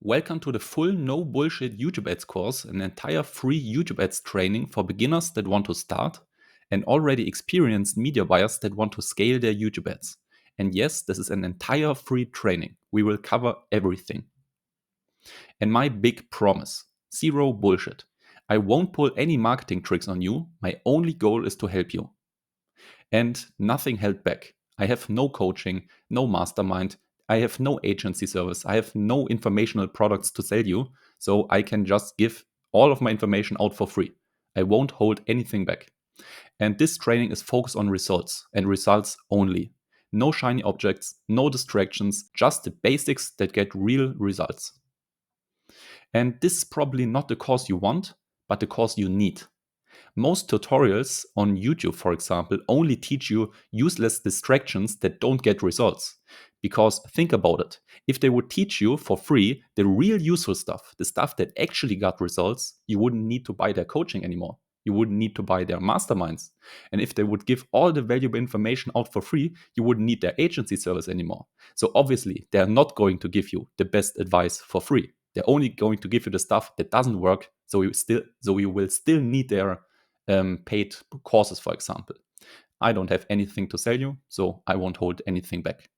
Welcome to the full no bullshit YouTube ads course, an entire free YouTube ads training for beginners that want to start and already experienced media buyers that want to scale their YouTube ads. And yes, this is an entire free training. We will cover everything. And my big promise, zero bullshit. I won't pull any marketing tricks on you. My only goal is to help you. And nothing held back. I have no coaching, no mastermind. I have no agency service. I have no informational products to sell you. So I can just give all of my information out for free. I won't hold anything back. And this training is focused on results and results only. No shiny objects, no distractions, just the basics that get real results. And this is probably not the course you want, but the course you need. Most tutorials on YouTube, for example, only teach you useless distractions that don't get results. Because think about it, if they would teach you for free the real useful stuff, the stuff that actually got results, you wouldn't need to buy their coaching anymore. You wouldn't need to buy their masterminds. And if they would give all the valuable information out for free, you wouldn't need their agency service anymore. So obviously, they're not going to give you the best advice for free. They're only going to give you the stuff that doesn't work. So you will still need their paid courses, for example. I don't have anything to sell you, so I won't hold anything back.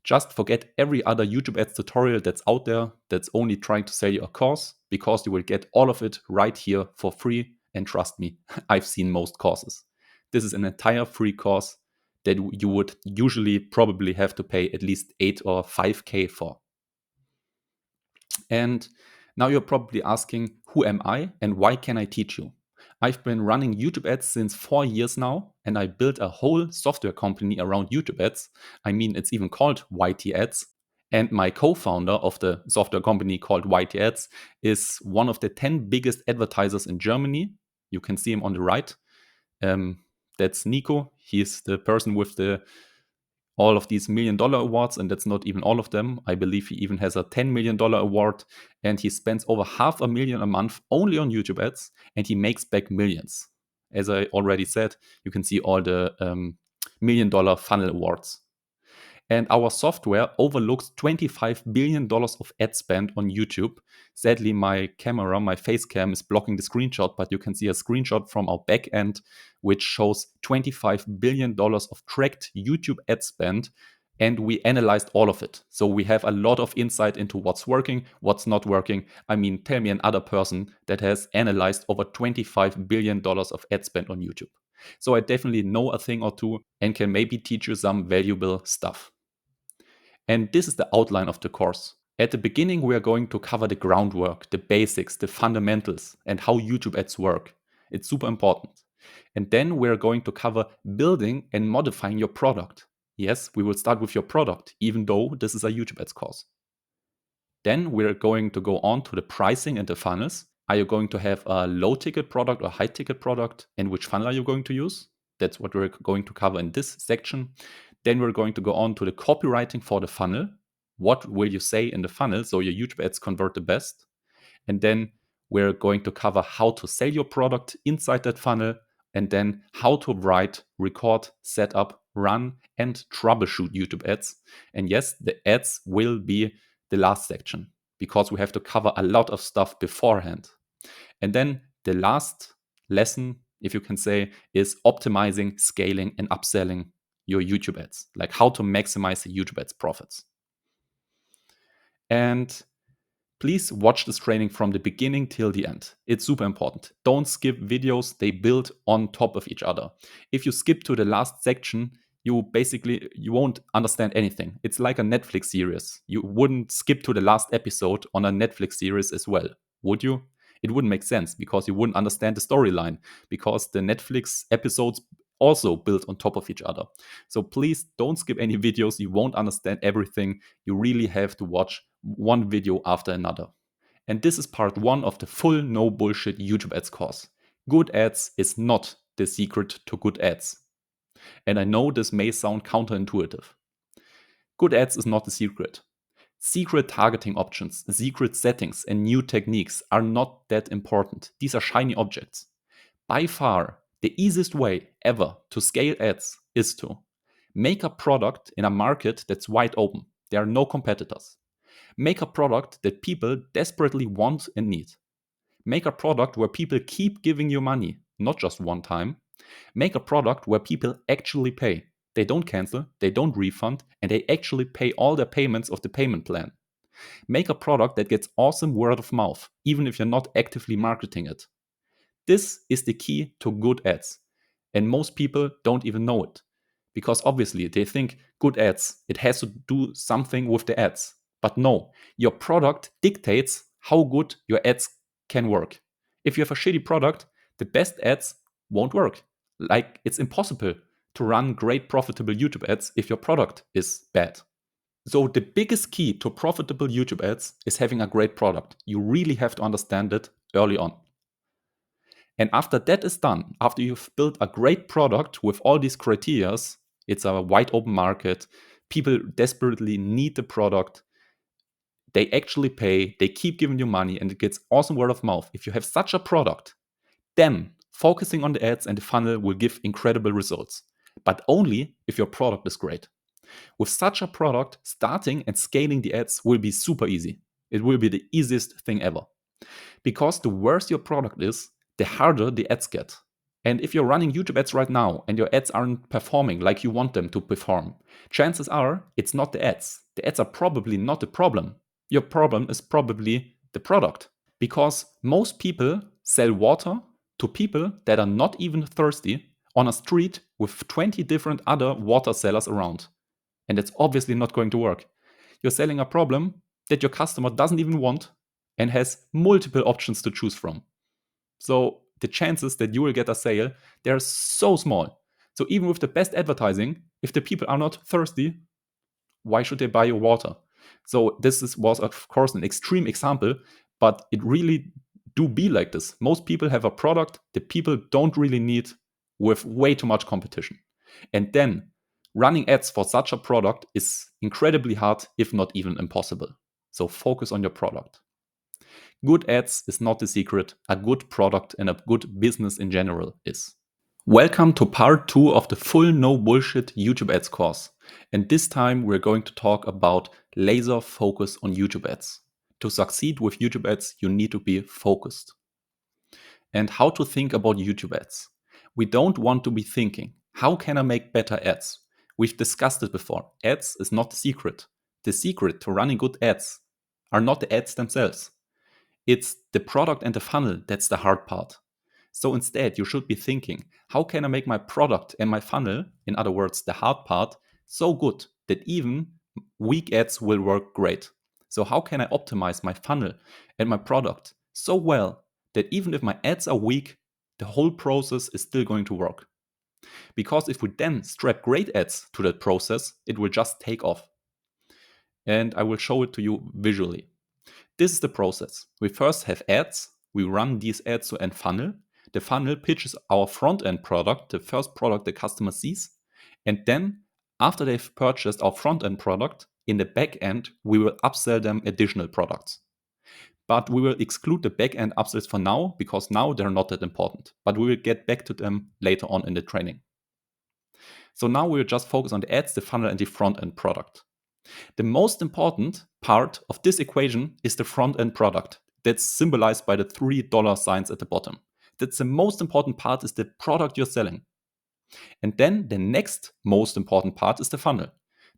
Just forget every other YouTube ads tutorial that's out there that's only trying to sell you a course, because you will get all of it right here for free. And trust me, I've seen most courses. This is an entire free course that you would usually probably have to pay at least 8 or 5K for. And now you're probably asking, who am I and why can I teach you? I've been running YouTube ads since 4 years now, and I built a whole software company around YouTube ads. I mean, it's even called YT Ads. And my co-founder of the software company called YT Ads is one of the 10 biggest advertisers in Germany. You can see him on the right. That's Nico. He's the person with all of these $1 million awards, and that's not even all of them. I believe he even has a $10 million award, and he spends over $500,000 a month only on YouTube ads, and he makes back millions. As I already said, you can see all the $1 million funnel awards. And our software overlooks $25 billion of ad spend on YouTube. Sadly, my face cam is blocking the screenshot, but you can see a screenshot from our back end, which shows $25 billion of tracked YouTube ad spend. And we analyzed all of it. So we have a lot of insight into what's working, what's not working. I mean, tell me another person that has analyzed over $25 billion of ad spend on YouTube. So I definitely know a thing or two and can maybe teach you some valuable stuff. And this is the outline of the course. At the beginning, we are going to cover the groundwork, the basics, the fundamentals, and how YouTube ads work. It's super important. And then we're going to cover building and modifying your product. Yes, we will start with your product, even though this is a YouTube ads course. Then we're going to go on to the pricing and the funnels. Are you going to have a low ticket product or high ticket product? And which funnel are you going to use? That's what we're going to cover in this section. Then we're going to go on to the copywriting for the funnel. What will you say in the funnel so your YouTube ads convert the best? And then we're going to cover how to sell your product inside that funnel, and then how to write, record, set up, run, and troubleshoot YouTube ads. And yes, the ads will be the last section because we have to cover a lot of stuff beforehand. And then the last lesson, if you can say, is optimizing, scaling, and upselling your YouTube ads, like how to maximize the YouTube ads profits. And please watch this training from the beginning till the end. It's super important. Don't skip videos. They build on top of each other. If you skip to the last section, you won't understand anything. It's like a Netflix series. You wouldn't skip to the last episode on a Netflix series as well, would you? It wouldn't make sense because you wouldn't understand the storyline, because the Netflix episodes also build on top of each other. So please don't skip any videos. You won't understand everything. You really have to watch one video after another. And this is part 1 of the full no bullshit YouTube ads course. Good ads is not the secret to good ads. And I know this may sound counterintuitive. Good ads is not the secret. Secret targeting options, secret settings, and new techniques are not that important. These are shiny objects. By far, the easiest way ever to scale ads is to make a product in a market that's wide open. There are no competitors. Make a product that people desperately want and need. Make a product where people keep giving you money, not just one time. Make a product where people actually pay. They don't cancel, they don't refund, and they actually pay all their payments of the payment plan. Make a product that gets awesome word of mouth, even if you're not actively marketing it. This is the key to good ads. And most people don't even know it. Because obviously they think good ads, it has to do something with the ads. But no, your product dictates how good your ads can work. If you have a shitty product, the best ads won't work. Like, it's impossible to run great profitable YouTube ads if your product is bad. So the biggest key to profitable YouTube ads is having a great product. You really have to understand it early on. And after that is done, after you've built a great product with all these criteria, it's a wide open market, people desperately need the product, they actually pay, they keep giving you money, and it gets awesome word of mouth. If you have such a product, then focusing on the ads and the funnel will give incredible results. But only if your product is great. With such a product, starting and scaling the ads will be super easy. It will be the easiest thing ever. Because the worse your product is, the harder the ads get. And if you're running YouTube ads right now and your ads aren't performing like you want them to perform, chances are it's not the ads. The ads are probably not the problem. Your problem is probably the product. Because most people sell water to people that are not even thirsty on a street with 20 different other water sellers around. And it's obviously not going to work. You're selling a problem that your customer doesn't even want and has multiple options to choose from. So the chances that you will get a sale, they're so small. So even with the best advertising, if the people are not thirsty, why should they buy your water? So this was, of course, an extreme example, but it really do be like this. Most people have a product that people don't really need with way too much competition. And then running ads for such a product is incredibly hard, if not even impossible. So focus on your product. Good ads is not the secret. A good product and a good business in general is. Welcome to part 2 of the full no bullshit YouTube ads course. And this time we're going to talk about laser focus on YouTube ads. To succeed with YouTube ads, you need to be focused. And how to think about YouTube ads. We don't want to be thinking, how can I make better ads? We've discussed it before. Ads is not the secret. The secret to running good ads are not the ads themselves. It's the product and the funnel that's the hard part. So instead, you should be thinking, how can I make my product and my funnel, in other words, the hard part, so good that even weak ads will work great? So how can I optimize my funnel and my product so well that even if my ads are weak, the whole process is still going to work? Because if we then strap great ads to that process, it will just take off. And I will show it to you visually. This is the process. We first have ads. We run these ads to end funnel. The funnel pitches our front-end product, the first product the customer sees. And then after they've purchased our front-end product, in the back end, we will upsell them additional products. But we will exclude the back-end upsells for now, because now they're not that important. But we will get back to them later on in the training. So now we will just focus on the ads, the funnel, and the front-end product. The most important part of this equation is the front-end product. That's symbolized by the $3 signs at the bottom. That's the most important part, is the product you're selling. And then the next most important part is the funnel.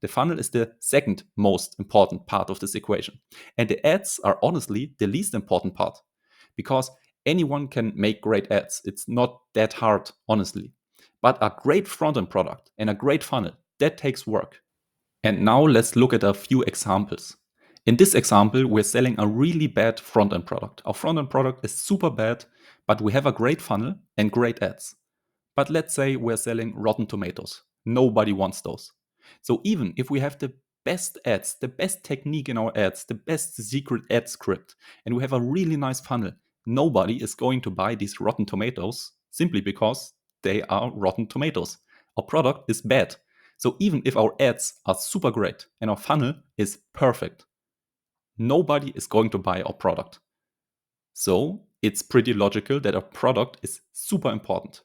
The funnel is the second most important part of this equation. And the ads are honestly the least important part, because anyone can make great ads. It's not that hard, honestly. But a great front-end product and a great funnel, that takes work. And now let's look at a few examples. In this example, we're selling a really bad front-end product. Our front-end product is super bad, but we have a great funnel and great ads. But let's say we're selling Rotten Tomatoes. Nobody wants those. So even if we have the best ads, the best technique in our ads, the best secret ad script, and we have a really nice funnel, nobody is going to buy these Rotten Tomatoes simply because they are Rotten Tomatoes. Our product is bad. So even if our ads are super great and our funnel is perfect, nobody is going to buy our product. So it's pretty logical that our product is super important.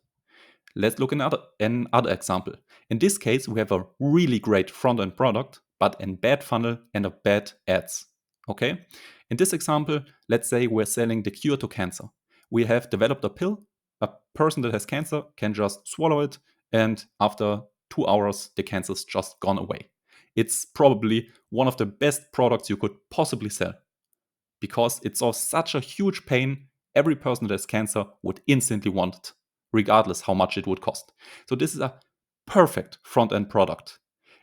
Let's look at another example. In this case, we have a really great front-end product, but a bad funnel and a bad ads. Okay? In this example, let's say we're selling the cure to cancer. We have developed a pill. A person that has cancer can just swallow it, and after 2 hours, the cancer's just gone away. It's probably one of the best products you could possibly sell because it solves such a huge pain. Every person that has cancer would instantly want it, regardless how much it would cost. So this is a perfect front-end product.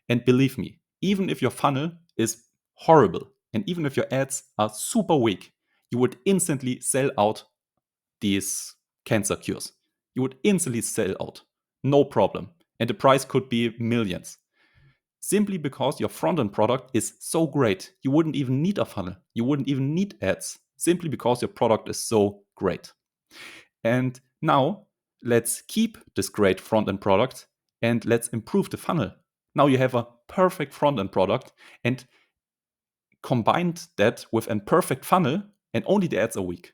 And believe me, even if your funnel is horrible and even if your ads are super weak, you would instantly sell out these cancer cures. You would instantly sell out. No problem. And the price could be millions. Simply because your front-end product is so great. You wouldn't even need a funnel. You wouldn't even need ads. Simply because your product is so great. And now let's keep this great front-end product and let's improve the funnel. Now you have a perfect front-end product and combined that with a perfect funnel and only the ads are weak.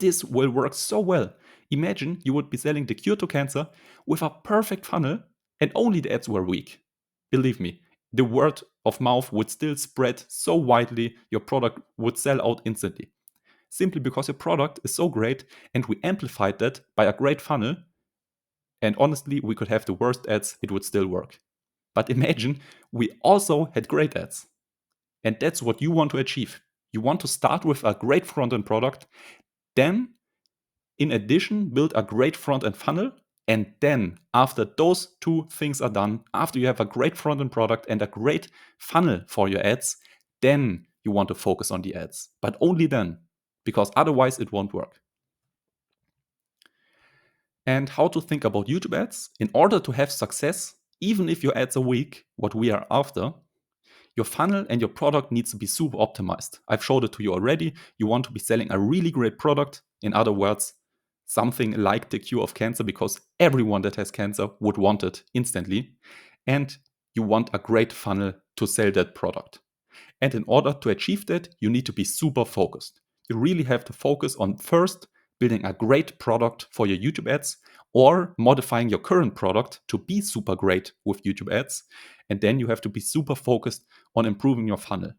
This will work so well. Imagine you would be selling the cure to cancer with a perfect funnel and only the ads were weak. Believe me, the word of mouth would still spread so widely, your product would sell out instantly. Simply because your product is so great and we amplified that by a great funnel. And honestly, we could have the worst ads, it would still work. But imagine we also had great ads. And that's what you want to achieve. You want to start with a great front-end product, then in addition, build a great front-end funnel. And then after those two things are done, after you have a great front-end product and a great funnel for your ads, then you want to focus on the ads. But only then, because otherwise it won't work. And how to think about YouTube ads. In order to have success, even if your ads are weak, what we are after, your funnel and your product needs to be super optimized. I've showed it to you already. You want to be selling a really great product. In other words, something like the cure of cancer because everyone that has cancer would want it instantly. And you want a great funnel to sell that product. And in order to achieve that, you need to be super focused. You really have to focus on first building a great product for your YouTube ads or modifying your current product to be super great with YouTube ads. And then you have to be super focused on improving your funnel.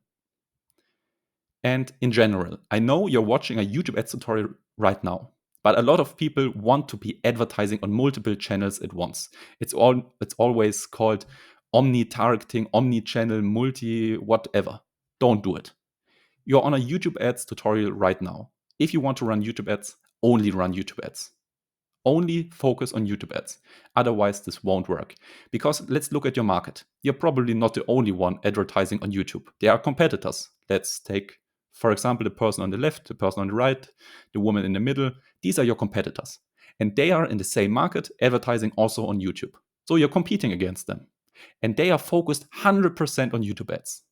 And in general, I know you're watching a YouTube ads tutorial right now, but a lot of people want to be advertising on multiple channels at once. It's always called omni-targeting, omni-channel, multi-whatever. Don't do it. You're on a YouTube ads tutorial right now. If you want to run YouTube ads, only run YouTube ads. Only focus on YouTube ads. Otherwise, this won't work. Because let's look at your market. You're probably not the only one advertising on YouTube. There are competitors. Let's take, for example, the person on the left, the person on the right, the woman in the middle. These are your competitors. And they are in the same market, advertising also on YouTube. So you're competing against them. And they are focused 100% on YouTube ads.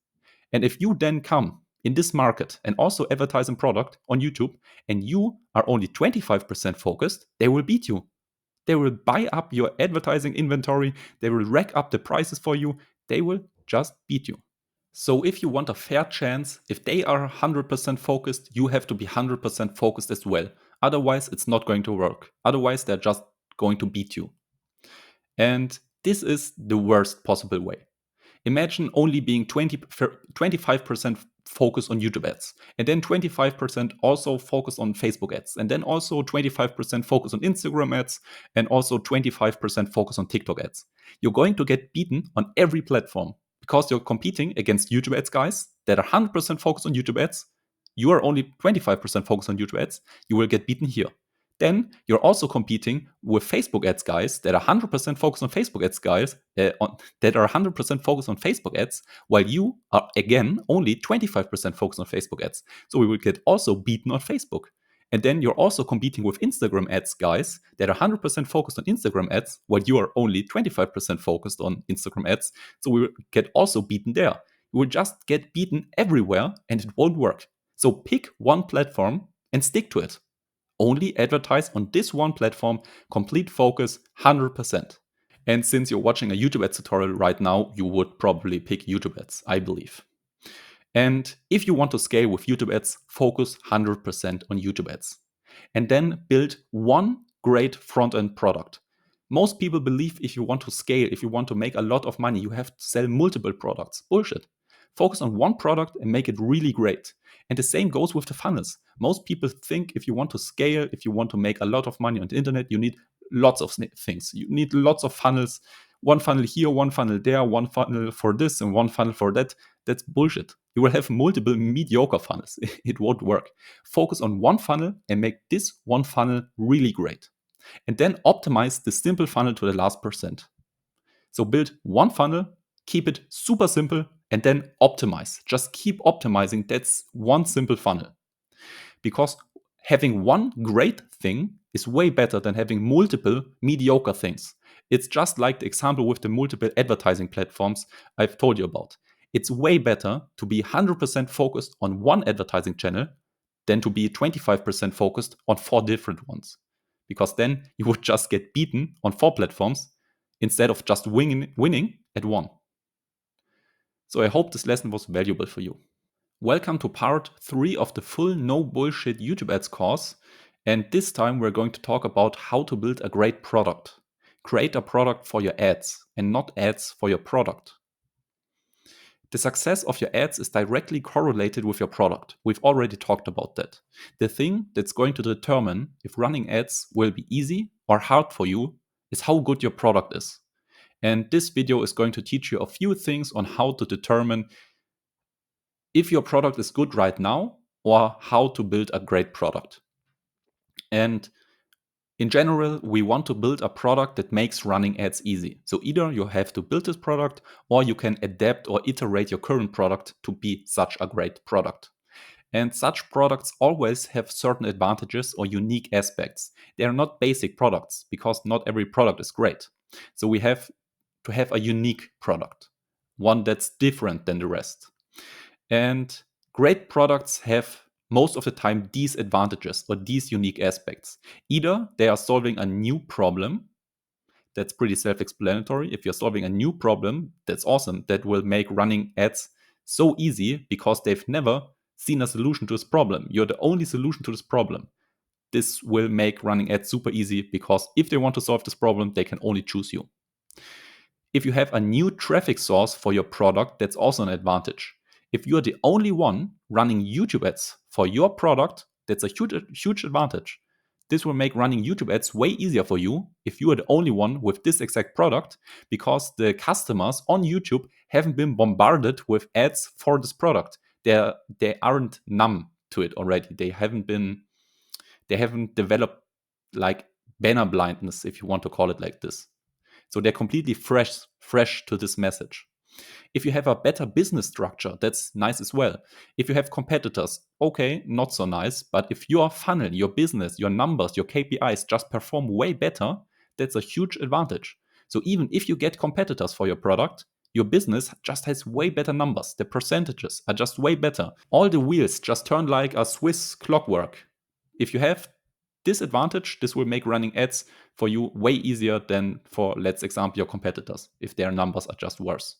And if you then come in this market and also advertise a product on YouTube and you are only 25% focused, they will beat you. They will buy up your advertising inventory. They will rack up the prices for you. They will just beat you. So if you want a fair chance, if they are 100% focused, you have to be 100% focused as well. Otherwise, it's not going to work. Otherwise, they're just going to beat you. And this is the worst possible way. Imagine only being 25% focused on YouTube ads, and then 25% also focus on Facebook ads, and then also 25% focus on Instagram ads, and also 25% focus on TikTok ads. You're going to get beaten on every platform because you're competing against YouTube ads guys that are 100% focused on YouTube ads. You are only 25% focused on YouTube ads. You will get beaten here. Then you're also competing with Facebook ads guys that are 100% focused on Facebook ads guys that are 100% focused on Facebook ads, while you are again only 25% focused on Facebook ads. So we will get also beaten on Facebook. And then you're also competing with Instagram ads guys that are 100% focused on Instagram ads, while you are only 25% focused on Instagram ads. So we will get also beaten there. You will just get beaten everywhere and it won't work. So pick one platform and stick to it. Only advertise on this one platform, complete focus, 100%. And since you're watching a YouTube ads tutorial right now, you would probably pick YouTube ads, I believe. And if you want to scale with YouTube ads, focus 100% on YouTube ads. And then build one great front-end product. Most people believe if you want to scale, if you want to make a lot of money, you have to sell multiple products. Bullshit. Focus on one product and make it really great. And the same goes with the funnels. Most people think if you want to scale, if you want to make a lot of money on the internet, you need lots of things. You need lots of funnels. One funnel here, one funnel there, one funnel for this and one funnel for that. That's bullshit. You will have multiple mediocre funnels. It won't work. Focus on one funnel and make this one funnel really great. And then optimize the simple funnel to the last percent. So build one funnel, keep it super simple, and then optimize. Just keep optimizing. That's one simple funnel. Because having one great thing is way better than having multiple mediocre things. It's just like the example with the multiple advertising platforms I've told you about. It's way better to be 100% focused on one advertising channel than to be 25% focused on 4 different ones. Because then you would just get beaten on 4 platforms instead of just winning at one. So I hope this lesson was valuable for you. Welcome to part 3 of the full no bullshit YouTube ads course. And this time we're going to talk about how to build a great product. Create a product for your ads and not ads for your product. The success of your ads is directly correlated with your product. We've already talked about that. The thing that's going to determine if running ads will be easy or hard for you is how good your product is. And this video is going to teach you a few things on how to determine if your product is good right now or how to build a great product. And in general, we want to build a product that makes running ads easy. So either you have to build this product or you can adapt or iterate your current product to be such a great product. And such products always have certain advantages or unique aspects. They are not basic products because not every product is great. So we have to have a unique product, one that's different than the rest. And great products have most of the time these advantages or these unique aspects. Either they are solving a new problem, that's pretty self-explanatory. If you're solving a new problem, that's awesome. That will make running ads so easy because they've never seen a solution to this problem. You're the only solution to this problem. This will make running ads super easy because if they want to solve this problem, they can only choose you. If you have a new traffic source for your product, that's also an advantage. If you're the only one running YouTube ads for your product, that's a huge advantage. This will make running YouTube ads way easier for you if you are the only one with this exact product because the customers on YouTube haven't been bombarded with ads for this product. They aren't numb to it already. They haven't developed like banner blindness, if you want to call it like this. So they're completely fresh to this message. If you have a better business structure, that's nice as well. If you have competitors, okay, not so nice. But if your funnel, your business, your numbers, your KPIs just perform way better, that's a huge advantage. So even if you get competitors for your product, your business just has way better numbers. The percentages are just way better. All the wheels just turn like a Swiss clockwork. If you have this advantage, this will make running ads for you way easier than for, let's example, your competitors, if their numbers are just worse.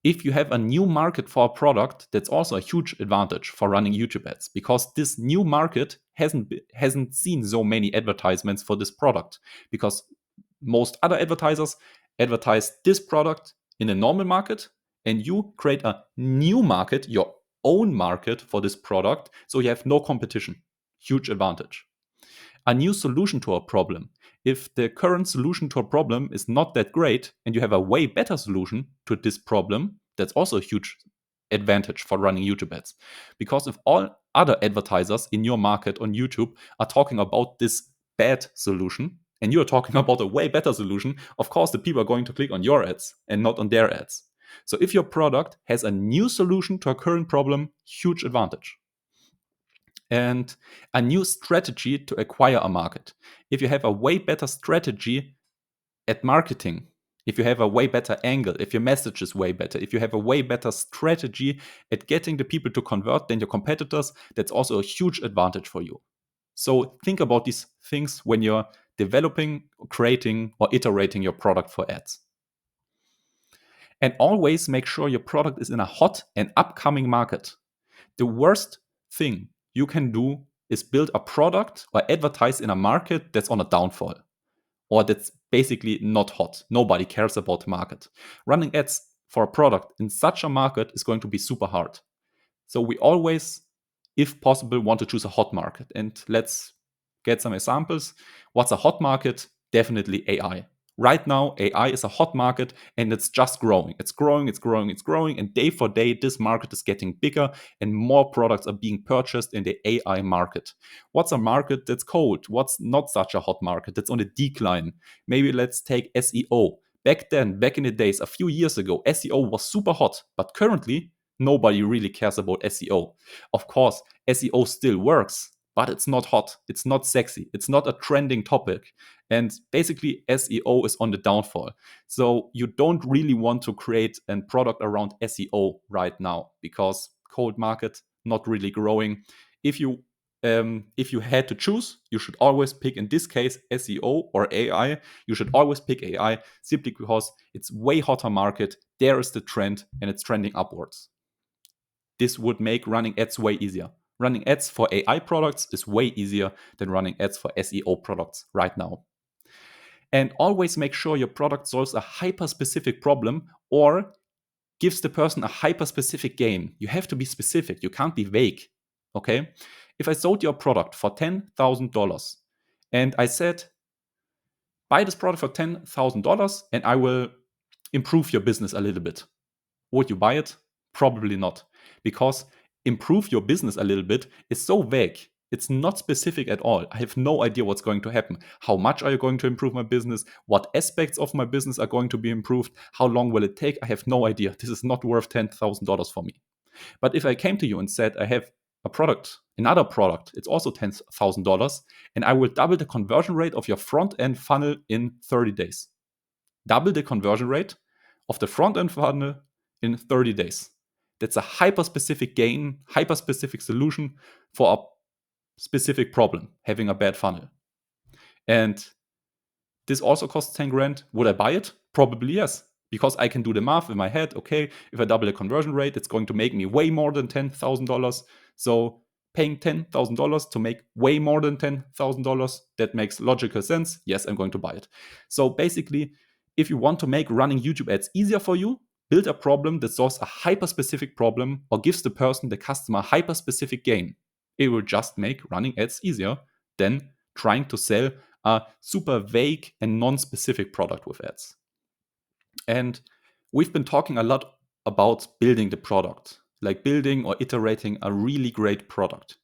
If you have a new market for a product, that's also a huge advantage for running YouTube ads because this new market hasn't seen so many advertisements for this product because most other advertisers advertise this product in a normal market and you create a new market, your own market for this product, so you have no competition. Huge advantage. A new solution to a problem. If the current solution to a problem is not that great and you have a way better solution to this problem, that's also a huge advantage for running YouTube ads. Because if all other advertisers in your market on YouTube are talking about this bad solution and you're talking about a way better solution, of course the people are going to click on your ads and not on their ads. So if your product has a new solution to a current problem, huge advantage. And a new strategy to acquire a market. If you have a way better strategy at marketing, if you have a way better angle, if your message is way better, if you have a way better strategy at getting the people to convert than your competitors, that's also a huge advantage for you. So think about these things when you're developing, creating, or iterating your product for ads. And always make sure your product is in a hot and upcoming market. The worst thing you can do is build a product or advertise in a market that's on a downfall or that's basically not hot. Nobody cares about the market. Running ads for a product in such a market is going to be super hard. So we always, if possible, want to choose a hot market. And let's get some examples. What's a hot market? Definitely AI. Right now, AI is a hot market and it's just growing. It's growing, it's growing, it's growing. And day for day, this market is getting bigger and more products are being purchased in the AI market. What's a market that's cold? What's not such a hot market? That's on a decline. Maybe let's take SEO. Back then, back in the days, a few years ago, SEO was super hot, but currently, nobody really cares about SEO. Of course, SEO still works, but it's not hot, it's not sexy, it's not a trending topic. And basically, SEO is on the downfall. So you don't really want to create a product around SEO right now because cold market, not really growing. If you had to choose, you should always pick, in this case, SEO or AI. You should always pick AI simply because it's way hotter market. There is the trend and it's trending upwards. This would make running ads way easier. Running ads for AI products is way easier than running ads for SEO products right now. And always make sure your product solves a hyper-specific problem or gives the person a hyper-specific gain. You have to be specific. You can't be vague. Okay? If I sold your product for $10,000 and I said, buy this product for $10,000 and I will improve your business a little bit. Would you buy it? Probably not. Because improve your business a little bit is so vague. It's not specific at all. I have no idea what's going to happen. How much are you going to improve my business? What aspects of my business are going to be improved? How long will it take? I have no idea. This is not worth $10,000 for me. But if I came to you and said, I have a product, another product, it's also $10,000, and I will double the conversion rate of your front end funnel in 30 days. Double the conversion rate of the front end funnel in 30 days. That's a hyper-specific gain, hyper-specific solution for a specific problem, having a bad funnel. And this also costs 10 grand. Would I buy it? Probably yes, because I can do the math in my head. Okay, if I double the conversion rate, it's going to make me way more than $10,000. So paying $10,000 to make way more than $10,000, that makes logical sense. Yes, I'm going to buy it. So basically, if you want to make running YouTube ads easier for you, build a problem that solves a hyper-specific problem or gives the person, the customer, a hyper-specific gain. It will just make running ads easier than trying to sell a super vague and non-specific product with ads. And we've been talking a lot about building the product, like building or iterating a really great product.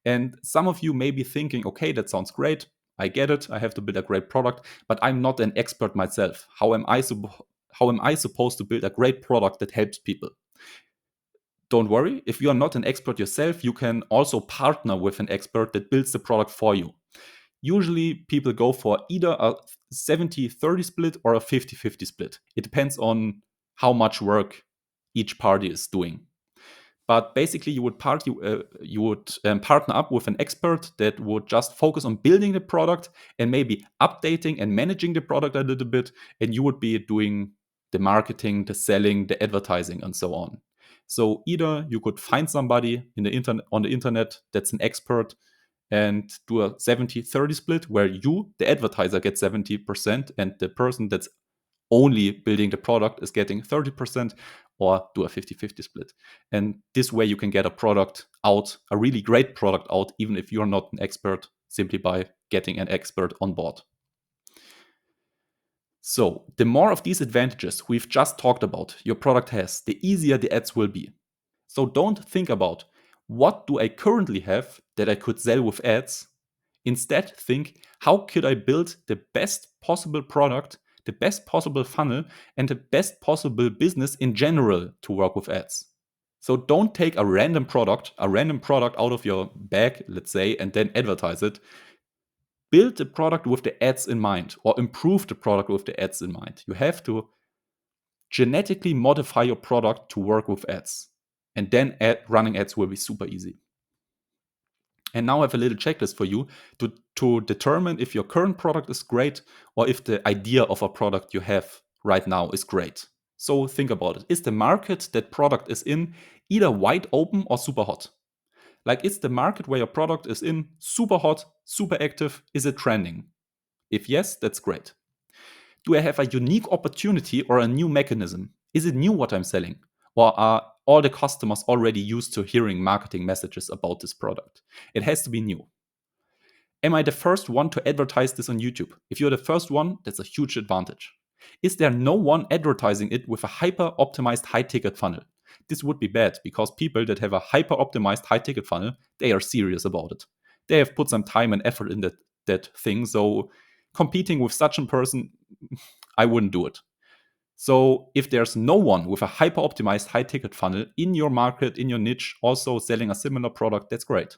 And some of you may be thinking, okay, that sounds great. I get it. I have to build a great product, but I'm not an expert myself. How am I supposed to build a great product that helps people? Don't worry. If you are not an expert yourself, you can also partner with an expert that builds the product for you. Usually people go for either a 70-30 split or a 50-50 split. It depends on how much work each party is doing. But basically, you would partner up with an expert that would just focus on building the product and maybe updating and managing the product a little bit. And you would be doing the marketing, the selling, the advertising, and so on. So either you could find somebody on the internet that's an expert and do a 70-30 split where you, the advertiser, get 70% and the person that's only building the product is getting 30%, or do a 50-50 split. And this way you can get a product out, a really great product out, even if you're not an expert, simply by getting an expert on board. So the more of these advantages we've just talked about your product has, the easier the ads will be. So don't think about, what do I currently have that I could sell with ads? Instead, think, how could I build the best possible product, the best possible funnel, and the best possible business in general to work with ads? So don't take a random product out of your bag, let's say, and then advertise it. Build the product with the ads in mind, or improve the product with the ads in mind. You have to genetically modify your product to work with ads. And then running ads will be super easy. And now I have a little checklist for you to determine if your current product is great or if the idea of a product you have right now is great. So think about it. Is the market that product is in either wide open or super hot? Like, is the market where your product is in super hot, super active? Is it trending? If yes, that's great. Do I have a unique opportunity or a new mechanism? Is it new what I'm selling? Or are all the customers already used to hearing marketing messages about this product? It has to be new. Am I the first one to advertise this on YouTube? If you're the first one, that's a huge advantage. Is there no one advertising it with a hyper optimized high ticket funnel? This would be bad because people that have a hyper optimized high ticket funnel, they are serious about it. They have put some time and effort in that thing. So competing with such a person, I wouldn't do it. So if there's no one with a hyper optimized high ticket funnel in your market, in your niche, also selling a similar product, that's great.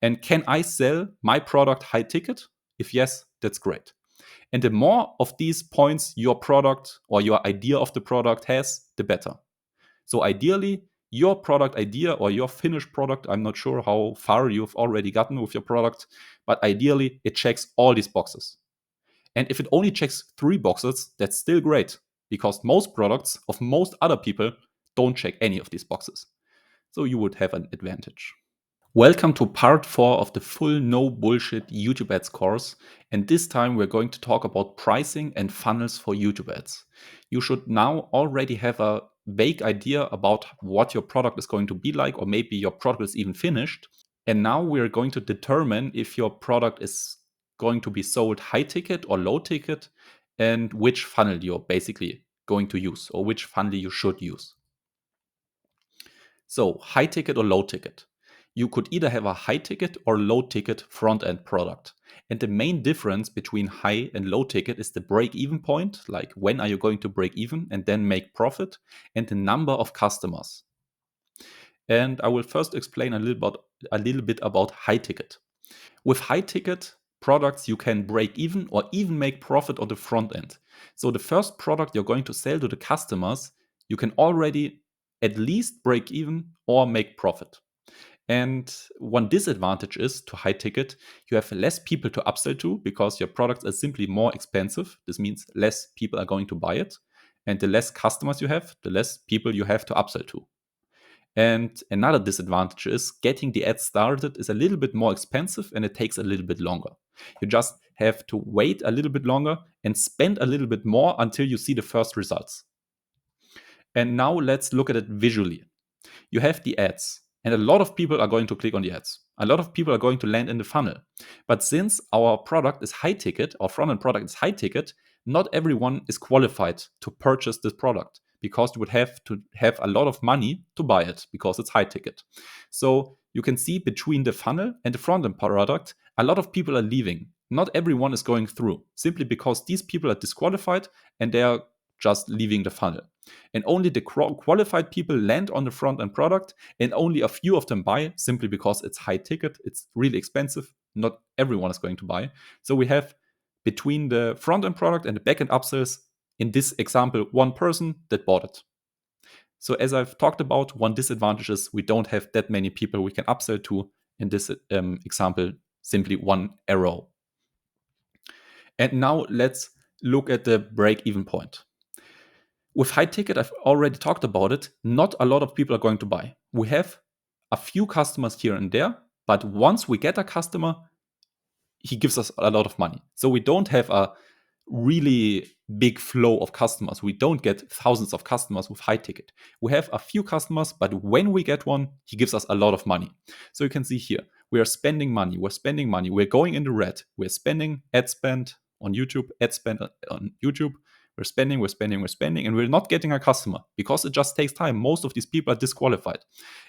And can I sell my product high ticket? If yes, that's great. And the more of these points your product or your idea of the product has, the better. So ideally, your product idea or your finished product, I'm not sure how far you've already gotten with your product, but ideally it checks all these boxes. And if it only checks 3 boxes, that's still great because most products of most other people don't check any of these boxes. So you would have an advantage. Welcome to part 4 of the full no bullshit YouTube ads course. And this time we're going to talk about pricing and funnels for YouTube ads. You should now already have a vague idea about what your product is going to be like, or maybe your product is even finished. And now we're going to determine if your product is going to be sold high ticket or low ticket, and which funnel you're basically going to use, or which funnel you should use. So high ticket or low ticket. You could either have a high ticket or low ticket front end product. And the main difference between high and low ticket is the break even point, like when are you going to break even and then make profit, and the number of customers. And I will first explain a little bit about high ticket. With high ticket products, you can break even or even make profit on the front end. So the first product you're going to sell to the customers, you can already at least break even or make profit. And one disadvantage is to high ticket, you have less people to upsell to because your products are simply more expensive. This means less people are going to buy it. And the less customers you have, the less people you have to upsell to. And another disadvantage is getting the ad started is a little bit more expensive and it takes a little bit longer. You just have to wait a little bit longer and spend a little bit more until you see the first results. And now let's look at it visually. You have the ads, and a lot of people are going to click on the ads. A lot of people are going to land in the funnel. But since our product is high ticket, our front end product is high ticket, not everyone is qualified to purchase this product because you would have to have a lot of money to buy it because it's high ticket. So you can see between the funnel and the front end product, a lot of people are leaving. Not everyone is going through simply because these people are disqualified and they are just leaving the funnel. And only the qualified people land on the front end product, and only a few of them buy simply because it's high ticket, it's really expensive. Not everyone is going to buy. So we have between the front end product and the back end upsells, in this example, one person that bought it. So as I've talked about, one disadvantage is we don't have that many people we can upsell to. In this example, simply one arrow. And now let's look at the break-even point. With high ticket, I've already talked about it. Not a lot of people are going to buy. We have a few customers here and there, but once we get a customer, he gives us a lot of money. So we don't have a really big flow of customers. We don't get thousands of customers with high ticket. We have a few customers, but when we get one, he gives us a lot of money. So you can see here, we are spending money. We're spending money. We're going in the red. We're spending ad spend on YouTube, ad spend on YouTube. We're spending, and we're not getting a customer because it just takes time. Most of these people are disqualified.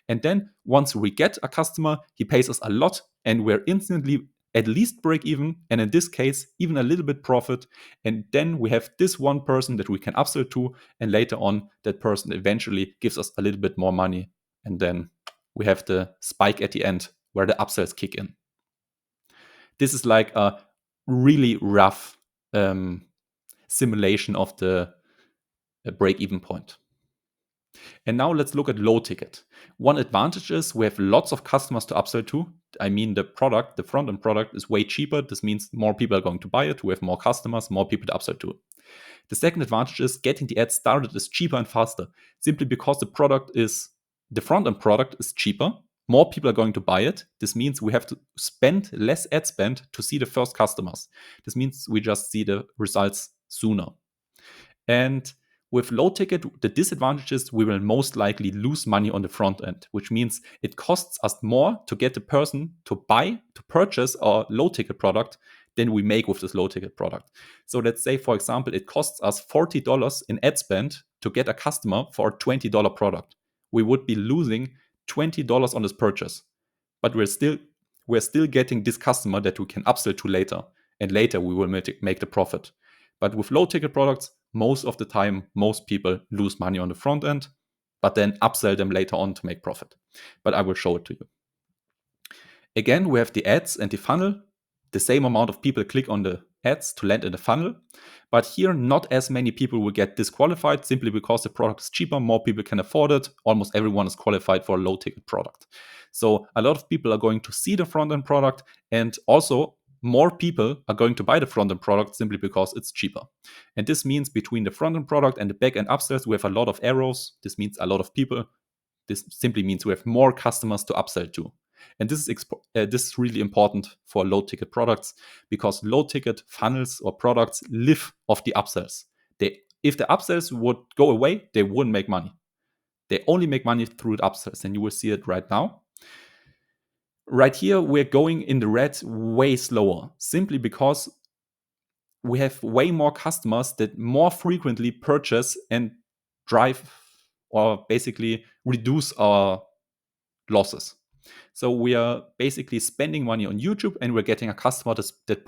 And then once we get a customer, he pays us a lot and we're instantly at least break even, and in this case, even a little bit profit. And then we have this one person that we can upsell to, and later on, that person eventually gives us a little bit more money. And then we have the spike at the end where the upsells kick in. This is like a really rough simulation of the break-even point. And now let's look at low ticket. One advantage is we have lots of customers to upsell to. I mean, the front-end product is way cheaper. This means more people are going to buy it. We have more customers, more people to upsell to. The second advantage is getting the ad started is cheaper and faster, simply because the front-end product is cheaper. More people are going to buy it. This means we have to spend less ad spend to see the first customers. This means we just see the results sooner. And With low ticket, the disadvantage is we will most likely lose money on the front end, which means it costs us more to get the person to purchase our low ticket product than we make with this low ticket product. So let's say, for example, it costs us $40 in ad spend to get a customer for a $20 product. We would be losing $20 on this purchase, but we're still getting this customer that we can upsell to later, and later we will make the profit. But with low ticket products, most of the time, most people lose money on the front end, but then upsell them later on to make profit. But I will show it to you. Again, we have the ads and the funnel. The same amount of people click on the ads to land in the funnel. But here, not as many people will get disqualified simply because the product is cheaper, more people can afford it. Almost everyone is qualified for a low ticket product. So a lot of people are going to see the front end product, and also more people are going to buy the front end product simply because it's cheaper. And this means between the front end product and the back end upsells, we have a lot of arrows. This means a lot of people. This simply means we have more customers to upsell to. And this is really important for low ticket products, because low ticket funnels or products live off the upsells. If the upsells would go away, they wouldn't make money. They only make money through the upsells, and you will see it right now. Right here, we're going in the red way slower, simply because we have way more customers that more frequently purchase and drive or basically reduce our losses. So we are basically spending money on YouTube, and we're getting a customer that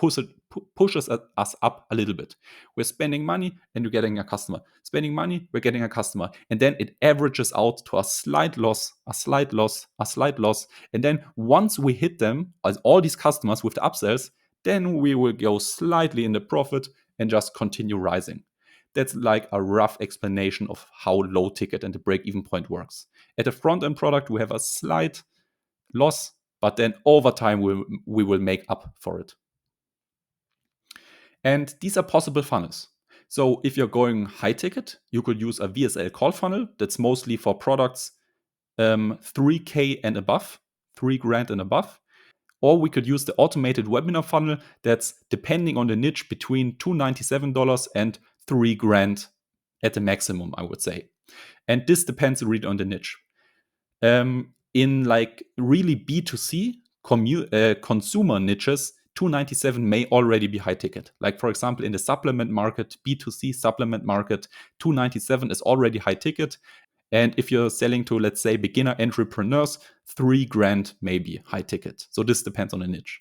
pushes us up a little bit. We're spending money and we're getting a customer. Spending money, we're getting a customer. And then it averages out to a slight loss, a slight loss, a slight loss. And then once we hit them, as all these customers with the upsells, then we will go slightly in the profit and just continue rising. That's like a rough explanation of how low ticket and the break-even point works. At the front-end product, we have a slight loss, but then over time we will make up for it. And these are possible funnels. So if you're going high ticket, you could use a VSL call funnel that's mostly for products $3K and above, $3,000 and above. Or we could use the automated webinar funnel that's, depending on the niche, between $297 and $3,000 at the maximum, I would say. And this depends really on the niche. In like really B2C consumer niches, $297 may already be high ticket. Like, for example, in the supplement market, B2C supplement market, $297 is already high ticket. And if you're selling to, let's say, beginner entrepreneurs, $3,000 may be high ticket. So this depends on the niche.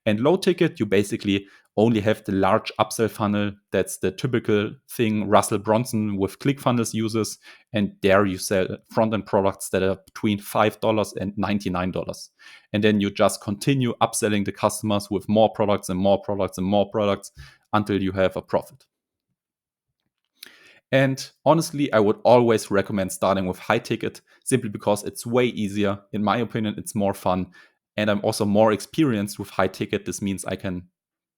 And low ticket, you basically only have the large upsell funnel. That's the typical thing Russell Brunson with ClickFunnels uses. And there you sell front-end products that are between $5 and $99. And then you just continue upselling the customers with more products and more products and more products until you have a profit. And honestly, I would always recommend starting with high ticket, simply because it's way easier. In my opinion, it's more fun. And I'm also more experienced with high ticket. This means I can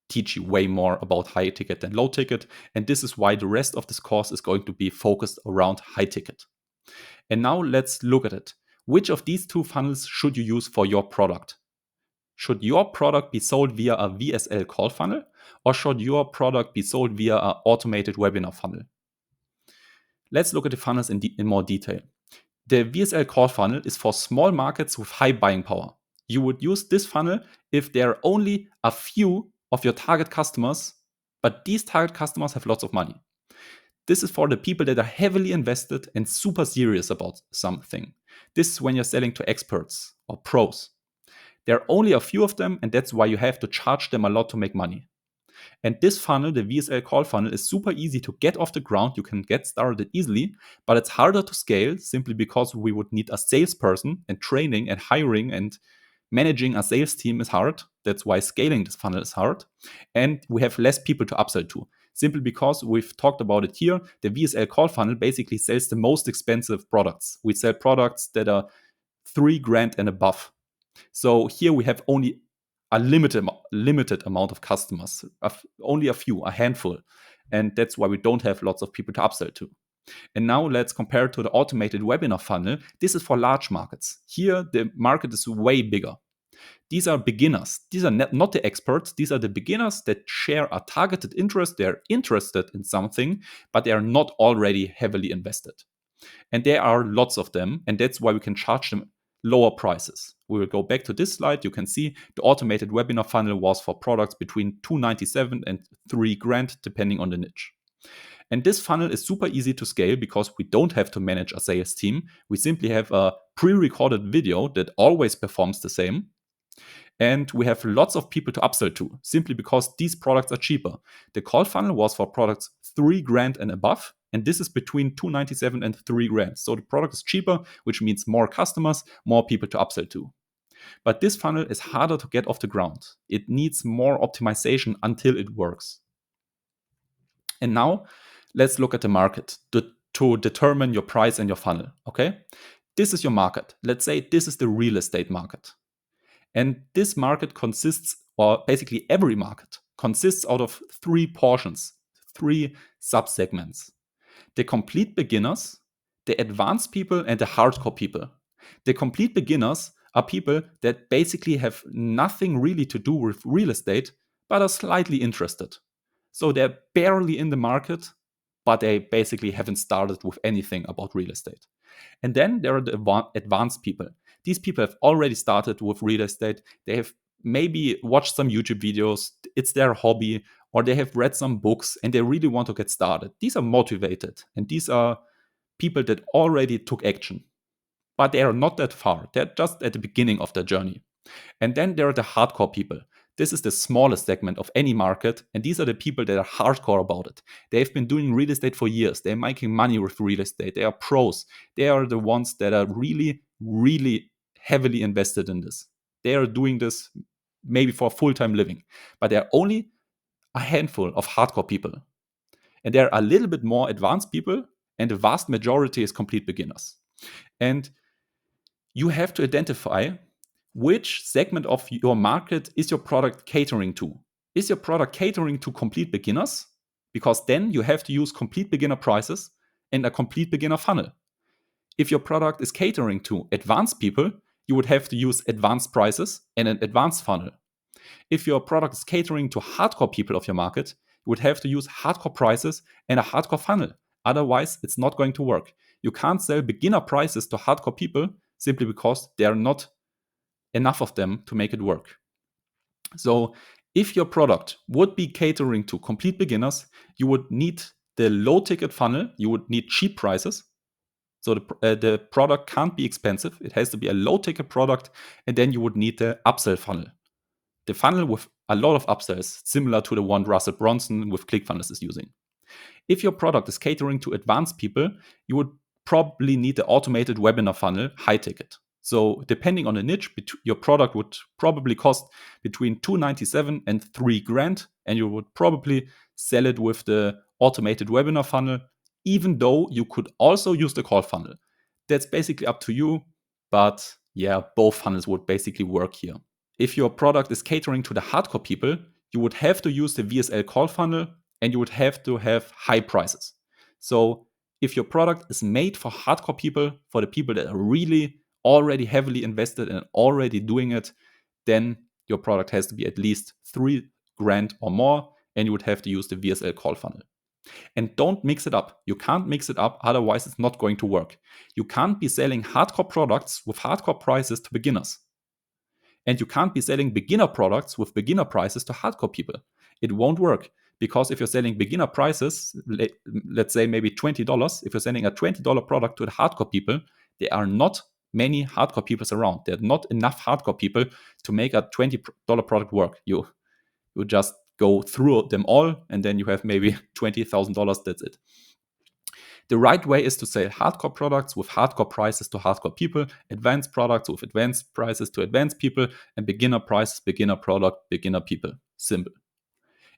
teach you way more about high ticket than low ticket. And this is why the rest of this course is going to be focused around high ticket. And now let's look at it. Which of these two funnels should you use for your product? Should your product be sold via a VSL call funnel, or should your product be sold via an automated webinar funnel? Let's look at the funnels in more detail. The VSL call funnel is for small markets with high buying power. You would use this funnel if there are only a few of your target customers, but these target customers have lots of money. This is for the people that are heavily invested and super serious about something. This is when you're selling to experts or pros. There are only a few of them, and that's why you have to charge them a lot to make money. And this funnel, the VSL call funnel, is super easy to get off the ground. You can get started easily, but it's harder to scale simply because we would need a salesperson, and training and hiring and managing a sales team is hard. That's why scaling this funnel is hard. And we have less people to upsell to, simply because we've talked about it here. The VSL call funnel basically sells the most expensive products. We sell products that are $3,000 and above. So here we have only a limited amount of customers, only a few, a handful. And that's why we don't have lots of people to upsell to. And now let's compare it to the automated webinar funnel. This is for large markets. Here, the market is way bigger. These are beginners. These are not the experts. These are the beginners that share a targeted interest. They're interested in something, but they are not already heavily invested. And there are lots of them, and that's why we can charge them lower prices. We will go back to this slide. You can see the automated webinar funnel was for products between $297 and $3,000, depending on the niche. And this funnel is super easy to scale because we don't have to manage a sales team. We simply have a pre-recorded video that always performs the same. And we have lots of people to upsell to, simply because these products are cheaper. The call funnel was for products $3,000 and above, and this is between $297 and $3,000. So the product is cheaper, which means more customers, more people to upsell to. But this funnel is harder to get off the ground. It needs more optimization until it works. And now let's look at the market to determine your price and your funnel, okay? This is your market. Let's say this is the real estate market. And this market consists, or basically every market, consists out of three portions, three subsegments. The complete beginners, the advanced people, and the hardcore people. The complete beginners are people that basically have nothing really to do with real estate, but are slightly interested. So they're barely in the market, but they basically haven't started with anything about real estate. And then there are the advanced people. These people have already started with real estate. They have maybe watched some YouTube videos. It's their hobby, or they have read some books and they really want to get started. These are motivated, and these are people that already took action, but they are not that far. They're just at the beginning of their journey. And then there are the hardcore people. This is the smallest segment of any market, and these are the people that are hardcore about it. They've been doing real estate for years. They're making money with real estate. They are pros. They are the ones that are really, really heavily invested in this. They are doing this maybe for a full-time living, but there are only a handful of hardcore people. And there are a little bit more advanced people, and the vast majority is complete beginners. And you have to identify which segment of your market is your product catering to. Is your product catering to complete beginners? Because then you have to use complete beginner prices and a complete beginner funnel. If your product is catering to advanced people, you would have to use advanced prices and an advanced funnel. If your product is catering to hardcore people of your market, you would have to use hardcore prices and a hardcore funnel. Otherwise, it's not going to work. You can't sell beginner prices to hardcore people simply because there are not enough of them to make it work. So if your product would be catering to complete beginners, you would need the low ticket funnel, you would need cheap prices. So the product can't be expensive. It has to be a low ticket product. And then you would need the upsell funnel. The funnel with a lot of upsells, similar to the one Russell Brunson with ClickFunnels is using. If your product is catering to advanced people, you would probably need the automated webinar funnel, high ticket. So depending on the niche, your product would probably cost between $297 and $3,000, and you would probably sell it with the automated webinar funnel, even though you could also use the call funnel. That's basically up to you, but yeah, both funnels would basically work here. If your product is catering to the hardcore people, you would have to use the VSL call funnel, and you would have to have high prices. So if your product is made for hardcore people, for the people that are really already heavily invested and already doing it, then your product has to be at least $3,000 or more, and you would have to use the VSL call funnel. And don't mix it up. You can't mix it up, otherwise it's not going to work. You can't be selling hardcore products with hardcore prices to beginners. And you can't be selling beginner products with beginner prices to hardcore people. It won't work, because if you're selling beginner prices, let's say maybe $20, if you're selling a $20 product to the hardcore people, there are not many hardcore people around. There are not enough hardcore people to make a $20 product work. You just go through them all, and then you have maybe $20,000. That's it. The right way is to sell hardcore products with hardcore prices to hardcore people, advanced products with advanced prices to advanced people, and beginner prices, beginner product, beginner people. Simple.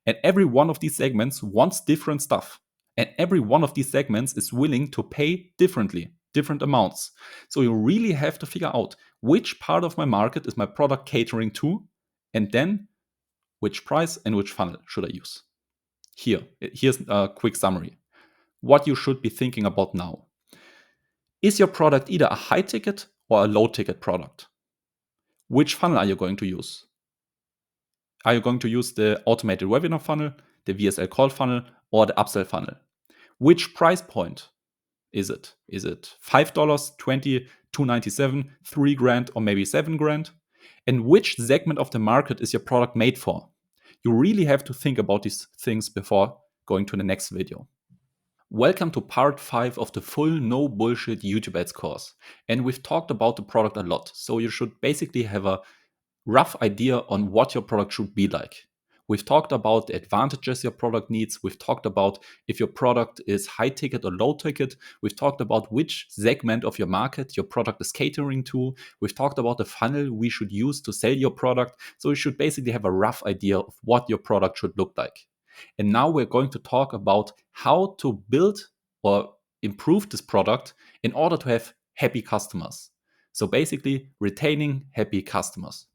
And every one of these segments wants different stuff. And every one of these segments is willing to pay differently, different amounts. So you really have to figure out which part of my market is my product catering to, and then which price and which funnel should I use. Here's a quick summary. What you should be thinking about now. Is your product either a high ticket or a low ticket product? Which funnel are you going to use? Are you going to use the automated webinar funnel, the VSL call funnel, or the upsell funnel? Which price point is it? Is it $5, 20, $297, $3,000, or maybe $7,000? And which segment of the market is your product made for? You really have to think about these things before going to the next video. Welcome to part 5 of the full no bullshit YouTube ads course. And we've talked about the product a lot, so you should basically have a rough idea on what your product should be like. We've talked about the advantages your product needs. We've talked about if your product is high ticket or low ticket. We've talked about which segment of your market your product is catering to. We've talked about the funnel we should use to sell your product. So you should basically have a rough idea of what your product should look like. And now we're going to talk about how to build or improve this product in order to have happy customers. So basically retaining happy customers.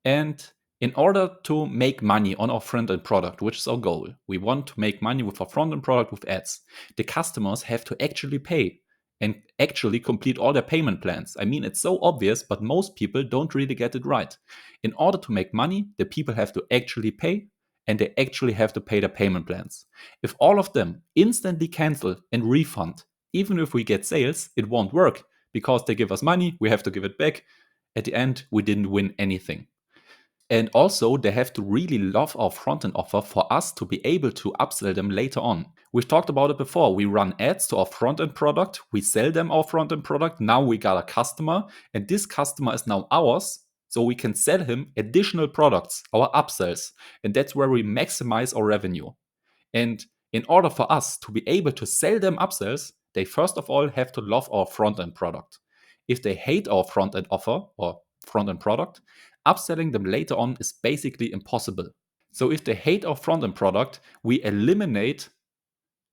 And in order to make money on our front-end product, which is our goal, we want to make money with our front-end product with ads. The customers have to actually pay and actually complete all their payment plans. I mean, it's so obvious, but most people don't really get it right. In order to make money, the people have to actually pay, and they actually have to pay their payment plans. If all of them instantly cancel and refund, even if we get sales, it won't work because they give us money, we have to give it back. At the end, we didn't win anything. And also, they have to really love our front-end offer for us to be able to upsell them later on. We've talked about it before. We run ads to our front-end product. We sell them our front-end product. Now we got a customer, and this customer is now ours. So we can sell him additional products, our upsells. And that's where we maximize our revenue. And in order for us to be able to sell them upsells, they first of all have to love our front-end product. If they hate our front-end offer or front-end product, upselling them later on is basically impossible. So if they hate our front-end product, we eliminate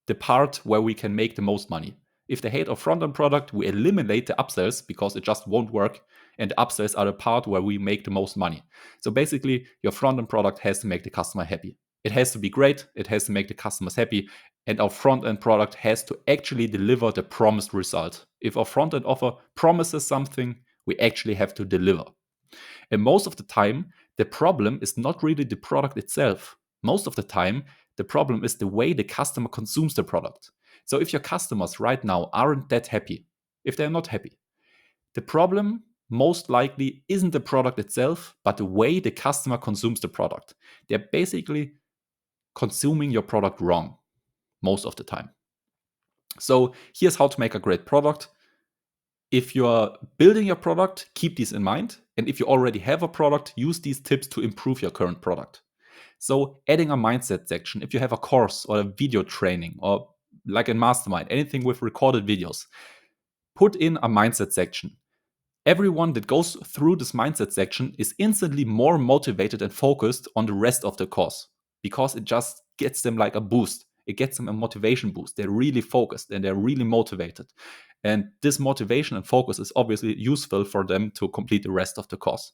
the part where we can make the most money. If they hate our front-end product, we eliminate the upsells because it just won't work. And the upsells are the part where we make the most money. So basically, your front-end product has to make the customer happy. It has to be great. It has to make the customers happy. And our front-end product has to actually deliver the promised result. If our front-end offer promises something, we actually have to deliver. And most of the time, the problem is not really the product itself. Most of the time, the problem is the way the customer consumes the product. So if your customers right now aren't that happy, if they're not happy, the problem most likely isn't the product itself, but the way the customer consumes the product. They're basically consuming your product wrong most of the time. So here's how to make a great product. If you're building your product, keep these in mind. And if you already have a product, use these tips to improve your current product. So adding a mindset section, if you have a course or a video training or like in Mastermind, anything with recorded videos, put in a mindset section. Everyone that goes through this mindset section is instantly more motivated and focused on the rest of the course because it just gets them like a boost. It gets them a motivation boost. They're really focused and they're really motivated. And this motivation and focus is obviously useful for them to complete the rest of the course.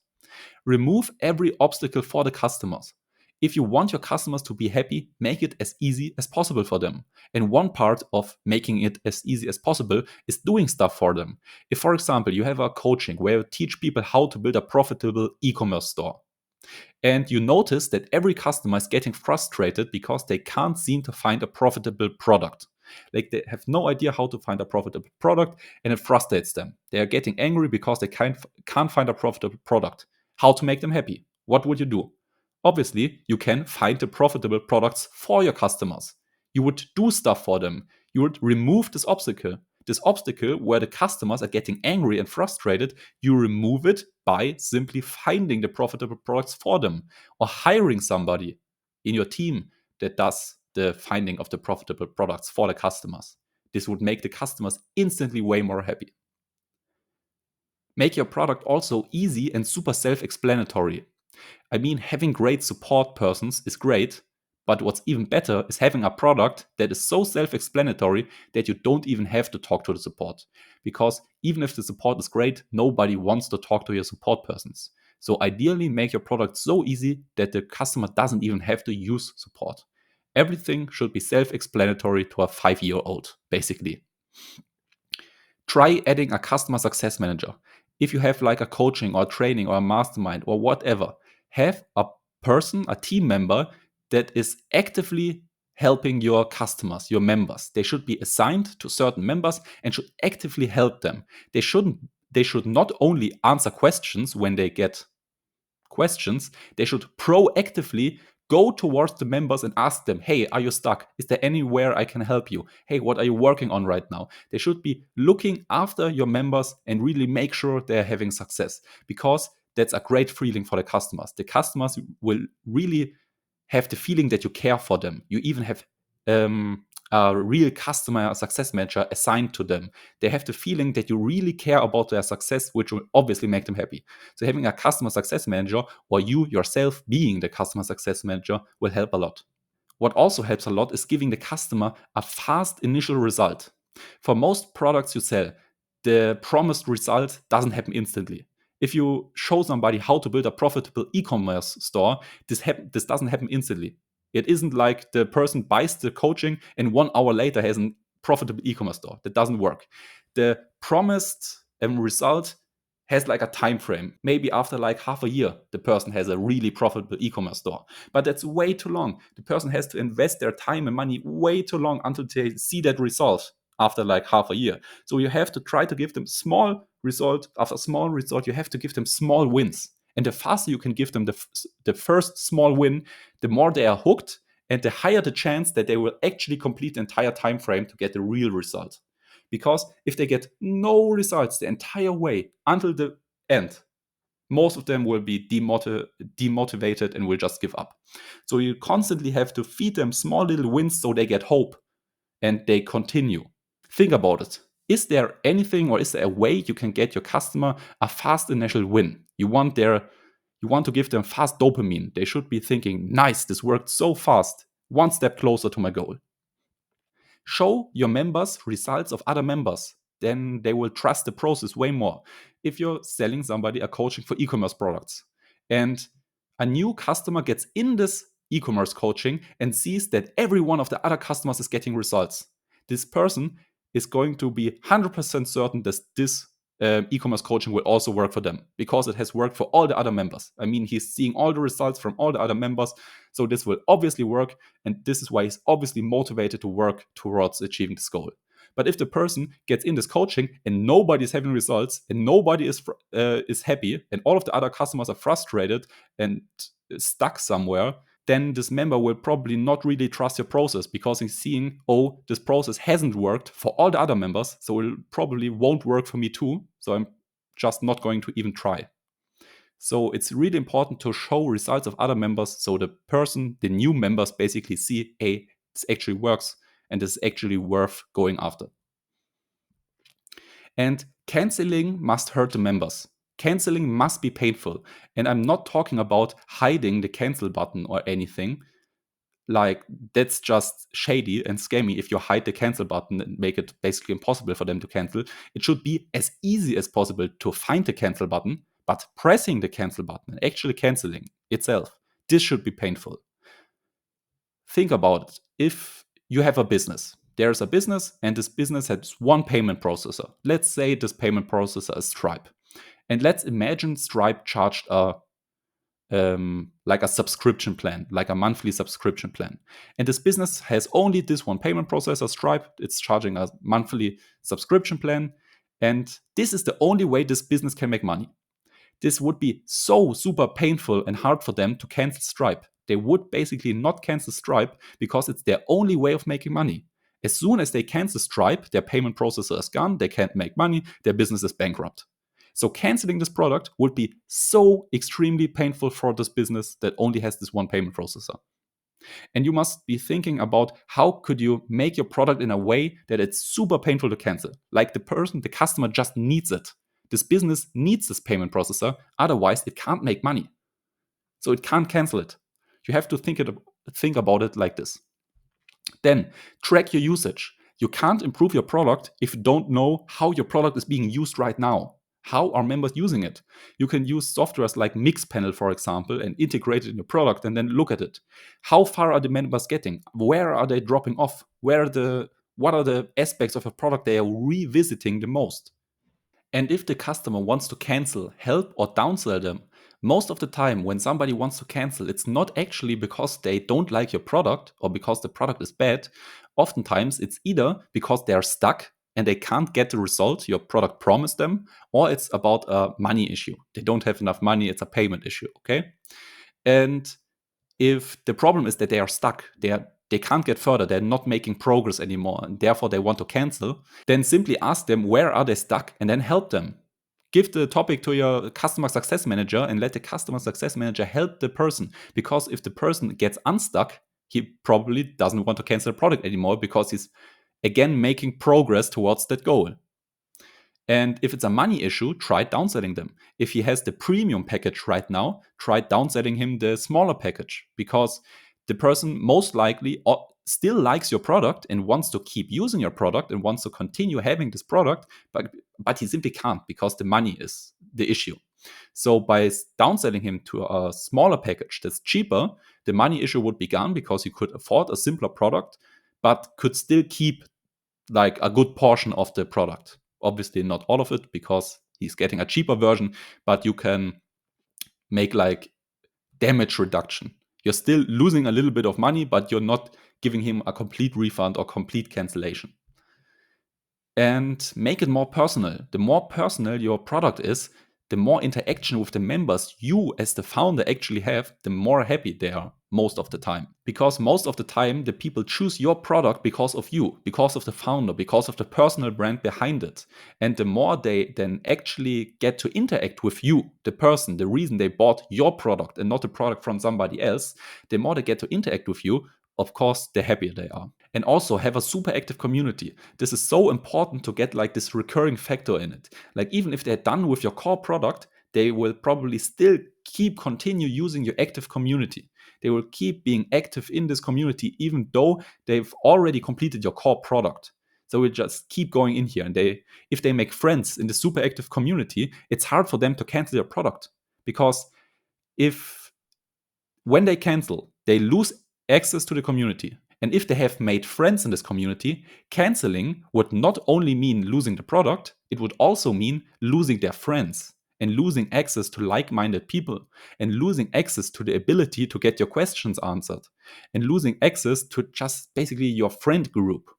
Remove every obstacle for the customers. If you want your customers to be happy, make it as easy as possible for them. And one part of making it as easy as possible is doing stuff for them. If, for example, you have a coaching where you teach people how to build a profitable e-commerce store, and you notice that every customer is getting frustrated because they can't seem to find a profitable product. Like they have no idea how to find a profitable product and it frustrates them. They are getting angry because they can't find a profitable product. How to make them happy? What would you do? Obviously, you can find the profitable products for your customers. You would do stuff for them. You would remove this obstacle. This obstacle where the customers are getting angry and frustrated, you remove it by simply finding the profitable products for them or hiring somebody in your team that does the finding of the profitable products for the customers. This would make the customers instantly way more happy. Make your product also easy and super self-explanatory. I mean, having great support persons is great, but what's even better is having a product that is so self-explanatory that you don't even have to talk to the support. Because even if the support is great, nobody wants to talk to your support persons. So ideally, make your product so easy that the customer doesn't even have to use support. Everything should be self-explanatory to a 5-year-old, basically. Try adding a customer success manager. if you have like a coaching or training or a mastermind or whatever, have a person, a team member that is actively helping your customers, your members. They should be assigned to certain members and should actively help them. They should not only answer questions when they get questions, they should proactively go towards the members and ask them, hey, are you stuck? Is there anywhere I can help you? Hey, what are you working on right now? They should be looking after your members and really make sure they're having success, because that's a great feeling for the customers. The customers will really have the feeling that you care for them. You even have a real customer success manager assigned to them. They have the feeling that you really care about their success, which will obviously make them happy. So having a customer success manager, or you yourself being the customer success manager, will help a lot. What also helps a lot is giving the customer a fast initial result. For most products you sell, the promised result doesn't happen instantly. If you show somebody how to build a profitable e-commerce store, this doesn't happen instantly. It isn't like the person buys the coaching and 1 hour later has a profitable e-commerce store. That doesn't work. The promised result has like a time frame. Maybe after like half a year, the person has a really profitable e-commerce store. But that's way too long. The person has to invest their time and money way too long until they see that result after like half a year. So you have to try to give them small result after small result. You have to give them small wins. And the faster you can give them the first small win, the more they are hooked and the higher the chance that they will actually complete the entire time frame to get the real result. Because if they get no results the entire way until the end, most of them will be demotivated and will just give up. So you constantly have to feed them small little wins so they get hope and they continue. Think about it. Is there anything, or is there a way you can get your customer a fast initial win? You want to give them fast dopamine. They should be thinking, nice, this worked so fast, one step closer to my goal. Show your members results of other members. Then they will trust the process way more. If you're selling somebody a coaching for e-commerce products and a new customer gets in this e-commerce coaching and sees that every one of the other customers is getting results, this person is going to be 100% certain that this e-commerce coaching will also work for them, because it has worked for all the other members. I mean, he's seeing all the results from all the other members, so this will obviously work, and this is why he's obviously motivated to work towards achieving this goal. But if the person gets in this coaching and nobody is having results and nobody is happy and all of the other customers are frustrated and stuck somewhere, then this member will probably not really trust your process, because he's seeing, oh, this process hasn't worked for all the other members, so it probably won't work for me too. So I'm just not going to even try. So it's really important to show results of other members, so the new members basically see, hey, this actually works and this is actually worth going after. And canceling must hurt the members. Canceling must be painful. And I'm not talking about hiding the cancel button or anything. Like, that's just shady and scammy if you hide the cancel button and make it basically impossible for them to cancel. It should be as easy as possible to find the cancel button, but pressing the cancel button and actually canceling itself, this should be painful. Think about it. If you have a business, there's a business and this business has one payment processor. Let's say this payment processor is Stripe. And let's imagine Stripe charged like a subscription plan, like a monthly subscription plan. And this business has only this one payment processor, Stripe. It's charging a monthly subscription plan. And this is the only way this business can make money. This would be so super painful and hard for them to cancel Stripe. They would basically not cancel Stripe because it's their only way of making money. As soon as they cancel Stripe, their payment processor is gone, they can't make money, their business is bankrupt. So canceling this product would be so extremely painful for this business that only has this one payment processor. And you must be thinking about how could you make your product in a way that it's super painful to cancel. Like the customer just needs it. This business needs this payment processor, otherwise it can't make money. So it can't cancel it. You have to think about it like this. Then track your usage. You can't improve your product if you don't know how your product is being used right now. How are members using it? You can use softwares like Mixpanel, for example, and integrate it in your product and then look at it. How far are the members getting? Where are they dropping off? What are the aspects of a product they are revisiting the most? And if the customer wants to cancel, help or downsell them, most of the time when somebody wants to cancel, it's not actually because they don't like your product or because the product is bad. Oftentimes it's either because they're stuck and they can't get the result your product promised them, or it's about a money issue. They don't have enough money, it's a payment issue, okay? And if the problem is that they are stuck, they can't get further, they're not making progress anymore, and therefore they want to cancel, then simply ask them where are they stuck and then help them. Give the topic to your customer success manager and let the customer success manager help the person. Because if the person gets unstuck, he probably doesn't want to cancel the product anymore because he's again making progress towards that goal. And if it's a money issue, try downselling them. If he has the premium package right now, try downselling him the smaller package, because the person most likely still likes your product and wants to keep using your product and wants to continue having this product, but he simply can't because the money is the issue. So by downselling him to a smaller package that's cheaper, the money issue would be gone because he could afford a simpler product, but could still keep like a good portion of the product. Obviously not all of it because he's getting a cheaper version, but you can make like damage reduction. You're still losing a little bit of money, but you're not giving him a complete refund or complete cancellation. And make it more personal. The more personal your product is, the more interaction with the members you as the founder actually have, the more happy they are most of the time. Because most of the time, the people choose your product because of you, because of the founder, because of the personal brand behind it. And the more they then actually get to interact with you, the person, the reason they bought your product and not a product from somebody else, the more they get to interact with you, of course, the happier they are. And also have a super active community. This is so important to get like this recurring factor in it. Like even if they're done with your core product, they will probably still continue using your active community. They will keep being active in this community even though they've already completed your core product. So we just keep going in here. And if they make friends in the super active community, it's hard for them to cancel your product. Because when they cancel, they lose access to the community. And if they have made friends in this community, canceling would not only mean losing the product, it would also mean losing their friends and losing access to like-minded people and losing access to the ability to get your questions answered and losing access to just basically your friend group.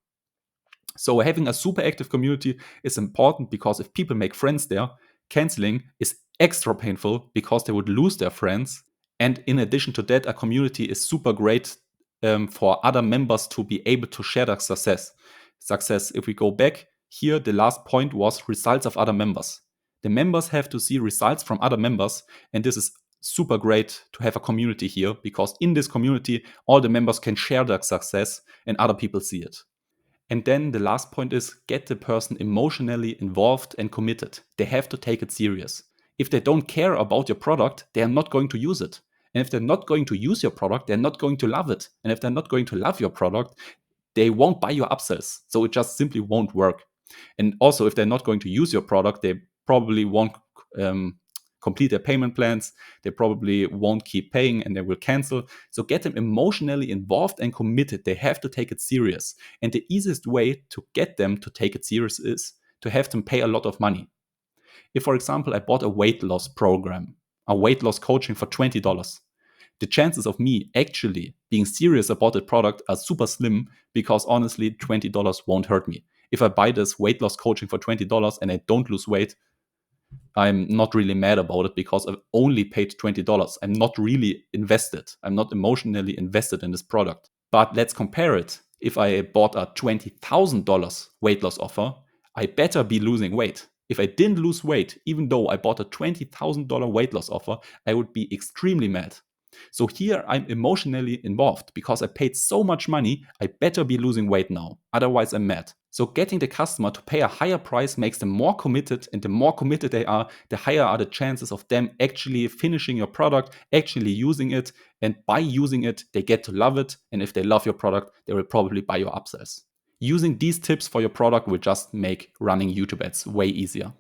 So having a super active community is important because if people make friends there, canceling is extra painful because they would lose their friends. And in addition to that, a community is super great for other members to be able to share their success. If we go back here, the last point was results of other members. The members have to see results from other members, and this is super great to have a community here because in this community, all the members can share their success and other people see it. And then the last point is get the person emotionally involved and committed. They have to take it serious. If they don't care about your product, they are not going to use it. And if they're not going to use your product, they're not going to love it. And if they're not going to love your product, they won't buy your upsells. So it just simply won't work. And also, if they're not going to use your product, they probably won't complete their payment plans. They probably won't keep paying and they will cancel. So get them emotionally involved and committed. They have to take it serious. And the easiest way to get them to take it serious is to have them pay a lot of money. If, for example, I bought a weight loss program, a weight loss coaching for $20, the chances of me actually being serious about the product are super slim because honestly, $20 won't hurt me. If I buy this weight loss coaching for $20 and I don't lose weight, I'm not really mad about it because I've only paid $20. I'm not really invested. I'm not emotionally invested in this product. But let's compare it. If I bought a $20,000 weight loss offer, I better be losing weight. If I didn't lose weight, even though I bought a $20,000 weight loss offer, I would be extremely mad. So here I'm emotionally involved because I paid so much money, I better be losing weight now. Otherwise I'm mad. So getting the customer to pay a higher price makes them more committed, and the more committed they are, the higher are the chances of them actually finishing your product, actually using it, and by using it, they get to love it, and if they love your product, they will probably buy your upsells. Using these tips for your product will just make running YouTube ads way easier.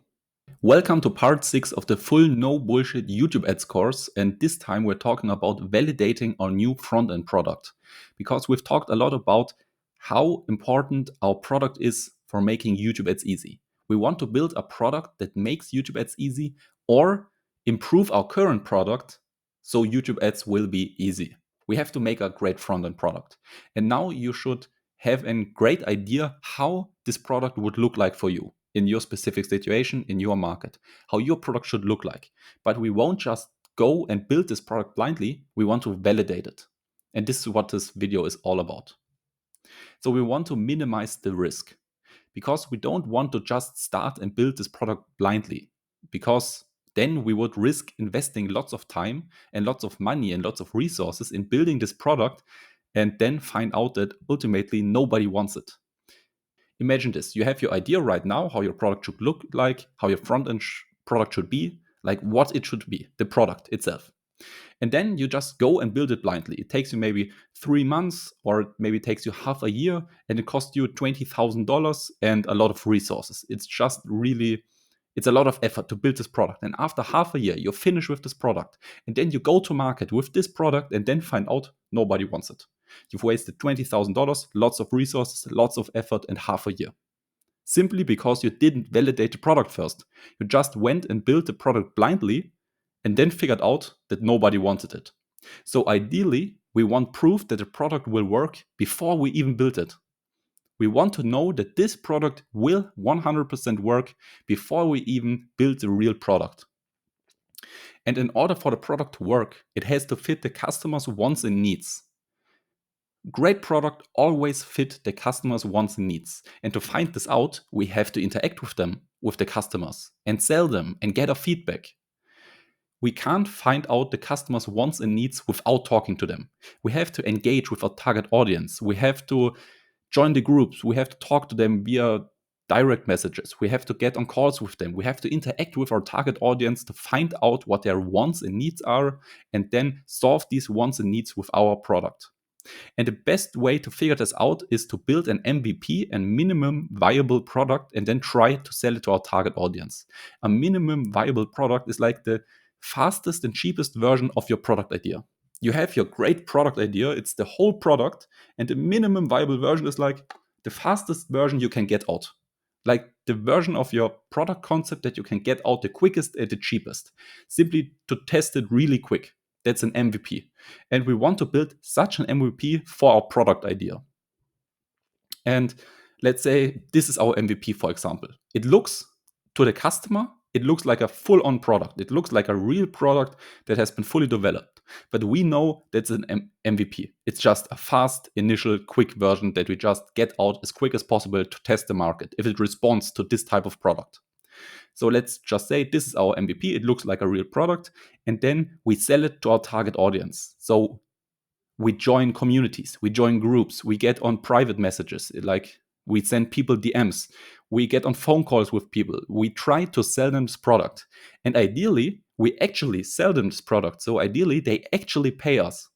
Welcome to part 6 of the full no bullshit YouTube ads course, and this time we're talking about validating our new front-end product, because we've talked a lot about how important our product is for making YouTube ads easy. We want to build a product that makes YouTube ads easy or improve our current product so YouTube ads will be easy. We have to make a great front-end product. And now you should have a great idea how this product would look like for you in your specific situation, in your market, how your product should look like. But we won't just go and build this product blindly. We want to validate it. And this is what this video is all about. So we want to minimize the risk because we don't want to just start and build this product blindly, because then we would risk investing lots of time and lots of money and lots of resources in building this product and then find out that ultimately nobody wants it. Imagine this. You have your idea right now, how your product should look like, how your front-end product should be, like what it should be, the product itself. And then you just go and build it blindly. It takes you maybe 3 months, or maybe it takes you half a year, and it costs you $20,000 and a lot of resources. It's just really, it's a lot of effort to build this product. And after half a year, you're finished with this product. And then you go to market with this product and then find out nobody wants it. You've wasted $20,000, lots of resources, lots of effort, and half a year. Simply because you didn't validate the product first. You just went and built the product blindly and then figured out that nobody wanted it. So ideally, we want proof that the product will work before we even build it. We want to know that this product will 100% work before we even build the real product. And in order for the product to work, it has to fit the customer's wants and needs. Great product always fit the customer's wants and needs. And to find this out, we have to interact with them, with the customers, and sell them and get a feedback. We can't find out the customer's wants and needs without talking to them. We have to engage with our target audience. We have to join the groups. We have to talk to them via direct messages. We have to get on calls with them. We have to interact with our target audience to find out what their wants and needs are, and then solve these wants and needs with our product. And the best way to figure this out is to build an MVP, a minimum viable product, and then try to sell it to our target audience. A minimum viable product is like the fastest and cheapest version of your product idea. You have your great product idea, it's the whole product, and the minimum viable version is like the fastest version you can get out. Like the version of your product concept that you can get out the quickest and the cheapest, simply to test it really quick. That's an MVP. And we want to build such an MVP for our product idea. And let's say this is our MVP, for example. It looks to the customer, it looks like a full-on product. It looks like a real product that has been fully developed. But we know that's an MVP. It's just a fast, initial, quick version that we just get out as quick as possible to test the market if it responds to this type of product. So let's just say this is our MVP. It looks like a real product. And then we sell it to our target audience. So we join communities, we join groups, we get on private messages, like we send people DMs, we get on phone calls with people. We try to sell them this product. And ideally, we actually sell them this product. So ideally, they actually pay us.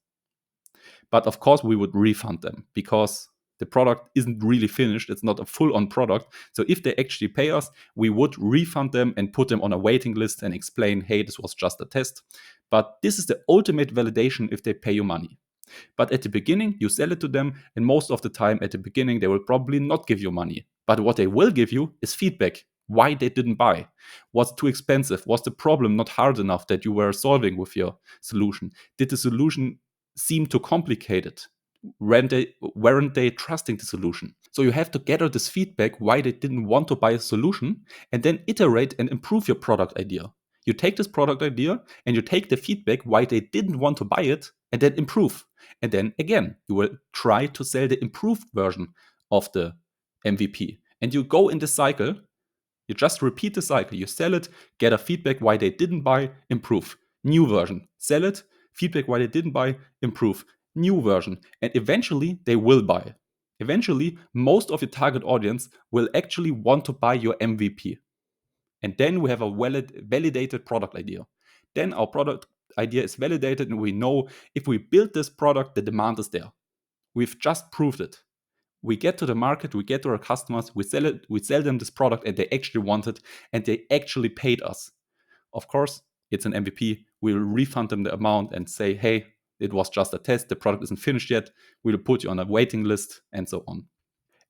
But of course, we would refund them because the product isn't really finished. It's not a full-on product. So if they actually pay us, we would refund them and put them on a waiting list and explain, hey, this was just a test. But this is the ultimate validation if they pay you money. But at the beginning, you sell it to them, and most of the time at the beginning, they will probably not give you money. But what they will give you is feedback. Why they didn't buy. Was it too expensive? Was the problem not hard enough that you were solving with your solution? Did the solution seem too complicated? Weren't they trusting the solution? So you have to gather this feedback why they didn't want to buy a solution, and then iterate and improve your product idea. You take this product idea and you take the feedback why they didn't want to buy it, and then improve. And then again, you will try to sell the improved version of the MVP. And you go in this cycle. You just repeat the cycle. You sell it, get a feedback why they didn't buy, improve. New version. Sell it, feedback why they didn't buy, improve. New version. And eventually they will buy. Eventually, most of your target audience will actually want to buy your MVP. And then we have a validated product idea. Then our product idea is validated and we know if we build this product, the demand is there. We've just proved it. We get to the market, we get to our customers, we sell them this product and they actually want it and they actually paid us. Of course, it's an MVP. We'll refund them the amount and say, hey, it was just a test. The product isn't finished yet. We'll put you on a waiting list and so on.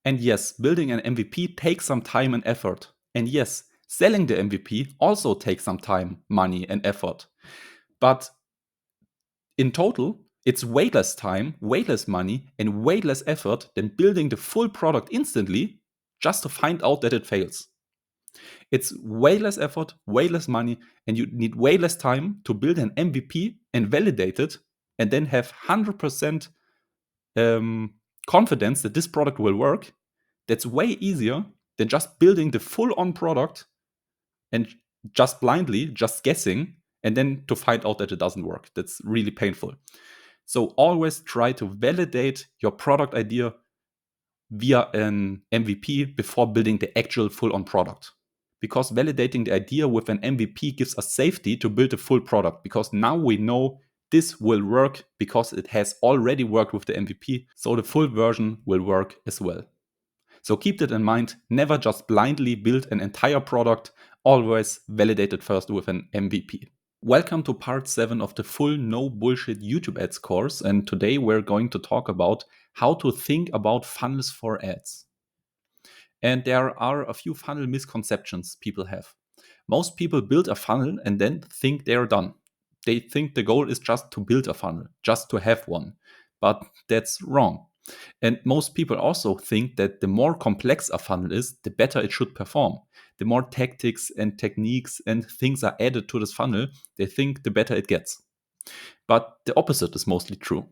And yes, building an MVP takes some time and effort. And yes, selling the MVP also takes some time, money, and effort. But in total, it's way less time, way less money, and way less effort than building the full product instantly just to find out that it fails. It's way less effort, way less money, and you need way less time to build an MVP and validate it, and then have 100% confidence that this product will work. That's way easier than just building the full-on product and just blindly, just guessing, and then to find out that it doesn't work. That's really painful. So always try to validate your product idea via an MVP before building the actual full-on product. Because validating the idea with an MVP gives us safety to build a full product, because now we know this will work because it has already worked with the MVP, so the full version will work as well. So keep that in mind. Never just blindly build an entire product. Always validate it first with an MVP. Welcome to part 7 of the full no bullshit YouTube ads course. And today we're going to talk about how to think about funnels for ads. And there are a few funnel misconceptions people have. Most people build a funnel and then think they're done. They think the goal is just to build a funnel, just to have one. But that's wrong. And most people also think that the more complex a funnel is, the better it should perform. The more tactics and techniques and things are added to this funnel, they think the better it gets. But the opposite is mostly true.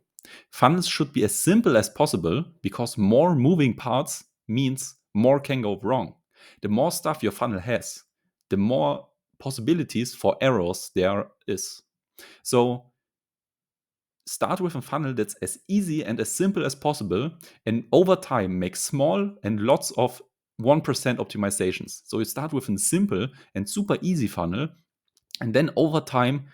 Funnels should be as simple as possible, because more moving parts means more can go wrong. The more stuff your funnel has, the more possibilities for errors there is. So start with a funnel that's as easy and as simple as possible, and over time make small and lots of 1% optimizations. So you start with a simple and super easy funnel, and then over time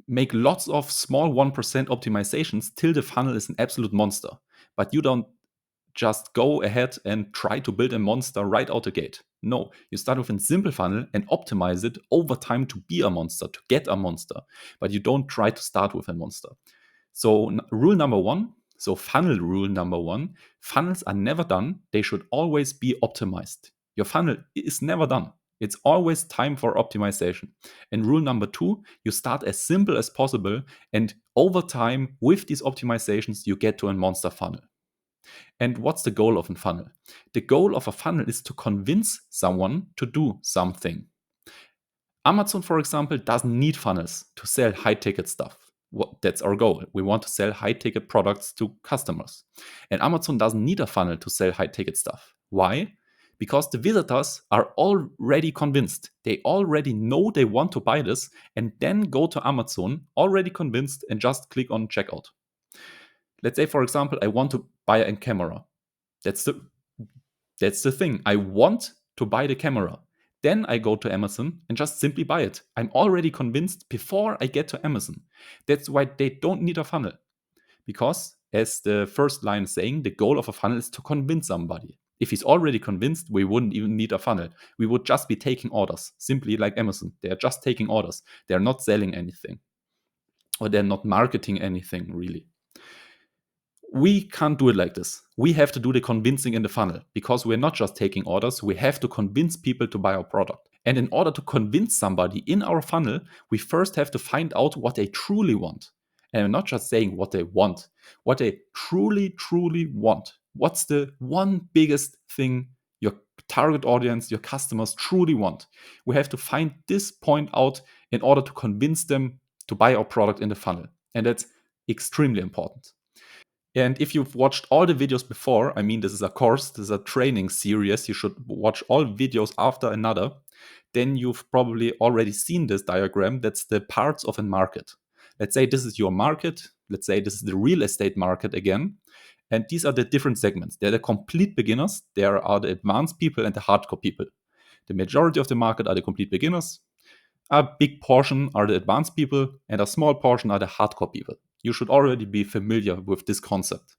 make lots of small 1% optimizations till the funnel is an absolute monster. But you don't just go ahead and try to build a monster right out the gate. No, you start with a simple funnel and optimize it over time to be a monster, to get a monster. But you don't try to start with a monster. So rule number 1, so funnel rule number 1, funnels are never done. They should always be optimized. Your funnel is never done. It's always time for optimization. And rule number 2, you start as simple as possible, and over time with these optimizations, you get to a monster funnel. And what's the goal of a funnel? The goal of a funnel is to convince someone to do something. Amazon, for example, doesn't need funnels to sell high-ticket stuff. That's our goal. We want to sell high-ticket products to customers. And Amazon doesn't need a funnel to sell high-ticket stuff. Why? Because the visitors are already convinced. They already know they want to buy this, and then go to Amazon already convinced and just click on checkout. Let's say, for example, I want to buy a camera. That's the thing. I want to buy the camera. Then I go to Amazon and just simply buy it. I'm already convinced before I get to Amazon. That's why they don't need a funnel. Because, as the first line is saying, the goal of a funnel is to convince somebody. If he's already convinced, we wouldn't even need a funnel. We would just be taking orders, simply like Amazon. They're just taking orders. They're not selling anything. Or they're not marketing anything, really. We can't do it like this. We have to do the convincing in the funnel, because we're not just taking orders. We have to convince people to buy our product. And in order to convince somebody in our funnel, we first have to find out what they truly want. And we're not just saying what they want, what they truly, truly want. What's the one biggest thing your target audience, your customers truly want? We have to find this point out in order to convince them to buy our product in the funnel. And that's extremely important. And if you've watched all the videos before, I mean, this is a course, this is a training series, you should watch all videos after another, then you've probably already seen this diagram. That's the parts of a market. Let's say this is your market. Let's say this is the real estate market again. And these are the different segments. They're the complete beginners. There are the advanced people and the hardcore people. The majority of the market are the complete beginners. A big portion are the advanced people, and a small portion are the hardcore people. You should already be familiar with this concept.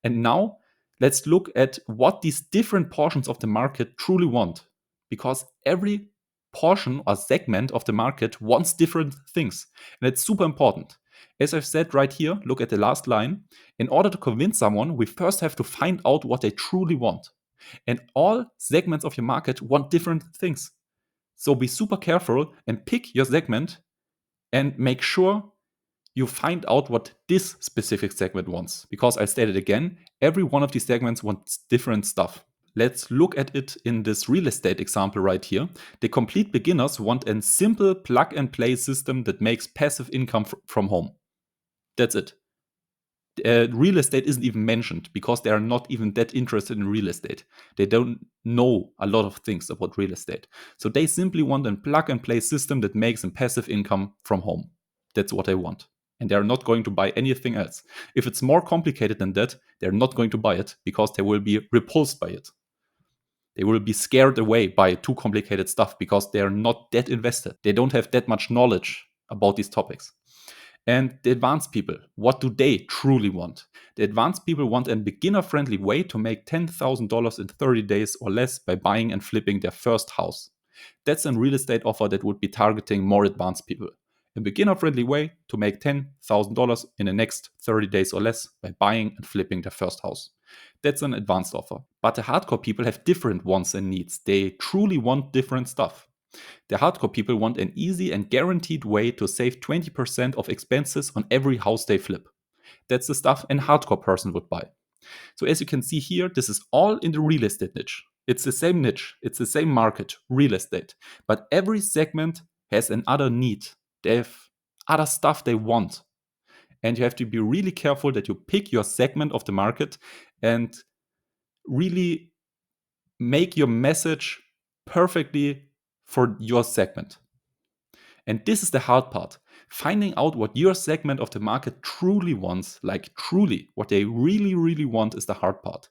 And now let's look at what these different portions of the market truly want, because every portion or segment of the market wants different things. And it's super important. As I've said right here, look at the last line. In order to convince someone, we first have to find out what they truly want. And all segments of your market want different things. So be super careful and pick your segment and make sure you find out what this specific segment wants. Because I stated again, every one of these segments wants different stuff. Let's look at it in this real estate example right here. The complete beginners want a simple plug and play system that makes passive income from home. That's it. Real estate isn't even mentioned because they are not even that interested in real estate. They don't know a lot of things about real estate. So they simply want a plug and play system that makes them passive income from home. That's what they want. And they're not going to buy anything else. If it's more complicated than that, they're not going to buy it because they will be repulsed by it. They will be scared away by too complicated stuff because they are not that invested. They don't have that much knowledge about these topics. And the advanced people, what do they truly want? The advanced people want a beginner-friendly way to make $10,000 in 30 days or less by buying and flipping their first house. That's a real estate offer that would be targeting more advanced people. A beginner-friendly way to make $10,000 in the next 30 days or less by buying and flipping their first house. That's an advanced offer. But the hardcore people have different wants and needs. They truly want different stuff. The hardcore people want an easy and guaranteed way to save 20% of expenses on every house they flip. That's the stuff a hardcore person would buy. So as you can see here, this is all in the real estate niche. It's the same niche, it's the same market, real estate. But every segment has another need. They have other stuff they want. And you have to be really careful that you pick your segment of the market and really make your message perfectly for your segment. And this is the hard part. Finding out what your segment of the market truly wants, like truly, what they really, really want is the hard part.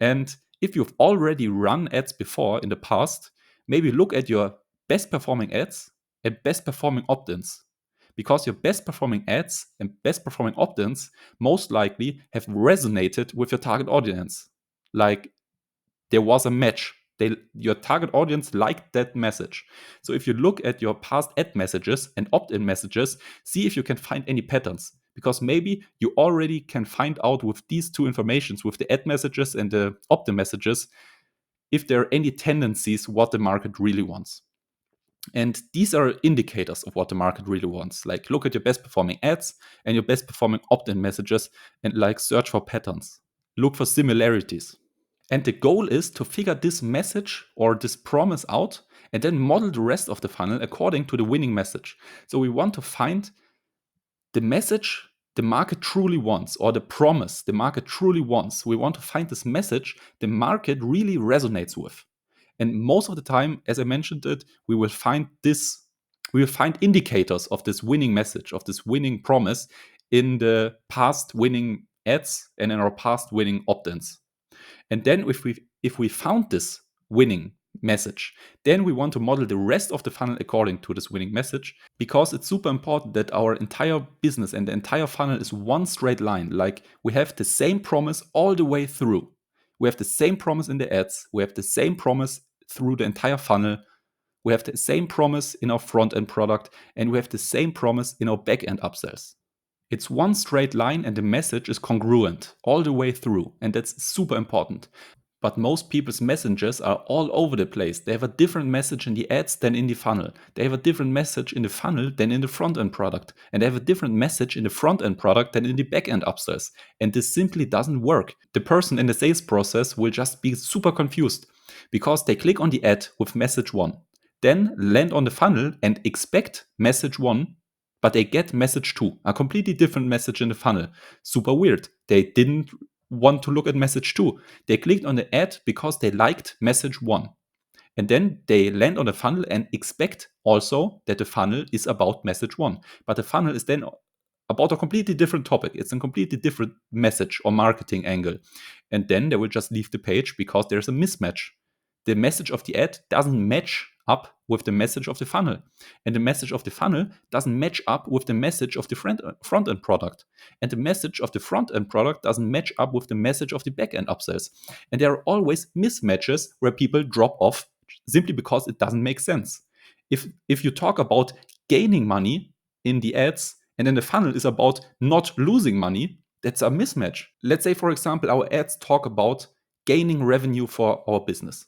And if you've already run ads before in the past, maybe look at your best performing ads and best performing opt-ins. Because your best performing ads and best performing opt-ins most likely have resonated with your target audience. Like there was a match. Your target audience liked that message. So if you look at your past ad messages and opt-in messages, see if you can find any patterns. Because maybe you already can find out with these two informations, with the ad messages and the opt-in messages, if there are any tendencies what the market really wants. And these are indicators of what the market really wants. Like look at your best performing ads and your best performing opt-in messages and like search for patterns. Look for similarities. And the goal is to figure this message or this promise out and then model the rest of the funnel according to the winning message. So we want to find the message the market truly wants, or the promise the market truly wants. We want to find this message the market really resonates with. And most of the time, as I mentioned it, we will find indicators of this winning message, of this winning promise in the past winning ads and in our past winning opt-ins. And then if we found this winning message, then we want to model the rest of the funnel according to this winning message, because it's super important that our entire business and the entire funnel is one straight line. Like we have the same promise all the way through. We have the same promise in the ads. We have the same promise through the entire funnel. We have the same promise in our front-end product, and we have the same promise in our back-end upsells. It's one straight line and the message is congruent all the way through, and that's super important. But most people's messages are all over the place. They have a different message in the ads than in the funnel. They have a different message in the funnel than in the front-end product. And they have a different message in the front-end product than in the back-end upsells. And this simply doesn't work. The person in the sales process will just be super confused because they click on the ad with message 1, then land on the funnel and expect message 1, but they get message 2, a completely different message in the funnel. Super weird. They didn't want to look at message 2. They clicked on the ad because they liked message 1. And then they land on the funnel and expect also that the funnel is about message 1. But the funnel is then about a completely different topic. It's a completely different message or marketing angle. And then they will just leave the page because there's a mismatch. The message of the ad doesn't match up with the message of the funnel. And the message of the funnel doesn't match up with the message of the front-end product. And the message of the front-end product doesn't match up with the message of the back-end upsells. And there are always mismatches where people drop off simply because it doesn't make sense. If you talk about gaining money in the ads and then the funnel is about not losing money, that's a mismatch. Let's say, for example, our ads talk about gaining revenue for our business.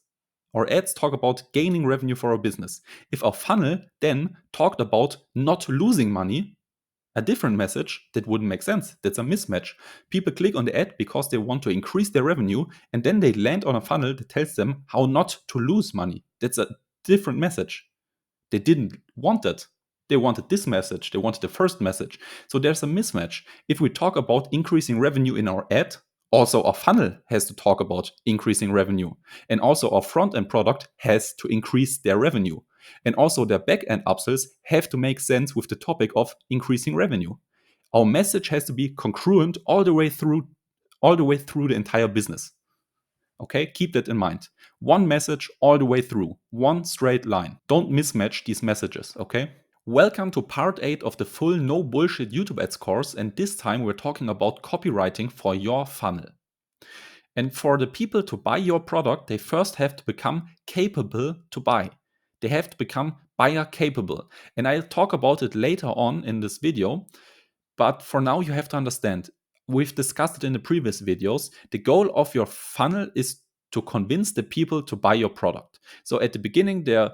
Our ads talk about gaining revenue for our business. If our funnel then talked about not losing money, a different message, that wouldn't make sense. That's a mismatch. People click on the ad because they want to increase their revenue, and then they land on a funnel that tells them how not to lose money. That's a different message. They didn't want that. They wanted this message. They wanted the first message. So there's a mismatch. If we talk about increasing revenue in our ad, also our funnel has to talk about increasing revenue. And also our front-end product has to increase their revenue. And also their back-end upsells have to make sense with the topic of increasing revenue. Our message has to be congruent all the way through the entire business. Okay, keep that in mind. One message all the way through, one straight line. Don't mismatch these messages, okay? Welcome to part 8 of the full no bullshit YouTube ads course, and this time we're talking about copywriting for your funnel. And for the people to buy your product, they first have to become capable to buy. They have to become buyer capable. And I'll talk about it later on in this video. But for now, you have to understand, we've discussed it in the previous videos, the goal of your funnel is to convince the people to buy your product. So at the beginning, they're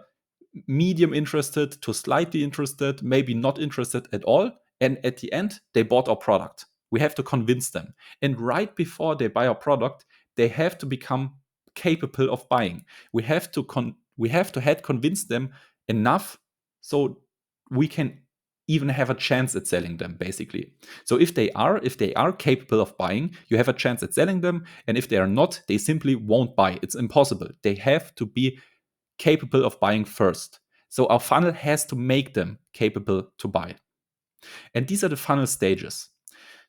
medium interested to slightly interested, maybe not interested at all. And at the end, they bought our product. We have to convince them. And right before they buy our product, they have to become capable of buying. We have to convince them enough so we can even have a chance at selling them, basically. So if they are capable of buying, you have a chance at selling them. And if they are not, they simply won't buy. It's impossible. They have to be capable of buying first. So our funnel has to make them capable to buy. And these are the funnel stages.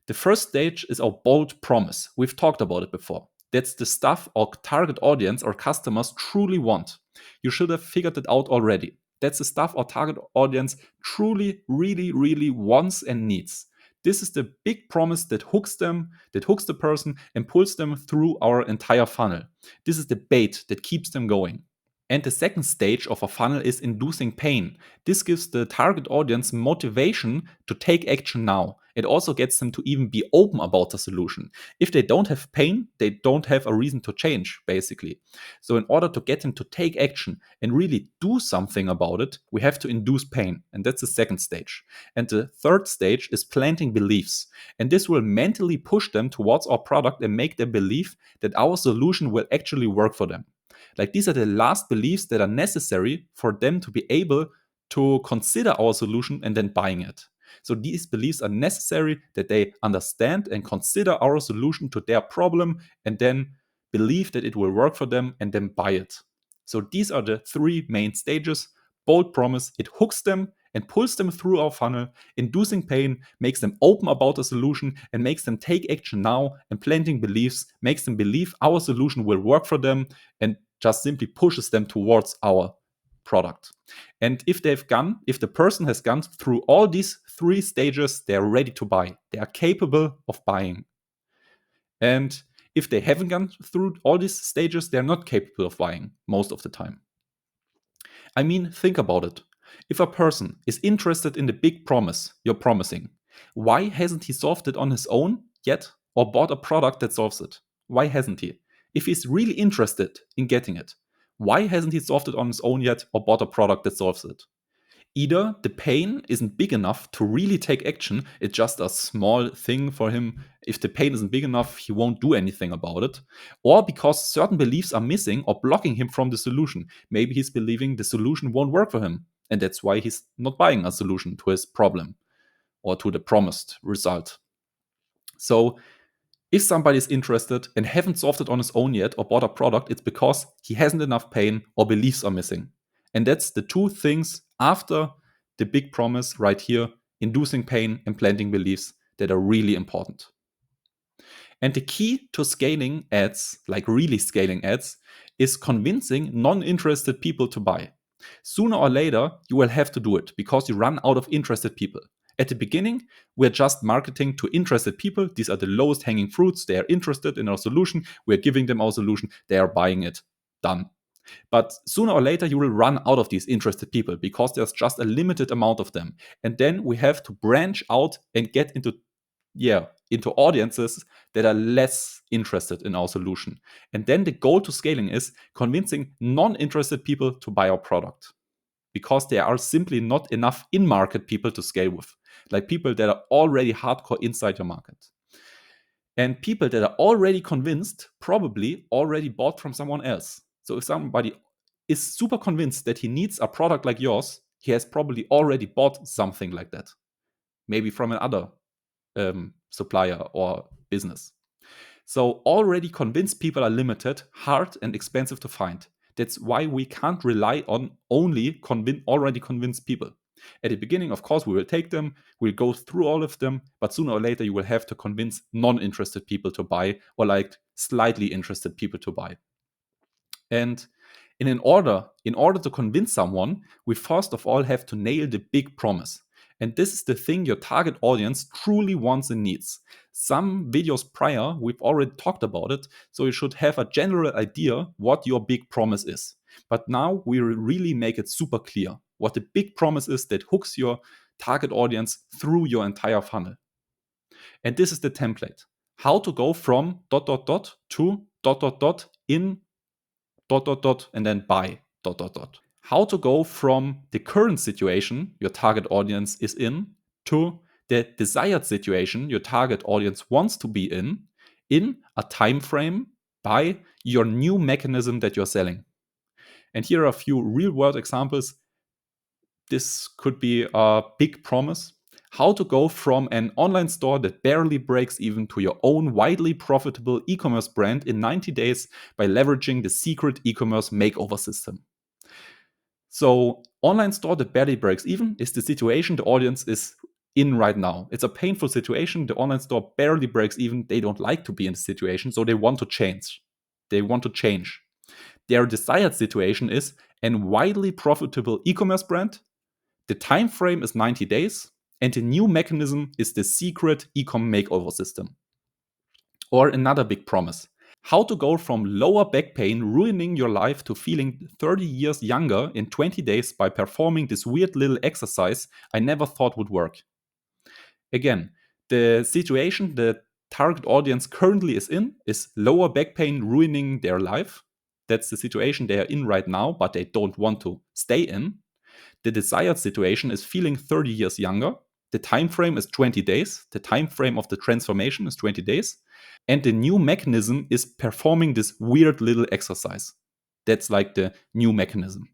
The first stage is our bold promise. We've talked about it before. That's the stuff our target audience or customers truly want. You should have figured it out already. That's the stuff our target audience truly, really, really wants and needs. This is the big promise that hooks them, that hooks the person and pulls them through our entire funnel. This is the bait that keeps them going. And the second stage of a funnel is inducing pain. This gives the target audience motivation to take action now. It also gets them to even be open about the solution. If they don't have pain, they don't have a reason to change, basically. So in order to get them to take action and really do something about it, we have to induce pain. And that's the second stage. And the third stage is planting beliefs. And this will mentally push them towards our product and make them believe that our solution will actually work for them. Like, these are the last beliefs that are necessary for them to be able to consider our solution and then buying it. So these beliefs are necessary, that they understand and consider our solution to their problem and then believe that it will work for them and then buy it. So these are the three main stages. Bold promise, it hooks them and pulls them through our funnel. Inducing pain makes them open about the solution and makes them take action now. And planting beliefs makes them believe our solution will work for them and just simply pushes them towards our product. And if the person has gone through all these three stages, they're ready to buy. They are capable of buying. And if they haven't gone through all these stages, they're not capable of buying most of the time. I mean, think about it. If a person is interested in the big promise you're promising, why hasn't he solved it on his own yet or bought a product that solves it? Why hasn't he? If he's really interested in getting it, why hasn't he solved it on his own yet or bought a product that solves it? Either the pain isn't big enough to really take action, it's just a small thing for him. If the pain isn't big enough, he won't do anything about it. Or because certain beliefs are missing or blocking him from the solution. Maybe he's believing the solution won't work for him, and that's why he's not buying a solution to his problem or to the promised result. So if somebody's interested and haven't solved it on his own yet or bought a product, it's because he hasn't enough pain or beliefs are missing. And that's the two things after the big promise right here, inducing pain and planting beliefs, that are really important. And the key to scaling ads, like really scaling ads, is convincing non-interested people to buy. Sooner or later, you will have to do it because you run out of interested people. At the beginning, we're just marketing to interested people. These are the lowest hanging fruits. They are interested in our solution. We're giving them our solution. They are buying it. Done. But sooner or later, you will run out of these interested people because there's just a limited amount of them. And then we have to branch out and get into, into audiences that are less interested in our solution. And then the goal to scaling is convincing non-interested people to buy our product, because there are simply not enough in-market people to scale with, like people that are already hardcore inside your market. And people that are already convinced probably already bought from someone else. So if somebody is super convinced that he needs a product like yours, he has probably already bought something like that, maybe from another supplier or business. So already convinced people are limited, hard, and expensive to find. That's why we can't rely on only already convinced people. At the beginning, of course, we will take them, we'll go through all of them, but sooner or later you will have to convince non-interested people to buy, or like slightly interested people to buy. And in order to convince someone, we first of all have to nail the big promise. And this is the thing your target audience truly wants and needs. Some videos prior, we've already talked about it, so you should have a general idea what your big promise is. But now we really make it super clear what the big promise is that hooks your target audience through your entire funnel. And this is the template. How to go from ... to ... in ... and then buy ... How to go from the current situation your target audience is in to the desired situation your target audience wants to be in a time frame by your new mechanism that you're selling. And here are a few real-world examples. This could be a big promise. How to go from an online store that barely breaks even to your own widely profitable e-commerce brand in 90 days by leveraging the secret e-commerce makeover system. So online store that barely breaks even is the situation the audience is in right now. It's a painful situation. The online store barely breaks even. They don't like to be in the situation, so they want to change. Their desired situation is a widely profitable e-commerce brand. The time frame is 90 days, and the new mechanism is the secret e-com makeover system. Or another big promise. How to go from lower back pain ruining your life to feeling 30 years younger in 20 days by performing this weird little exercise I never thought would work. Again, the situation the target audience currently is in is lower back pain ruining their life. That's the situation they are in right now, but they don't want to stay in. The desired situation is feeling 30 years younger. The time frame is 20 days. The time frame of the transformation is 20 days. And the new mechanism is performing this weird little exercise. That's like the new mechanism.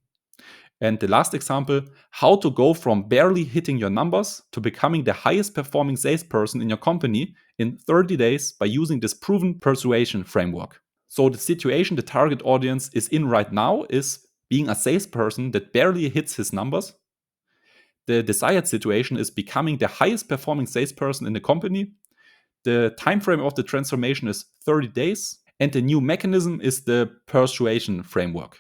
And the last example, how to go from barely hitting your numbers to becoming the highest performing salesperson in your company in 30 days by using this proven persuasion framework. So the situation the target audience is in right now is being a salesperson that barely hits his numbers. The desired situation is becoming the highest performing salesperson in the company. The time frame of the transformation is 30 days, and the new mechanism is the persuasion framework.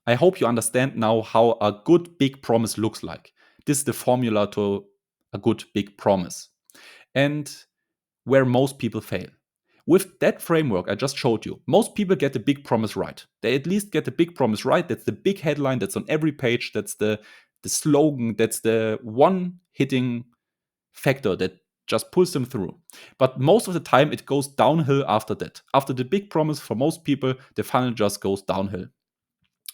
I hope you understand now how a good big promise looks like. This is the formula to a good big promise, and where most people fail. With that framework I just showed you, most people get the big promise right. They at least get the big promise right. That's the big headline that's on every page. That's the slogan. That's the one hitting factor that just pulls them through. But most of the time it goes downhill after that. After the big promise, for most people, the funnel just goes downhill.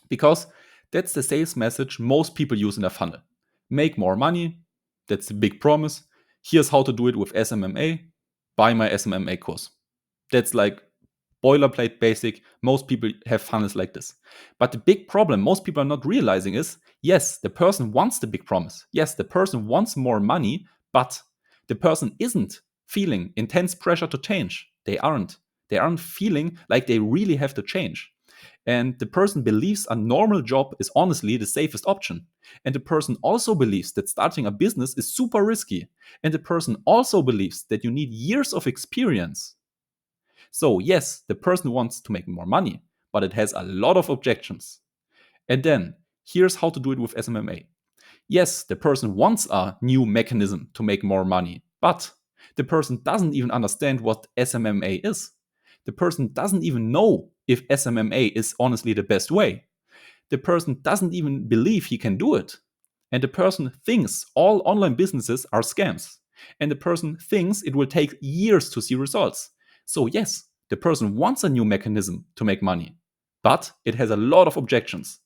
Because that's the sales message most people use in their funnel. Make more money. That's the big promise. Here's how to do it with SMMA. Buy my SMMA course. That's like boilerplate basic. Most people have funnels like this. But the big problem most people are not realizing is, yes, the person wants the big promise. Yes, the person wants more money, but the person isn't feeling intense pressure to change. They aren't. They aren't feeling like they really have to change. And the person believes a normal job is honestly the safest option. And the person also believes that starting a business is super risky. And the person also believes that you need years of experience. So yes, the person wants to make more money, but it has a lot of objections. And then, here's how to do it with SMMA. Yes, the person wants a new mechanism to make more money, but the person doesn't even understand what SMMA is. The person doesn't even know if SMMA is honestly the best way. The person doesn't even believe he can do it. And the person thinks all online businesses are scams. And the person thinks it will take years to see results. So yes, the person wants a new mechanism to make money, but it has a lot of objections.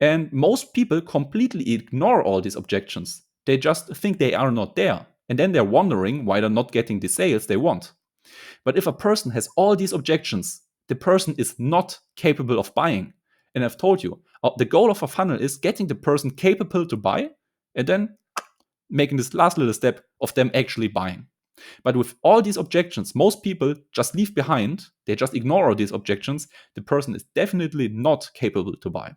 And most people completely ignore all these objections. They just think they are not there. And then they're wondering why they're not getting the sales they want. But if a person has all these objections, the person is not capable of buying. And I've told you, the goal of a funnel is getting the person capable to buy and then making this last little step of them actually buying. But with all these objections, most people just leave behind, they just ignore all these objections. The person is definitely not capable to buy.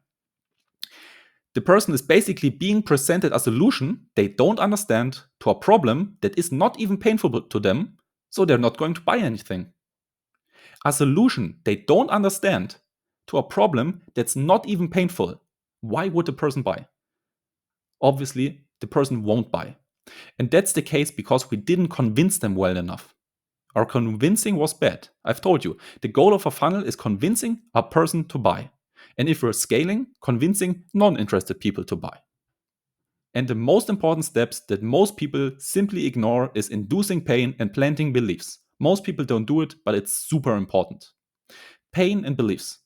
The person is basically being presented a solution they don't understand to a problem that is not even painful to them, so they're not going to buy anything. A solution they don't understand to a problem that's not even painful. Why would the person buy? Obviously, the person won't buy. And that's the case because we didn't convince them well enough. Our convincing was bad. I've told you, the goal of a funnel is convincing a person to buy. And if we're scaling, convincing non-interested people to buy. And the most important steps that most people simply ignore is inducing pain and planting beliefs. Most people don't do it, but it's super important. Pain and beliefs.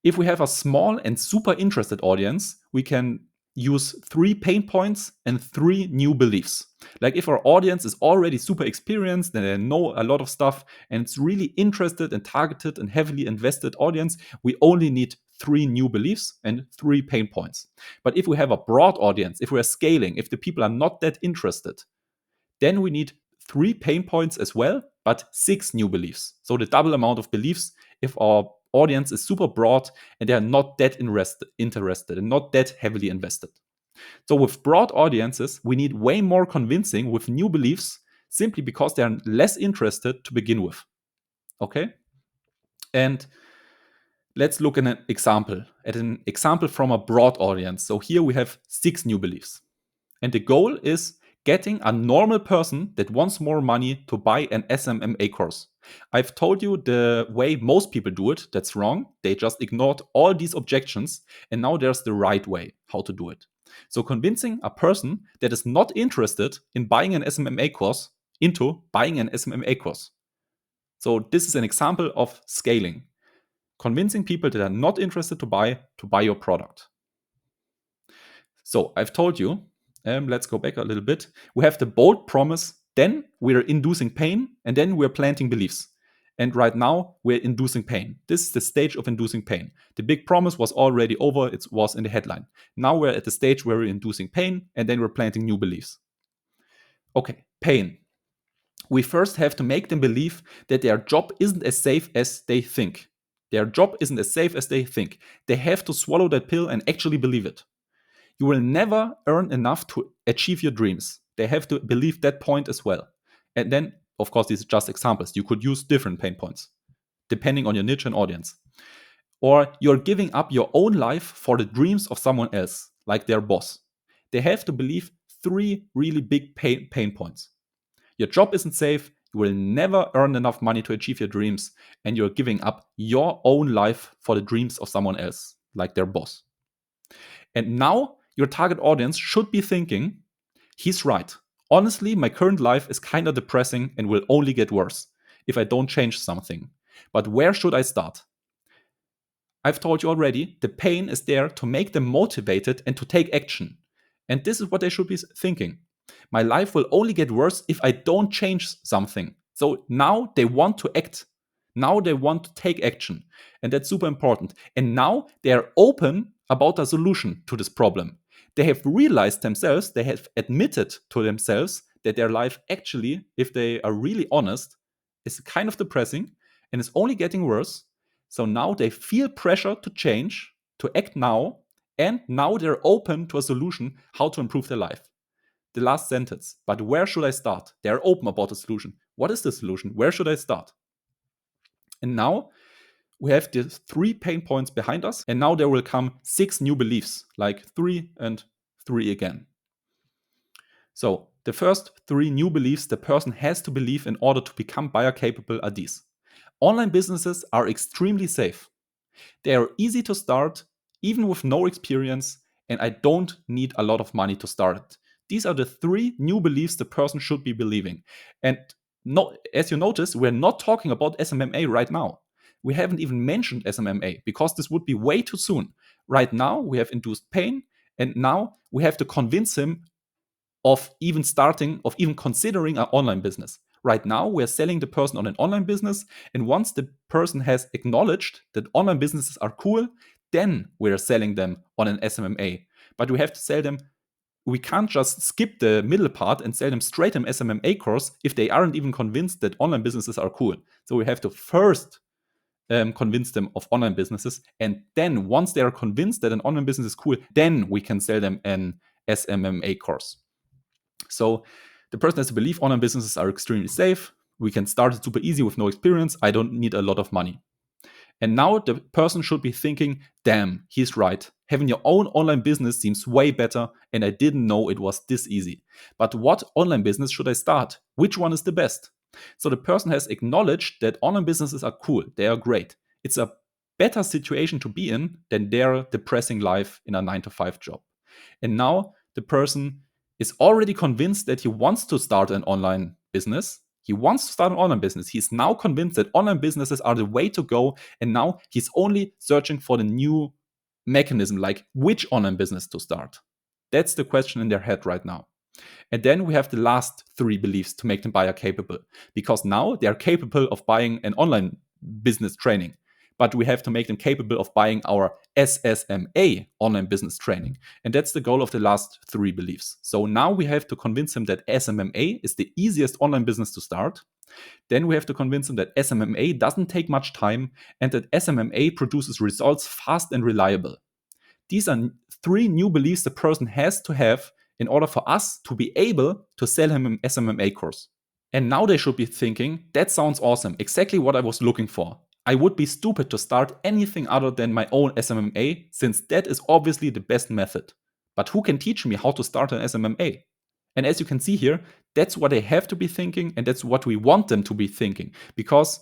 If we have a small and super interested audience, we can use 3 pain points and 3 new beliefs. Like if our audience is already super experienced and they know a lot of stuff and it's really interested and targeted and heavily invested audience, we only need 3 new beliefs and 3 pain points. But if we have a broad audience, if we're scaling, if the people are not that interested, then we need 3 pain points as well, but 6 new beliefs. So the double amount of beliefs if our audience is super broad and they are not that interested and not that heavily invested. So with broad audiences, we need way more convincing with new beliefs simply because they are less interested to begin with. Okay? And let's look at an example from a broad audience. So here we have 6 new beliefs. And the goal is getting a normal person that wants more money to buy an SMMA course. I've told you the way most people do it, that's wrong. They just ignored all these objections, and now there's the right way how to do it. So convincing a person that is not interested in buying an SMMA course into buying an SMMA course. So this is an example of scaling. Convincing people that are not interested to buy your product. So I've told you, let's go back a little bit. We have the bold promise, then we're inducing pain, and then we're planting beliefs. And right now, we're inducing pain. This is the stage of inducing pain. The big promise was already over, it was in the headline. Now we're at the stage where we're inducing pain, and then we're planting new beliefs. Okay, pain. We first have to make them believe that their job isn't as safe as they think. Their job isn't as safe as they think. They have to swallow that pill and actually believe it. You will never earn enough to achieve your dreams. They have to believe that point as well. And then, of course, these are just examples. You could use different pain points, depending on your niche and audience. Or you're giving up your own life for the dreams of someone else, like their boss. They have to believe 3 really big pain points. Your job isn't safe, you will never earn enough money to achieve your dreams, and you're giving up your own life for the dreams of someone else, like their boss. And now your target audience should be thinking, he's right. Honestly, my current life is kind of depressing and will only get worse if I don't change something. But where should I start? I've told you already, the pain is there to make them motivated and to take action. And this is what they should be thinking. My life will only get worse if I don't change something. So now they want to act. Now they want to take action. And that's super important. And now they are open about a solution to this problem. They have realized themselves, they have admitted to themselves that their life actually, if they are really honest, is kind of depressing and is only getting worse. So now they feel pressure to change, to act now, and now they're open to a solution how to improve their life. The last sentence, but where should I start? They're open about the solution. What is the solution? Where should I start? And now we have the 3 pain points behind us, and now there will come 6 new beliefs, like 3 and 3 again. So the first 3 new beliefs the person has to believe in order to become buyer capable are these. Online businesses are extremely safe. They are easy to start, even with no experience, and I don't need a lot of money to start These are the 3 new beliefs the person should be believing. And as you notice, we're not talking about SMMA right now. We haven't even mentioned SMMA because this would be way too soon. Right now, we have induced pain, and now we have to convince him of even considering an online business. Right now, we're selling the person on an online business, and once the person has acknowledged that online businesses are cool, then we're selling them on an SMMA. But we have to sell them. We can't just skip the middle part and sell them straight an SMMA course if they aren't even convinced that online businesses are cool. So we have to first convince them of online businesses, and then once they are convinced that an online business is cool, then we can sell them an SMMA course. So the person has to believe online businesses are extremely safe. We can start it super easy with no experience. I don't need a lot of money. And now the person should be thinking, damn, he's right. Having your own online business seems way better, and I didn't know it was this easy. But what online business should I start? Which one is the best? So the person has acknowledged that online businesses are cool. They are great. It's a better situation to be in than their depressing life in a 9-to-5 job. And now the person is already convinced that he wants to start an online business. He wants to start an online business. He's now convinced that online businesses are the way to go. And now he's only searching for the new mechanism, like which online business to start. That's the question in their head right now. And then we have the last 3 beliefs to make them buyer capable, because now they are capable of buying an online business training. But we have to make them capable of buying our SSMA online business training. And that's the goal of the last 3 beliefs. So now we have to convince them that SMMA is the easiest online business to start. Then we have to convince them that SMMA doesn't take much time and that SMMA produces results fast and reliable. These are 3 new beliefs the person has to have in order for us to be able to sell him an SMMA course. And now they should be thinking, that sounds awesome, exactly what I was looking for. I would be stupid to start anything other than my own SMMA, since that is obviously the best method. But who can teach me how to start an SMMA? And as you can see here, that's what they have to be thinking, and that's what we want them to be thinking, because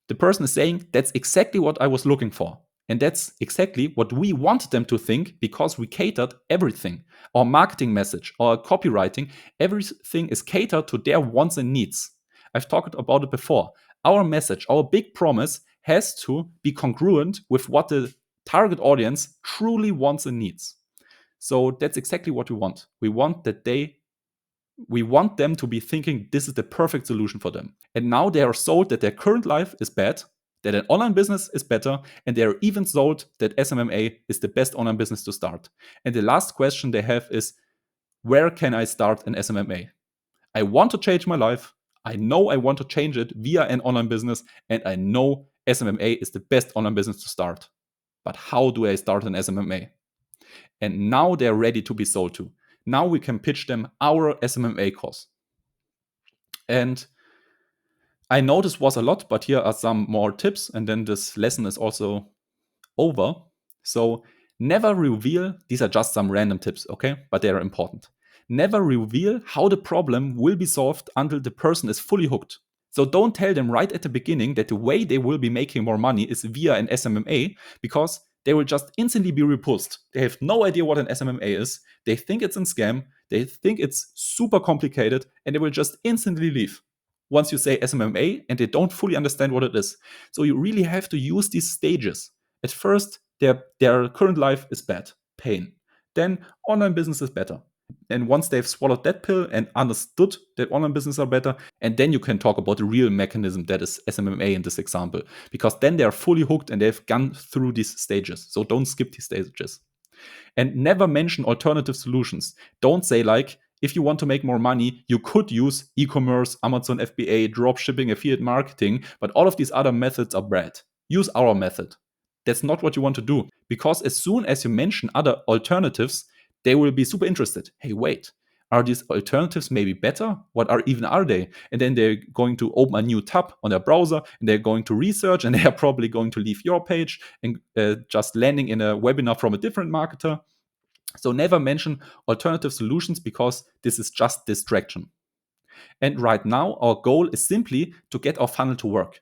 the person is saying, that's exactly what I was looking for. And that's exactly what we want them to think, because we catered everything. Our marketing message, our copywriting, everything is catered to their wants and needs. I've talked about it before. Our message, our big promise has to be congruent with what the target audience truly wants and needs. So that's exactly what we want. We want them to be thinking this is the perfect solution for them. And now they are sold that their current life is bad, that an online business is better, and they are even sold that SMMA is the best online business to start. And the last question they have is, where can I start an SMMA? I want to change my life. I know I want to change it via an online business, and I know SMMA is the best online business to start. But how do I start an SMMA? And now they're ready to be sold to. Now we can pitch them our SMMA course. And I know this was a lot, but here are some more tips, and then this lesson is also over. So never reveal, these are just some random tips, okay? But they are important. Never reveal how the problem will be solved until the person is fully hooked. So don't tell them right at the beginning that the way they will be making more money is via an SMMA, because they will just instantly be repulsed. They have no idea what an SMMA is. They think it's a scam. They think it's super complicated, and they will just instantly leave once you say SMMA, and they don't fully understand what it is. So you really have to use these stages. At first, their current life is bad, pain. Then online business is better. And once they've swallowed that pill and understood that online businesses are better, and then you can talk about the real mechanism that is SMMA in this example, because then they are fully hooked and they've gone through these stages. So don't skip these stages. And never mention alternative solutions. Don't say like, if you want to make more money, you could use e-commerce, Amazon FBA, dropshipping, affiliate marketing, but all of these other methods are bad. Use our method. That's not what you want to do, because as soon as you mention other alternatives, they will be super interested. Hey, wait, are these alternatives maybe better? What are they? And then they're going to open a new tab on their browser, and they're going to research, and they are probably going to leave your page and just landing in a webinar from a different marketer. So never mention alternative solutions, because this is just distraction. And right now, our goal is simply to get our funnel to work.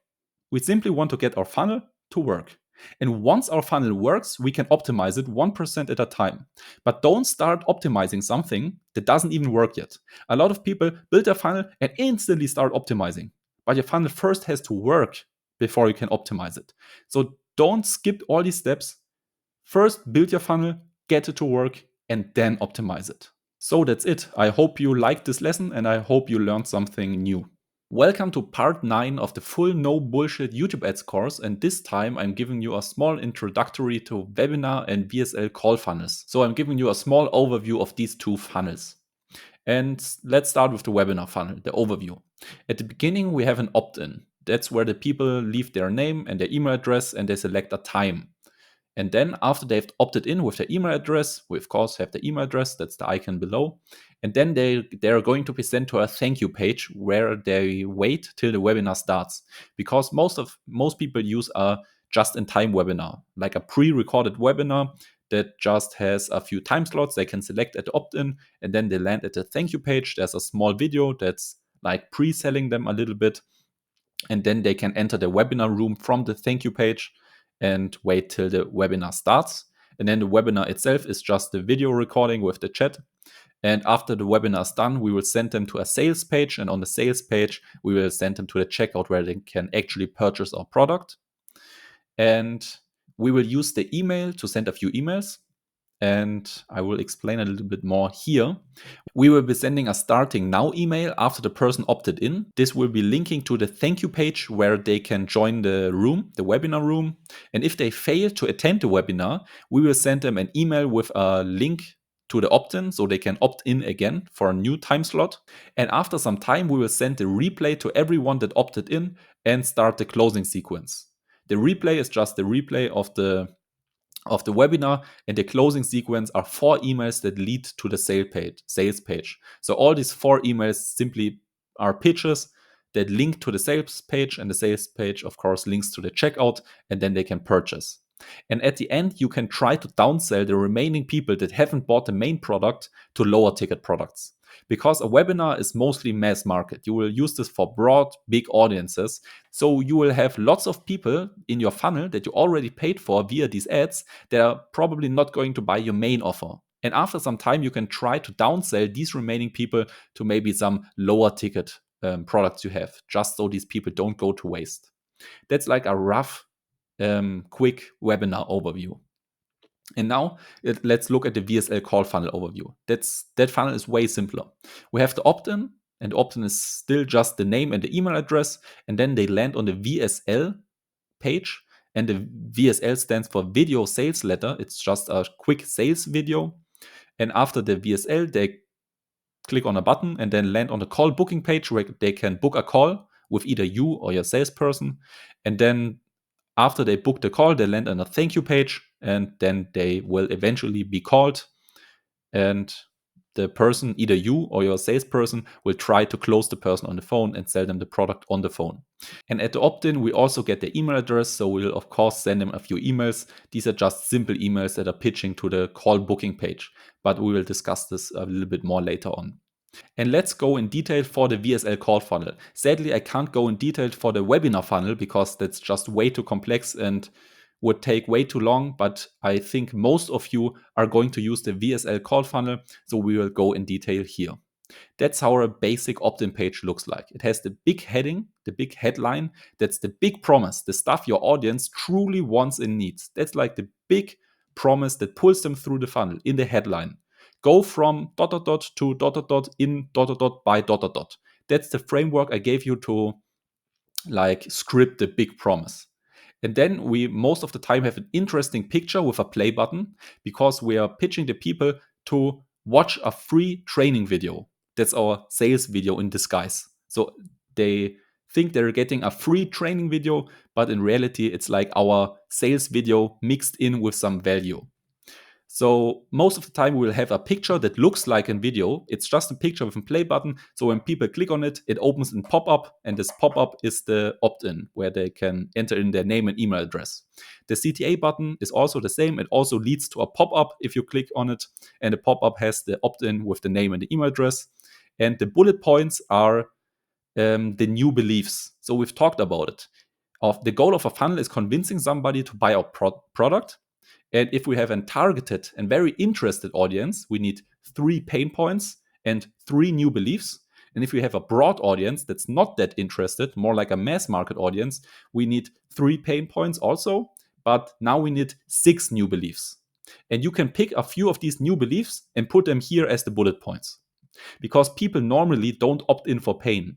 We simply want to get our funnel to work. And once our funnel works, we can optimize it 1% at a time. But don't start optimizing something that doesn't even work yet. A lot of people build a funnel and instantly start optimizing. But your funnel first has to work before you can optimize it. So don't skip all these steps. First, build your funnel, get it to work, and then optimize it. So that's it. I hope you liked this lesson and I hope you learned something new. Welcome to part 9 of the full no bullshit YouTube ads course, and this time I'm giving you a small introductory to webinar and VSL call funnels. So I'm giving you a small overview of these two funnels. And let's start with the webinar funnel, the overview. At the beginning we have an opt-in. That's where the people leave their name and their email address and they select a time. And then after they've opted in with their email address, we of course have the email address, that's the icon below. And then they're going to be sent to a thank you page where they wait till the webinar starts. Because most people use a just-in-time webinar, like a pre-recorded webinar that just has a few time slots they can select at the opt-in, and then they land at the thank you page. There's a small video that's like pre-selling them a little bit, and then they can enter the webinar room from the thank you page and wait till the webinar starts. And then the webinar itself is just the video recording with the chat. And after the webinar is done, we will send them to a sales page. And on the sales page, we will send them to the checkout where they can actually purchase our product. And we will use the email to send a few emails. And I will explain a little bit more here. We will be sending a starting now email after the person opted in. This will be linking to the thank you page where they can join the room, the webinar room. And if they fail to attend the webinar, we will send them an email with a link to the opt-in so they can opt in again for a new time slot. And after some time, we will send the replay to everyone that opted in and start the closing sequence. The replay is just the replay of the webinar, and the closing sequence are 4 emails that lead to the sales page. So all these 4 emails simply are pitches that link to the sales page, and the sales page, of course, links to the checkout, and then they can purchase. And at the end, you can try to downsell the remaining people that haven't bought the main product to lower ticket products. Because a webinar is mostly mass market. You will use this for broad, big audiences. So you will have lots of people in your funnel that you already paid for via these ads that are probably not going to buy your main offer. And after some time, you can try to downsell these remaining people to maybe some lower ticket products you have, just so these people don't go to waste. That's like a rough, quick webinar overview. And now let's look at the VSL call funnel overview. That funnel is way simpler. We have the opt-in, and opt-in is still just the name and the email address, and then they land on the VSL page, and the VSL stands for video sales letter. It's just a quick sales video. And after the VSL, they click on a button and then land on the call booking page where they can book a call with either you or your salesperson. And then after they book the call, they land on a thank you page, and then they will eventually be called. And the person, either you or your salesperson, will try to close the person on the phone and sell them the product on the phone. And at the opt-in, we also get the email address. So we'll, of course, send them a few emails. These are just simple emails that are pitching to the call booking page. But we will discuss this a little bit more later on. And let's go in detail for the VSL call funnel. Sadly, I can't go in detail for the webinar funnel because that's just way too complex and would take way too long, but I think most of you are going to use the VSL call funnel, so we will go in detail here. That's how a basic opt-in page looks like. It has the big heading, the big headline. That's the big promise, the stuff your audience truly wants and needs. That's like the big promise that pulls them through the funnel in the headline. Go from ... to ... in ... by ... That's the framework I gave you to like script the big promise. And then we most of the time have an interesting picture with a play button because we are pitching the people to watch a free training video. That's our sales video in disguise. So they think they're getting a free training video, but in reality, it's like our sales video mixed in with some value. So most of the time we'll have a picture that looks like a video. It's just a picture with a play button. So when people click on it, it opens in pop-up, and this pop-up is the opt-in where they can enter in their name and email address. The CTA button is also the same. It also leads to a pop-up if you click on it, and the pop-up has the opt-in with the name and the email address. And the bullet points are the new beliefs. So we've talked about it. The goal of a funnel is convincing somebody to buy our product. And if we have a targeted and very interested audience, we need 3 pain points and 3 new beliefs. And if we have a broad audience that's not that interested, more like a mass market audience, we need 3 pain points also. But now we need 6 new beliefs. And you can pick a few of these new beliefs and put them here as the bullet points. Because people normally don't opt in for pain.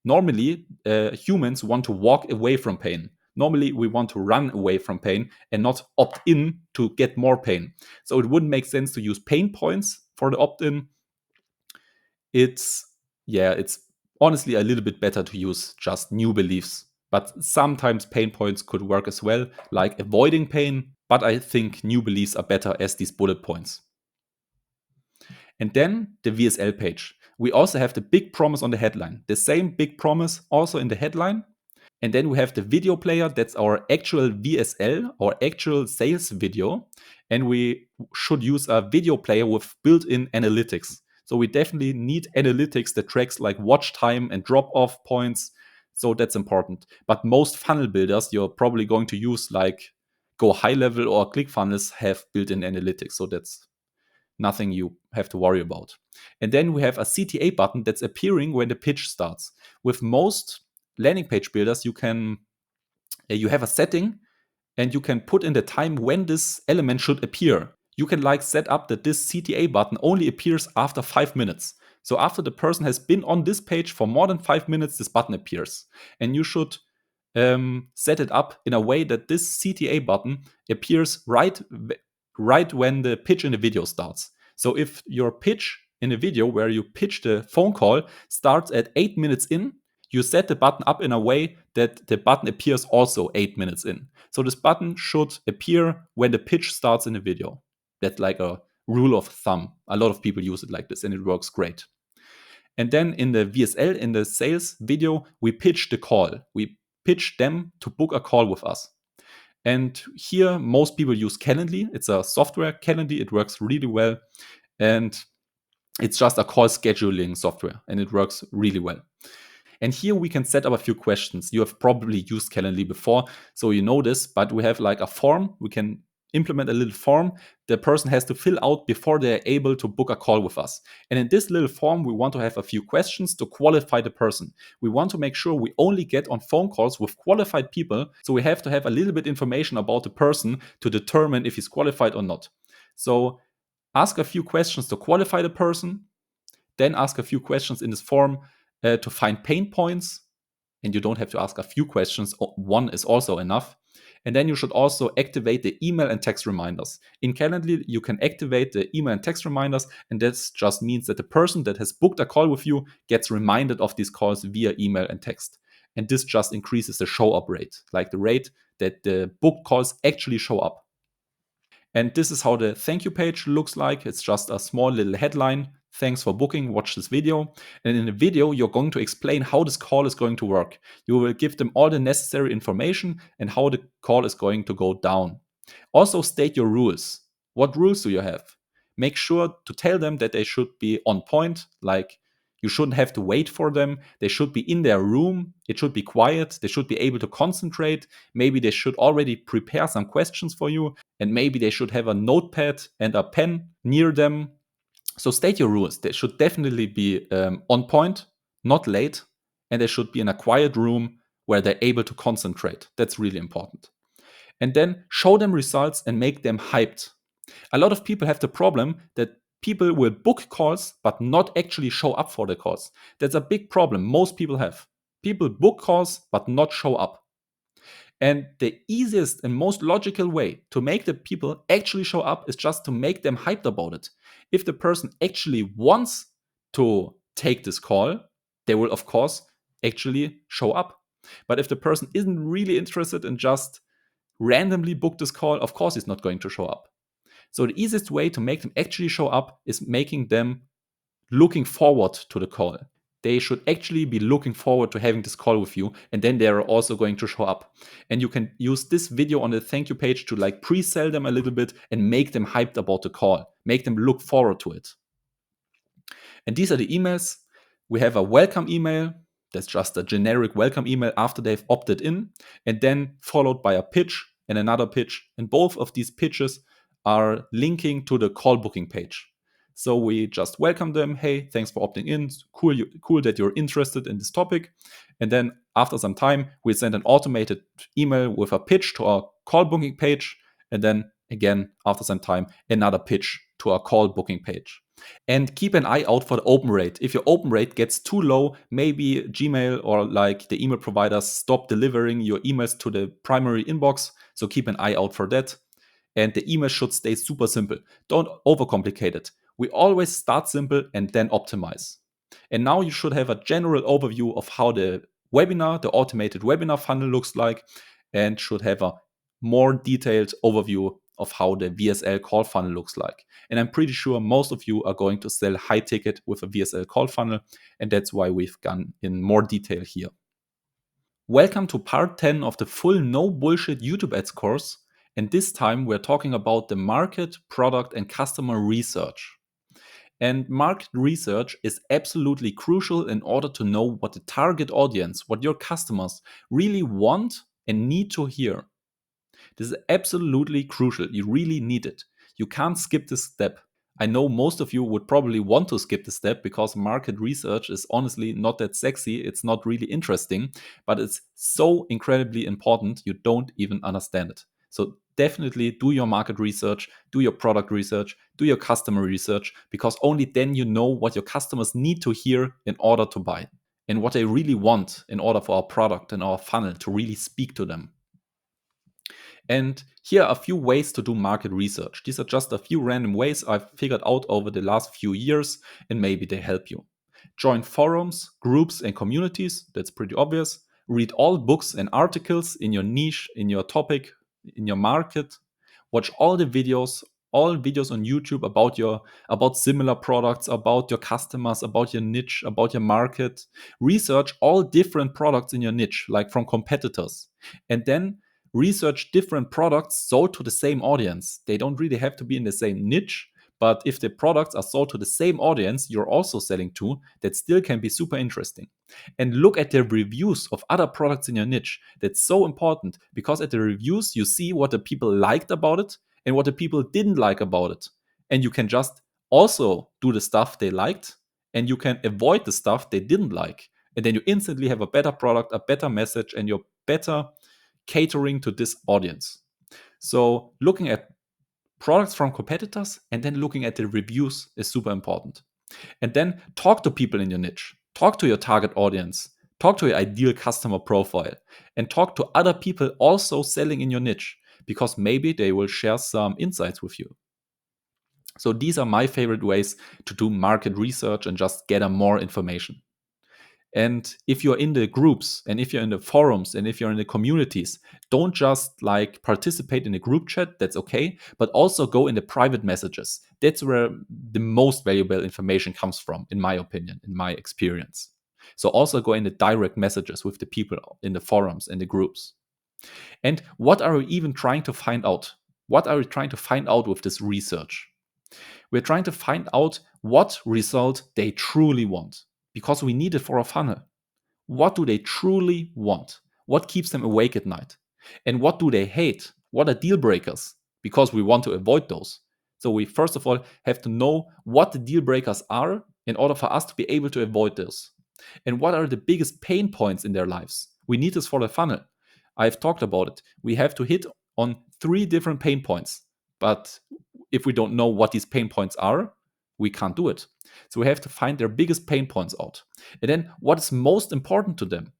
Normally, humans want to walk away from pain. Normally, we want to run away from pain and not opt in to get more pain. So it wouldn't make sense to use pain points for the opt-in. It's honestly a little bit better to use just new beliefs. But sometimes pain points could work as well, like avoiding pain. But I think new beliefs are better as these bullet points. And then the VSL page. We also have the big promise on the headline. The same big promise also in the headline. And then we have the video player. That's our actual VSL, our actual sales video. And we should use a video player with built-in analytics. So we definitely need analytics that tracks like watch time and drop-off points. So that's important. But most funnel builders you're probably going to use like Go High Level or ClickFunnels have built-in analytics. So that's nothing you have to worry about. And then we have a CTA button that's appearing when the pitch starts. With most landing page builders, you have a setting and you can put in the time when this element should appear. You can like set up that this CTA button only appears after 5 minutes. So after the person has been on this page for more than 5 minutes, this button appears. And you should set it up in a way that this CTA button appears right when the pitch in the video starts. So if your pitch in a video where you pitch the phone call starts at 8 minutes in, you set the button up in a way that the button appears also 8 minutes in. So this button should appear when the pitch starts in the video. That's like a rule of thumb. A lot of people use it like this and it works great. And then in the VSL, in the sales video, we pitch the call. We pitch them to book a call with us. And here, most people use Calendly. It's a software, Calendly. It works really well. And it's just a call scheduling software, and it works really well. And here we can set up a few questions. You have probably used Calendly before, so you know this, but we have like a form. We can implement a little form the person has to fill out before they're able to book a call with us. And in this little form, we want to have a few questions to qualify the person. We want to make sure we only get on phone calls with qualified people. So we have to have a little bit information about the person to determine if he's qualified or not. So ask a few questions to qualify the person, then ask a few questions in this form to find pain points. And you don't have to ask a few questions. One is also enough. And then you should also activate the email and text reminders. In Calendly, you can activate the email and text reminders, and this just means that the person that has booked a call with you gets reminded of these calls via email and text. And this just increases the show-up rate, like the rate that the booked calls actually show up. And this is how the thank you page looks like. It's just a small little headline. Thanks for booking, watch this video. And in the video, you're going to explain how this call is going to work. You will give them all the necessary information and how the call is going to go down. Also state your rules. What rules do you have? Make sure to tell them that they should be on point, like you shouldn't have to wait for them. They should be in their room. It should be quiet. They should be able to concentrate. Maybe they should already prepare some questions for you. And maybe they should have a notepad and a pen near them. So state your rules. They should definitely be on point, not late. And they should be in a quiet room where they're able to concentrate. That's really important. And then show them results and make them hyped. A lot of people have the problem that people will book calls but not actually show up for the calls. That's a big problem most people have. People book calls but not show up. And the easiest and most logical way to make the people actually show up is just to make them hyped about it. If the person actually wants to take this call, they will, of course, actually show up. But if the person isn't really interested and just randomly book this call, of course, he's not going to show up. So the easiest way to make them actually show up is making them looking forward to the call. They should actually be looking forward to having this call with you, and then they're also going to show up. And you can use this video on the thank you page to like pre-sell them a little bit and make them hyped about the call, make them look forward to it. And these are the emails. We have a welcome email. That's just a generic welcome email after they've opted in, and then followed by a pitch and another pitch. And both of these pitches are linking to the call booking page. So we just welcome them. Hey, thanks for opting in. Cool that you're interested in this topic. And then after some time, we send an automated email with a pitch to our call booking page. And then again, after some time, another pitch to our call booking page. And keep an eye out for the open rate. If your open rate gets too low, maybe Gmail or like the email providers stop delivering your emails to the primary inbox. So keep an eye out for that. And the email should stay super simple. Don't overcomplicate it. We always start simple and then optimize. And now you should have a general overview of how the webinar, the automated webinar funnel looks like, and should have a more detailed overview of how the VSL call funnel looks like. And I'm pretty sure most of you are going to sell high ticket with a VSL call funnel, and that's why we've gone in more detail here. Welcome to part 10 of the full no bullshit YouTube ads course. And this time we're talking about the market, product, and customer research. And market research is absolutely crucial in order to know what the target audience, what your customers really want and need to hear. This is absolutely crucial. You really need it. You can't skip this step. I know most of you would probably want to skip the step because market research is honestly not that sexy. It's not really interesting, but it's so incredibly important you don't even understand it. So definitely do your market research, do your product research, do your customer research, because only then you know what your customers need to hear in order to buy and what they really want in order for our product and our funnel to really speak to them. And here are a few ways to do market research. These are just a few random ways I've figured out over the last few years, and maybe they help you. Join forums, groups, and communities. That's pretty obvious. Read all books and articles in your niche, in your topic, in your market. Watch all videos on YouTube about similar products, about your customers, about your niche, about your market. Research all different products in your niche, like from competitors. And then research different products sold to the same audience. They don't really have to be in the same niche, but if the products are sold to the same audience you're also selling to, that still can be super interesting. And look at the reviews of other products in your niche. That's so important because at the reviews you see what the people liked about it and what the people didn't like about it. And you can just also do the stuff they liked and you can avoid the stuff they didn't like. And then you instantly have a better product, a better message, and you're better catering to this audience. So looking at products from competitors and then looking at the reviews is super important. And then talk to people in your niche, talk to your target audience, talk to your ideal customer profile, and talk to other people also selling in your niche, because maybe they will share some insights with you. So these are my favorite ways to do market research and just gather more information. And if you're in the groups and if you're in the forums and if you're in the communities, don't just like participate in a group chat, that's okay, but also go in the private messages. That's where the most valuable information comes from, in my opinion, in my experience. So also go in the direct messages with the people in the forums and the groups. And what are we even trying to find out? What are we trying to find out with this research? We're trying to find out what result they truly want, because we need it for a funnel. What do they truly want? What keeps them awake at night? And what do they hate? What are deal breakers? Because we want to avoid those. So we first of all have to know what the deal breakers are in order for us to be able to avoid those. And what are the biggest pain points in their lives? We need this for the funnel. I've talked about it. We have to hit on 3 different pain points. But if we don't know what these pain points are, we can't do it. So we have to find their biggest pain points out. And then what is most important to them?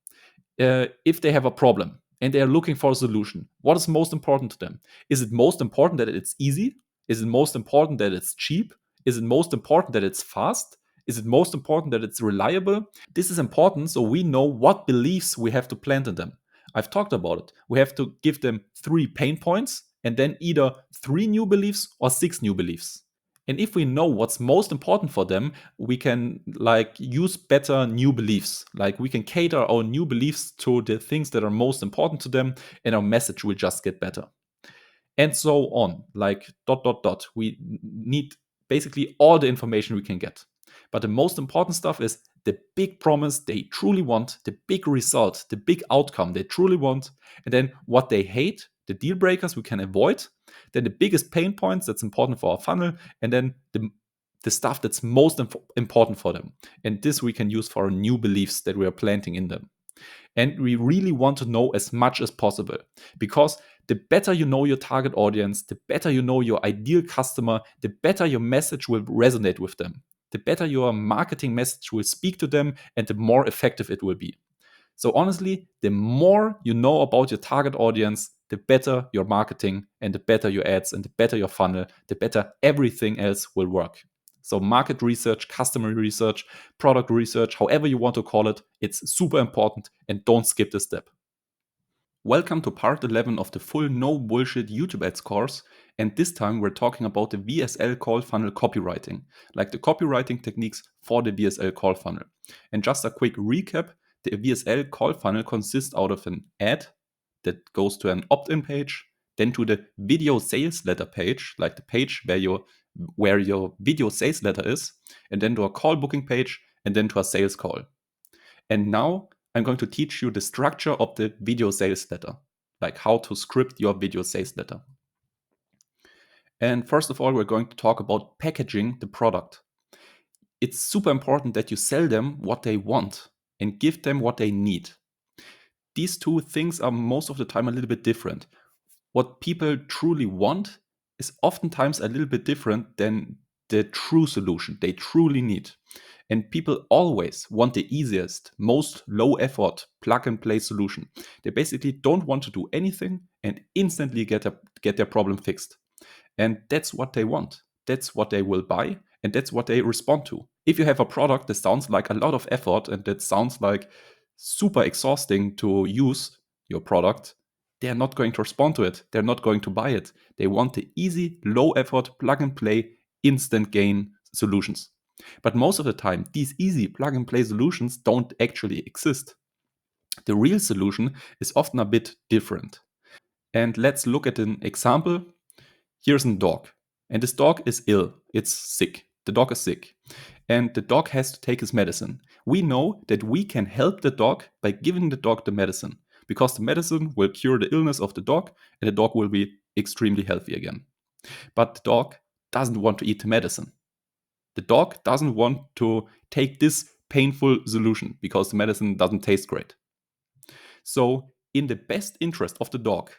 If they have a problem and they are looking for a solution, what is most important to them? Is it most important that it's easy? Is it most important that it's cheap? Is it most important that it's fast? Is it most important that it's reliable? This is important so we know what beliefs we have to plant in them. I've talked about it. We have to give them 3 pain points and then either 3 new beliefs or 6 new beliefs. And if we know what's most important for them, we can like use better new beliefs. Like we can cater our new beliefs to the things that are most important to them, and our message will just get better. And so on, like ... We need basically all the information we can get. But the most important stuff is the big promise they truly want, the big result, the big outcome they truly want, and then what they hate, the deal breakers we can avoid, then the biggest pain points that's important for our funnel, and then the stuff that's most important for them. And this we can use for our new beliefs that we are planting in them. And we really want to know as much as possible, because the better you know your target audience, the better you know your ideal customer, the better your message will resonate with them, the better your marketing message will speak to them, and the more effective it will be. So honestly, the more you know about your target audience, the better your marketing and the better your ads and the better your funnel, the better everything else will work. So market research, customer research, product research, however you want to call it, it's super important, and don't skip this step. Welcome to part 11 of the full no bullshit YouTube ads course. And this time we're talking about the VSL call funnel copywriting, like the copywriting techniques for the VSL call funnel. And just a quick recap, the VSL call funnel consists out of an ad that goes to an opt-in page, then to the video sales letter page, like the page where your video sales letter is, and then to a call booking page, and then to a sales call. And now I'm going to teach you the structure of the video sales letter, like how to script your video sales letter. And first of all, we're going to talk about packaging the product. It's super important that you sell them what they want and give them what they need. These two things are most of the time a little bit different. What people truly want is oftentimes a little bit different than the true solution they truly need. And people always want the easiest, most low effort plug and play solution. They basically don't want to do anything and instantly get their problem fixed. And that's what they want. That's what they will buy, and that's what they respond to. If you have a product that sounds like a lot of effort and that sounds like super exhausting to use your product, they're not going to respond to it. They're not going to buy it. They want the easy, low effort, plug and play, instant gain solutions. But most of the time, these easy plug and play solutions don't actually exist. The real solution is often a bit different. And let's look at an example. Here's a dog, and this dog is ill. It's sick. The dog is sick, and the dog has to take his medicine. We know that we can help the dog by giving the dog the medicine, because the medicine will cure the illness of the dog, and the dog will be extremely healthy again. But the dog doesn't want to eat the medicine. The dog doesn't want to take this painful solution because the medicine doesn't taste great. So, in the best interest of the dog,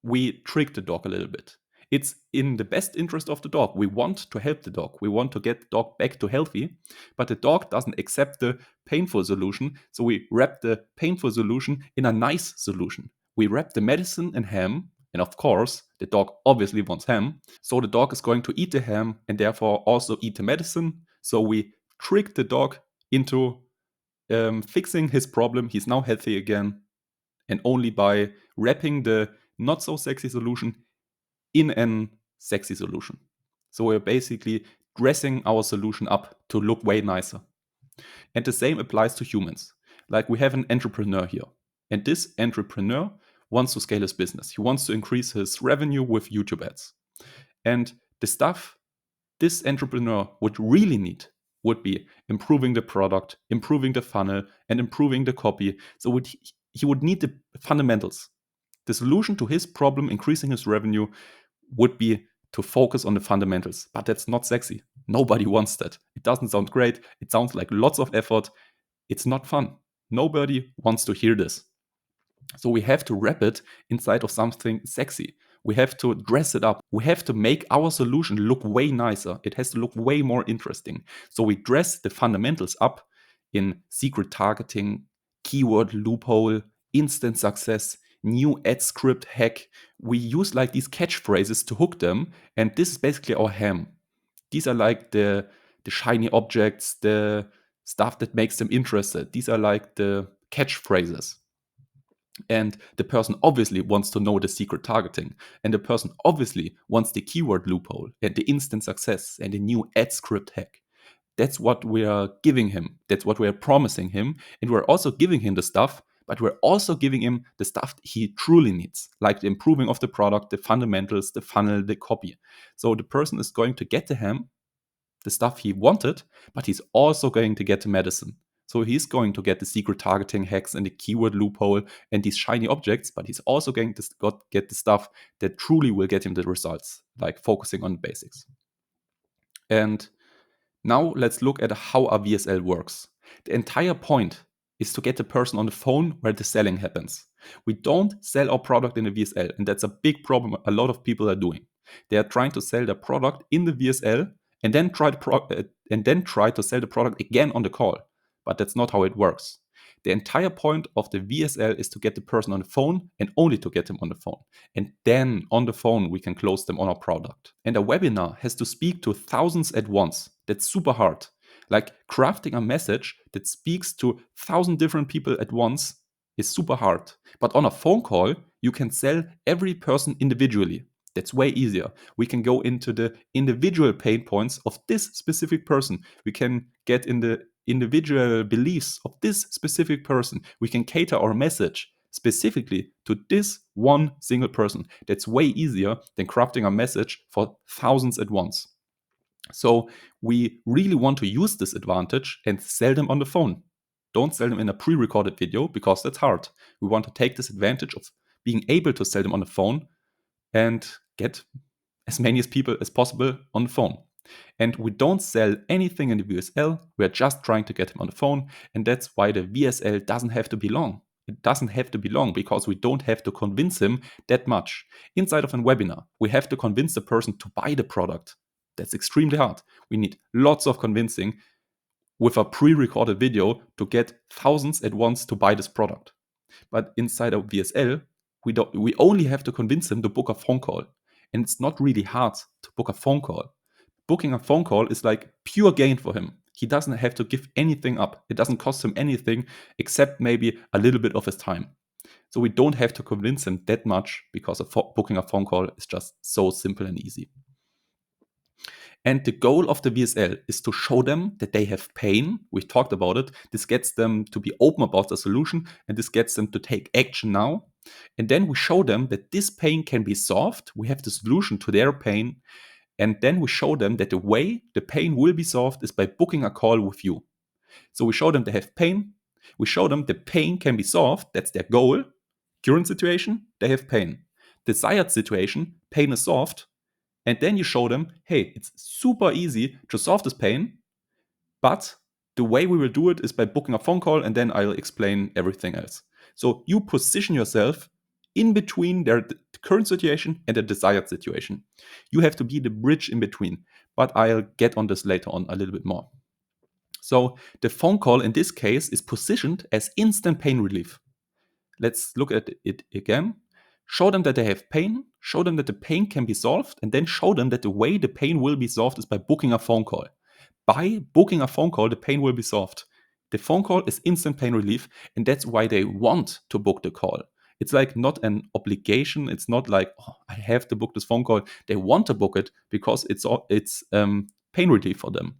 we trick the dog a little bit. It's in the best interest of the dog. We want to help the dog. We want to get the dog back to healthy, but the dog doesn't accept the painful solution. So we wrap the painful solution in a nice solution. We wrap the medicine in ham, and of course, the dog obviously wants ham. So the dog is going to eat the ham and therefore also eat the medicine. So we trick the dog into fixing his problem. He's now healthy again, and only by wrapping the not so sexy solution in an sexy solution. So we're basically dressing our solution up to look way nicer. And the same applies to humans. Like we have an entrepreneur here, and this entrepreneur wants to scale his business. He wants to increase his revenue with YouTube ads. And the stuff this entrepreneur would really need would be improving the product, improving the funnel, and improving the copy. So he would need the fundamentals. The solution to his problem, increasing his revenue, would be to focus on the fundamentals. But that's not sexy. Nobody wants that. It doesn't sound great. It sounds like lots of effort. It's not fun. Nobody wants to hear this. So we have to wrap it inside of something sexy. We have to dress it up. We have to make our solution look way nicer. It has to look way more interesting. So we dress the fundamentals up in secret targeting, keyword loophole, instant success, new ad script hack. We use like these catchphrases to hook them. And this is basically our ham. These are like the shiny objects, the stuff that makes them interested. These are like the catchphrases. And the person obviously wants to know the secret targeting. And the person obviously wants the keyword loophole and the instant success and the new ad script hack. That's what we are giving him. That's what we are promising him. And we're also giving him the stuff, but we're also giving him the stuff he truly needs, like the improving of the product, the fundamentals, the funnel, the copy. So the person is going to get the ham, the stuff he wanted, but he's also going to get the medicine. So he's going to get the secret targeting hacks and the keyword loophole and these shiny objects, but he's also going to get the stuff that truly will get him the results, like focusing on the basics. And now let's look at how a VSL works. The entire point is to get the person on the phone where the selling happens. We don't sell our product in a VSL, and that's a big problem a lot of people are doing. They are trying to sell their product in the VSL and then try to sell the product again on the call. But that's not how it works. The entire point of the VSL is to get the person on the phone and only to get them on the phone. And then on the phone, we can close them on our product. And a webinar has to speak to thousands at once. That's super hard. Like crafting a message that speaks to 1,000 different people at once is super hard. But on a phone call, you can sell every person individually. That's way easier. We can go into the individual pain points of this specific person. We can get in the individual beliefs of this specific person. We can cater our message specifically to this one single person. That's way easier than crafting a message for thousands at once. So we really want to use this advantage and sell them on the phone. Don't sell them in a pre-recorded video because that's hard. We want to take this advantage of being able to sell them on the phone and get as many people as possible on the phone. And we don't sell anything in the VSL. We're just trying to get them on the phone. And that's why the VSL doesn't have to be long. It doesn't have to be long because we don't have to convince him that much. Inside of a webinar, we have to convince the person to buy the product. That's extremely hard. We need lots of convincing with a pre-recorded video to get thousands at once to buy this product. But inside of VSL, we only have to convince him to book a phone call. And it's not really hard to book a phone call. Booking a phone call is like pure gain for him. He doesn't have to give anything up. It doesn't cost him anything except maybe a little bit of his time. So we don't have to convince him that much because booking a phone call is just so simple and easy. And the goal of the VSL is to show them that they have pain. We talked about it. This gets them to be open about the solution, and this gets them to take action now. And then we show them that this pain can be solved. We have the solution to their pain. And then we show them that the way the pain will be solved is by booking a call with you. So we show them they have pain. We show them the pain can be solved. That's their goal. Current situation, they have pain. Desired situation, pain is solved. And then you show them, hey, it's super easy to solve this pain, but the way we will do it is by booking a phone call, and then I'll explain everything else. So you position yourself in between their current situation and the desired situation. You have to be the bridge in between, but I'll get on this later on a little bit more. So the phone call in this case is positioned as instant pain relief. Let's look at it again. Show them that they have pain, show them that the pain can be solved, and then show them that the way the pain will be solved is by booking a phone call. By booking a phone call, the pain will be solved. The phone call is instant pain relief, and that's why they want to book the call. It's like not an obligation. It's not like, oh, I have to book this phone call. They want to book it because it's pain relief for them.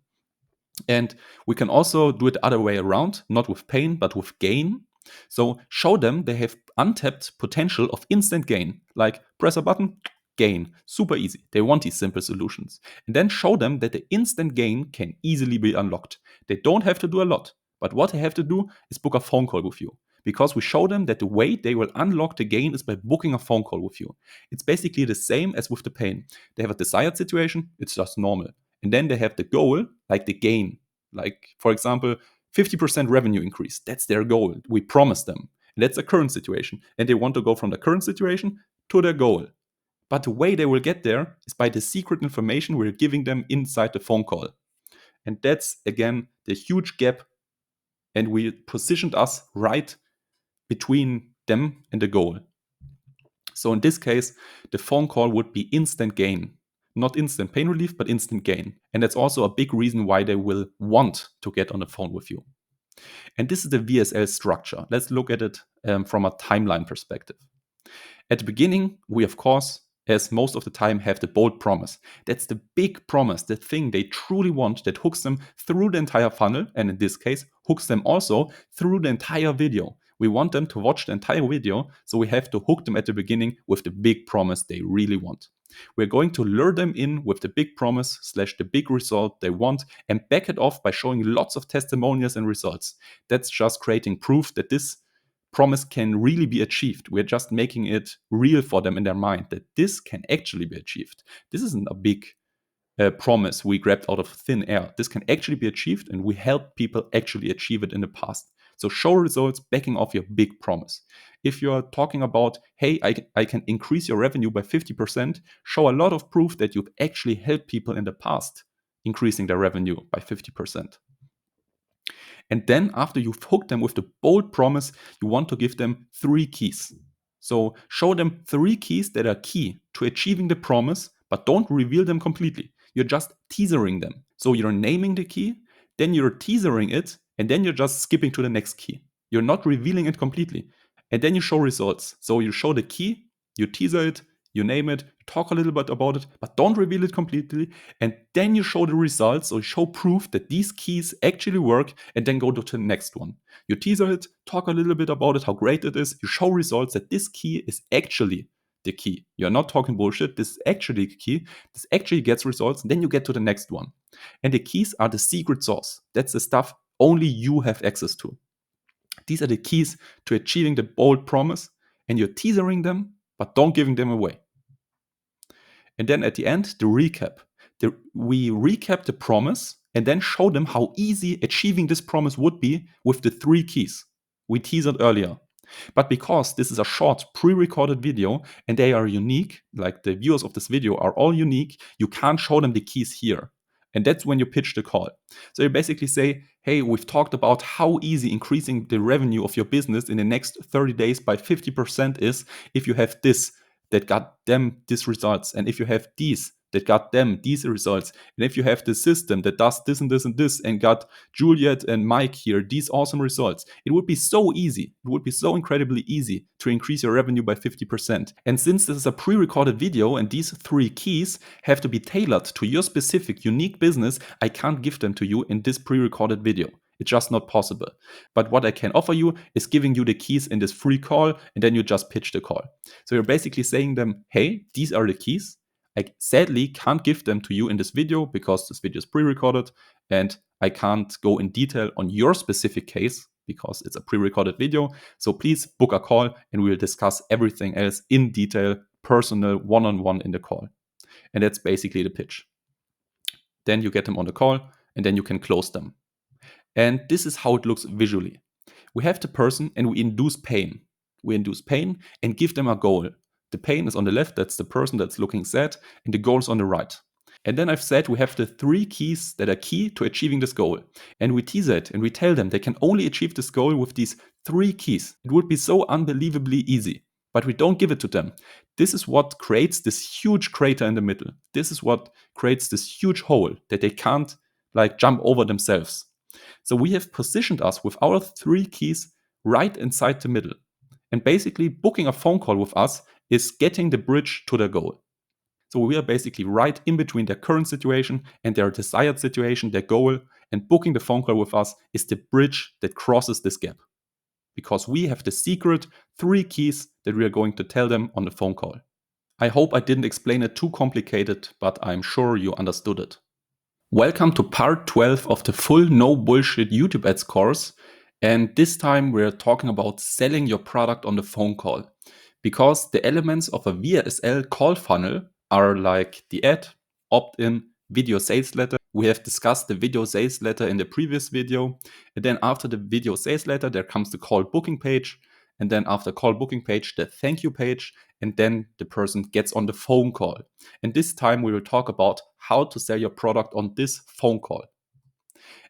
And we can also do it the other way around, not with pain, but with gain. So show them they have untapped potential of instant gain, like press a button, gain, super easy. They want these simple solutions. And then show them that the instant gain can easily be unlocked. They don't have to do a lot, but what they have to do is book a phone call with you. Because we show them that the way they will unlock the gain is by booking a phone call with you. It's basically the same as with the pain. They have a desired situation, it's just normal. And then they have the goal, like the gain. Like, for example, 50% revenue increase. That's their goal. We promise them. And that's the current situation. And they want to go from the current situation to their goal. But the way they will get there is by the secret information we're giving them inside the phone call. And that's, again, the huge gap. And we positioned us right between them and the goal. So in this case, the phone call would be instant gain. Not instant pain relief, but instant gain. And that's also a big reason why they will want to get on the phone with you. And this is the VSL structure. Let's look at it from a timeline perspective. At the beginning, we, of course, as most of the time, have the bold promise. That's the big promise, the thing they truly want that hooks them through the entire funnel. And in this case, hooks them also through the entire video. We want them to watch the entire video, so we have to hook them at the beginning with the big promise they really want. We're going to lure them in with the big promise / the big result they want and back it off by showing lots of testimonials and results. That's just creating proof that this promise can really be achieved. We're just making it real for them in their mind that this can actually be achieved. This isn't a big promise we grabbed out of thin air. This can actually be achieved, and we help people actually achieve it in the past. So show results backing off your big promise. If you're talking about, hey, I can increase your revenue by 50%, show a lot of proof that you've actually helped people in the past increasing their revenue by 50%. And then after you've hooked them with the bold promise, you want to give them 3 keys. So show them 3 keys that are key to achieving the promise, but don't reveal them completely. You're just teasering them. So you're naming the key, then you're teasering it, and then you're just skipping to the next key. You're not revealing it completely. And then you show results. So you show the key, you teaser it, you name it, talk a little bit about it, but don't reveal it completely. And then you show the results, or show proof that these keys actually work, and then go to the next one. You teaser it, talk a little bit about it, how great it is. You show results that this key is actually the key. You're not talking bullshit. This is actually the key. This actually gets results. And then you get to the next one. And the keys are the secret sauce. That's the stuff only you have access to. These are the keys to achieving the bold promise, and you're teasering them, but don't giving them away. And then at the end, the recap. We recap the promise and then show them how easy achieving this promise would be with the 3 keys we teased earlier. But because this is a short pre-recorded video and they are unique, like the viewers of this video are all unique, you can't show them the keys here. And that's when you pitch the call. So you basically say, hey, we've talked about how easy increasing the revenue of your business in the next 30 days by 50% is if you have this that got them these results. And if you have these that got them these results. And if you have the system that does this and this and this and got Juliet and Mike here, these awesome results, it would be so easy. It would be so incredibly easy to increase your revenue by 50%. And since this is a pre-recorded video and these 3 keys have to be tailored to your specific unique business, I can't give them to you in this pre-recorded video. It's just not possible. But what I can offer you is giving you the keys in this free call, and then you just pitch the call. So you're basically saying them, hey, these are the keys. I sadly can't give them to you in this video because this video is pre-recorded and I can't go in detail on your specific case because it's a pre-recorded video. So please book a call and we will discuss everything else in detail, personal, one-on-one in the call. And that's basically the pitch. Then you get them on the call and then you can close them. And this is how it looks visually. We have the person and we induce pain. We induce pain and give them a goal. The pain is on the left, that's the person that's looking sad, and the goal is on the right. And then I've said we have the 3 keys that are key to achieving this goal. And we tease it and we tell them they can only achieve this goal with these 3 keys. It would be so unbelievably easy, but we don't give it to them. This is what creates this huge crater in the middle. This is what creates this huge hole that they can't jump over themselves. So we have positioned us with our 3 keys right inside the middle. And basically booking a phone call with us is getting the bridge to their goal. So we are basically right in between their current situation and their desired situation, their goal, and booking the phone call with us is the bridge that crosses this gap. Because we have the secret 3 keys that we are going to tell them on the phone call. I hope I didn't explain it too complicated, but I'm sure you understood it. Welcome to part 12 of the full no bullshit YouTube ads course. And this time we're talking about selling your product on the phone call. Because the elements of a VSL call funnel are like the ad, opt-in, video sales letter. We have discussed the video sales letter in the previous video. And then after the video sales letter, there comes the call booking page. And then after call booking page, the thank you page. And then the person gets on the phone call. And this time we will talk about how to sell your product on this phone call.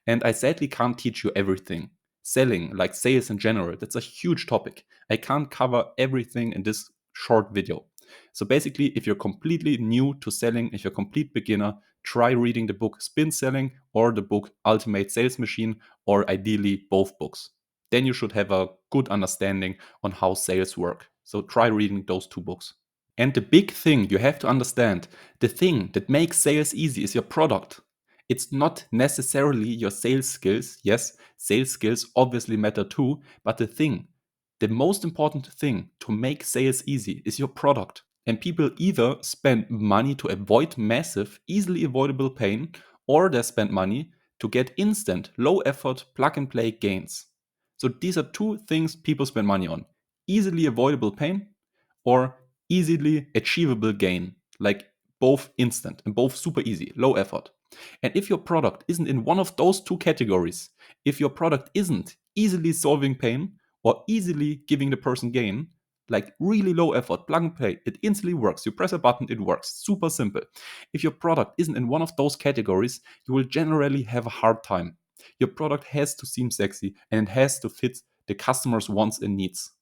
And I sadly can't teach you everything. Selling, like sales in general, that's a huge topic. I can't cover everything in this short video. So basically, if you're completely new to selling, if you're a complete beginner, try reading the book Spin Selling or the book Ultimate Sales Machine, or ideally both books. Then you should have a good understanding on how sales work. So try reading those 2 books. And the big thing you have to understand, the thing that makes sales easy is your product. It's not necessarily your sales skills. Yes, sales skills obviously matter too, but the thing The most important thing to make sales easy is your product. And people either spend money to avoid massive, easily avoidable pain, or they spend money to get instant, low effort, plug and play gains. So these are two things people spend money on: easily avoidable pain or easily achievable gain. Like both instant and both super easy, low effort. And if your product isn't in one of those two categories, if your product isn't easily solving pain or easily giving the person gain, like really low effort, plug and play, it instantly works. You press a button, it works. Super simple. If your product isn't in one of those categories, you will generally have a hard time. Your product has to seem sexy and it has to fit the customer's wants and needs.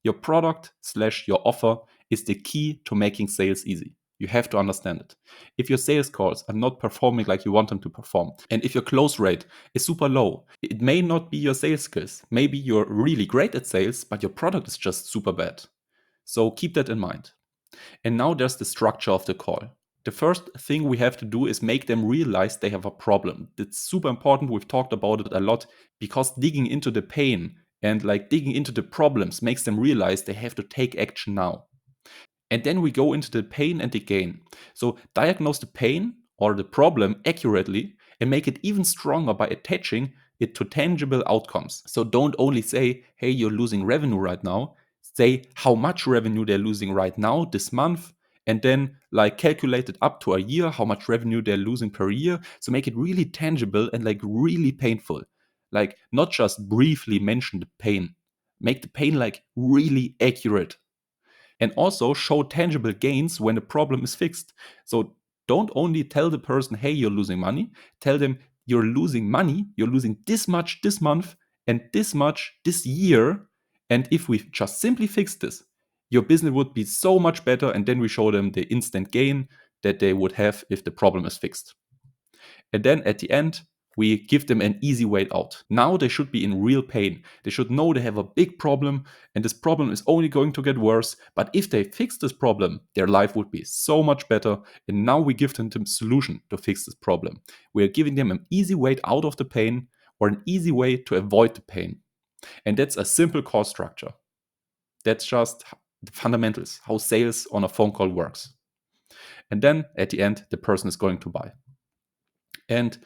Your product / your offer is the key to making sales easy. You have to understand it. If your sales calls are not performing like you want them to perform, and if your close rate is super low, it may not be your sales skills. Maybe you're really great at sales, but your product is just super bad. So keep that in mind. And now there's the structure of the call. The first thing we have to do is make them realize they have a problem. It's super important. We've talked about it a lot because digging into the pain and like digging into the problems makes them realize they have to take action now. And then we go into the pain and the gain. So diagnose the pain or the problem accurately and make it even stronger by attaching it to tangible outcomes. So don't only say, hey, you're losing revenue right now. Say how much revenue they're losing right now this month, and then like calculate it up to a year, how much revenue they're losing per year. So make it really tangible and like really painful. Like not just briefly mention the pain. Make the pain like really accurate. And also show tangible gains when the problem is fixed. So don't only tell the person, hey, you're losing money. Tell them you're losing money. You're losing this much this month and this much this year. And if we just simply fix this, your business would be so much better. And then we show them the instant gain that they would have if the problem is fixed. And then at the end, we give them an easy way out. Now they should be in real pain. They should know they have a big problem and this problem is only going to get worse. But if they fix this problem, their life would be so much better. And now we give them the solution to fix this problem. We are giving them an easy way out of the pain or an easy way to avoid the pain. And that's a simple call structure. That's just the fundamentals, how sales on a phone call works. And then at the end, the person is going to buy. And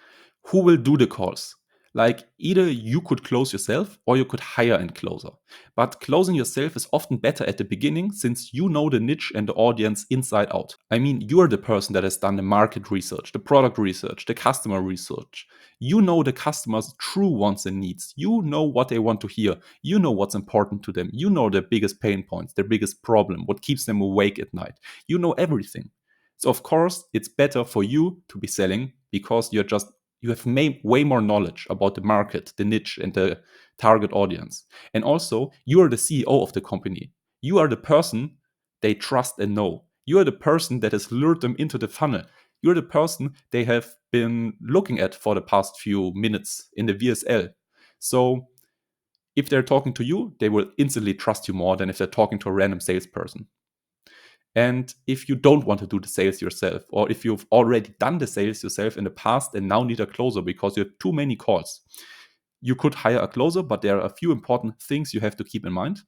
who will do the calls? Like either you could close yourself or you could hire a closer. But closing yourself is often better at the beginning since you know the niche and the audience inside out. I mean, you are the person that has done the market research, the product research, the customer research. You know the customer's true wants and needs. You know what they want to hear. You know what's important to them. You know their biggest pain points, their biggest problem, what keeps them awake at night. You know everything. So of course, it's better for you to be selling because you have way more knowledge about the market, the niche, and the target audience. And also, you are the CEO of the company. You are the person they trust and know. You are the person that has lured them into the funnel. You're the person they have been looking at for the past few minutes in the VSL. So if they're talking to you, they will instantly trust you more than if they're talking to a random salesperson. And if you don't want to do the sales yourself, or if you've already done the sales yourself in the past and now need a closer because you have too many calls, you could hire a closer, but there are a few important things you have to keep in mind.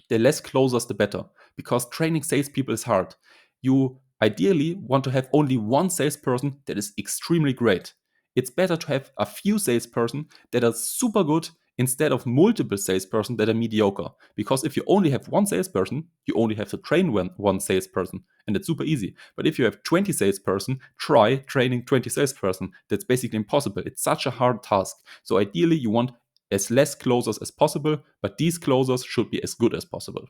The less closers, the better, because training salespeople is hard. You ideally want to have only one salesperson that is extremely great. It's better to have a few salesperson that are super good instead of multiple salesperson that are mediocre. Because if you only have one salesperson, you only have to train one salesperson, and it's super easy. But if you have 20 salesperson, try training 20 salesperson. That's basically impossible. It's such a hard task. So ideally, you want as less closers as possible, but these closers should be as good as possible.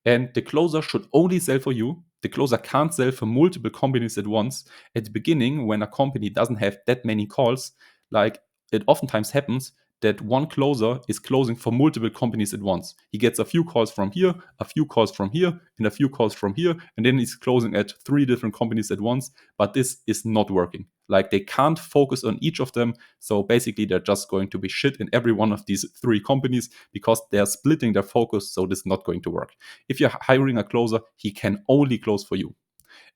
And the closer should only sell for you. The closer can't sell for multiple companies at once. At the beginning, when a company doesn't have that many calls, like it oftentimes happens that one closer is closing for multiple companies at once. He gets a few calls from here, a few calls from here, and a few calls from here, and then he's closing at 3 different companies at once. But this is not working. Like they can't focus on each of them. So basically, they're just going to be shit in every one of these 3 companies because they're splitting their focus. So this is not going to work. If you're hiring a closer, he can only close for you.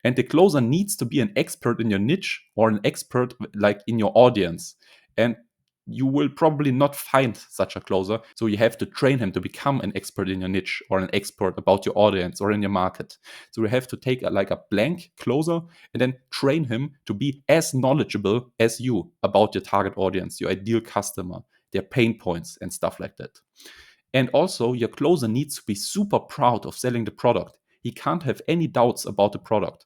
And the closer needs to be an expert in your niche or an expert like in your audience. And you will probably not find such a closer. So you have to train him to become an expert in your niche or an expert about your audience or in your market. So you have to take like a blank closer and then train him to be as knowledgeable as you about your target audience, your ideal customer, their pain points and stuff like that. And also your closer needs to be super proud of selling the product. He can't have any doubts about the product.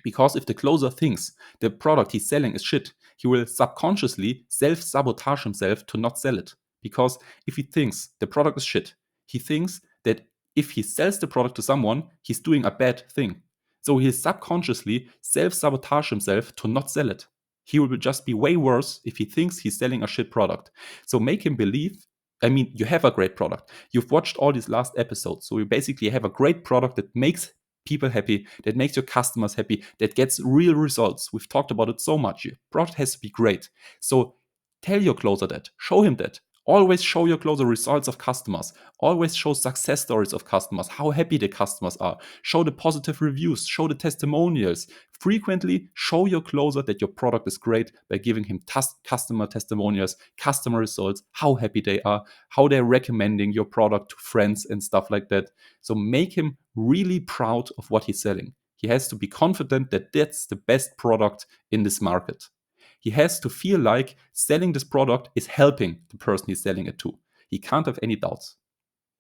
Because if the closer thinks the product he's selling is shit, he will subconsciously self-sabotage himself to not sell it. Because if he thinks the product is shit, he thinks that if he sells the product to someone, he's doing a bad thing. So he'll subconsciously self-sabotage himself to not sell it. He will just be way worse if he thinks he's selling a shit product. So make him believe, I mean, you have a great product. You've watched all these last episodes. So you basically have a great product that makes people happy, that makes your customers happy, that gets real results. We've talked about it so much. Your product has to be great. So tell your closer that, show him that. Always show your closer results of customers. Always show success stories of customers, how happy the customers are. Show the positive reviews, show the testimonials. Frequently show your closer that your product is great by giving him customer testimonials, customer results, how happy they are, how they're recommending your product to friends and stuff like that. So make him really proud of what he's selling. He has to be confident that that's the best product in this market. He has to feel like selling this product is helping the person he's selling it to. He can't have any doubts.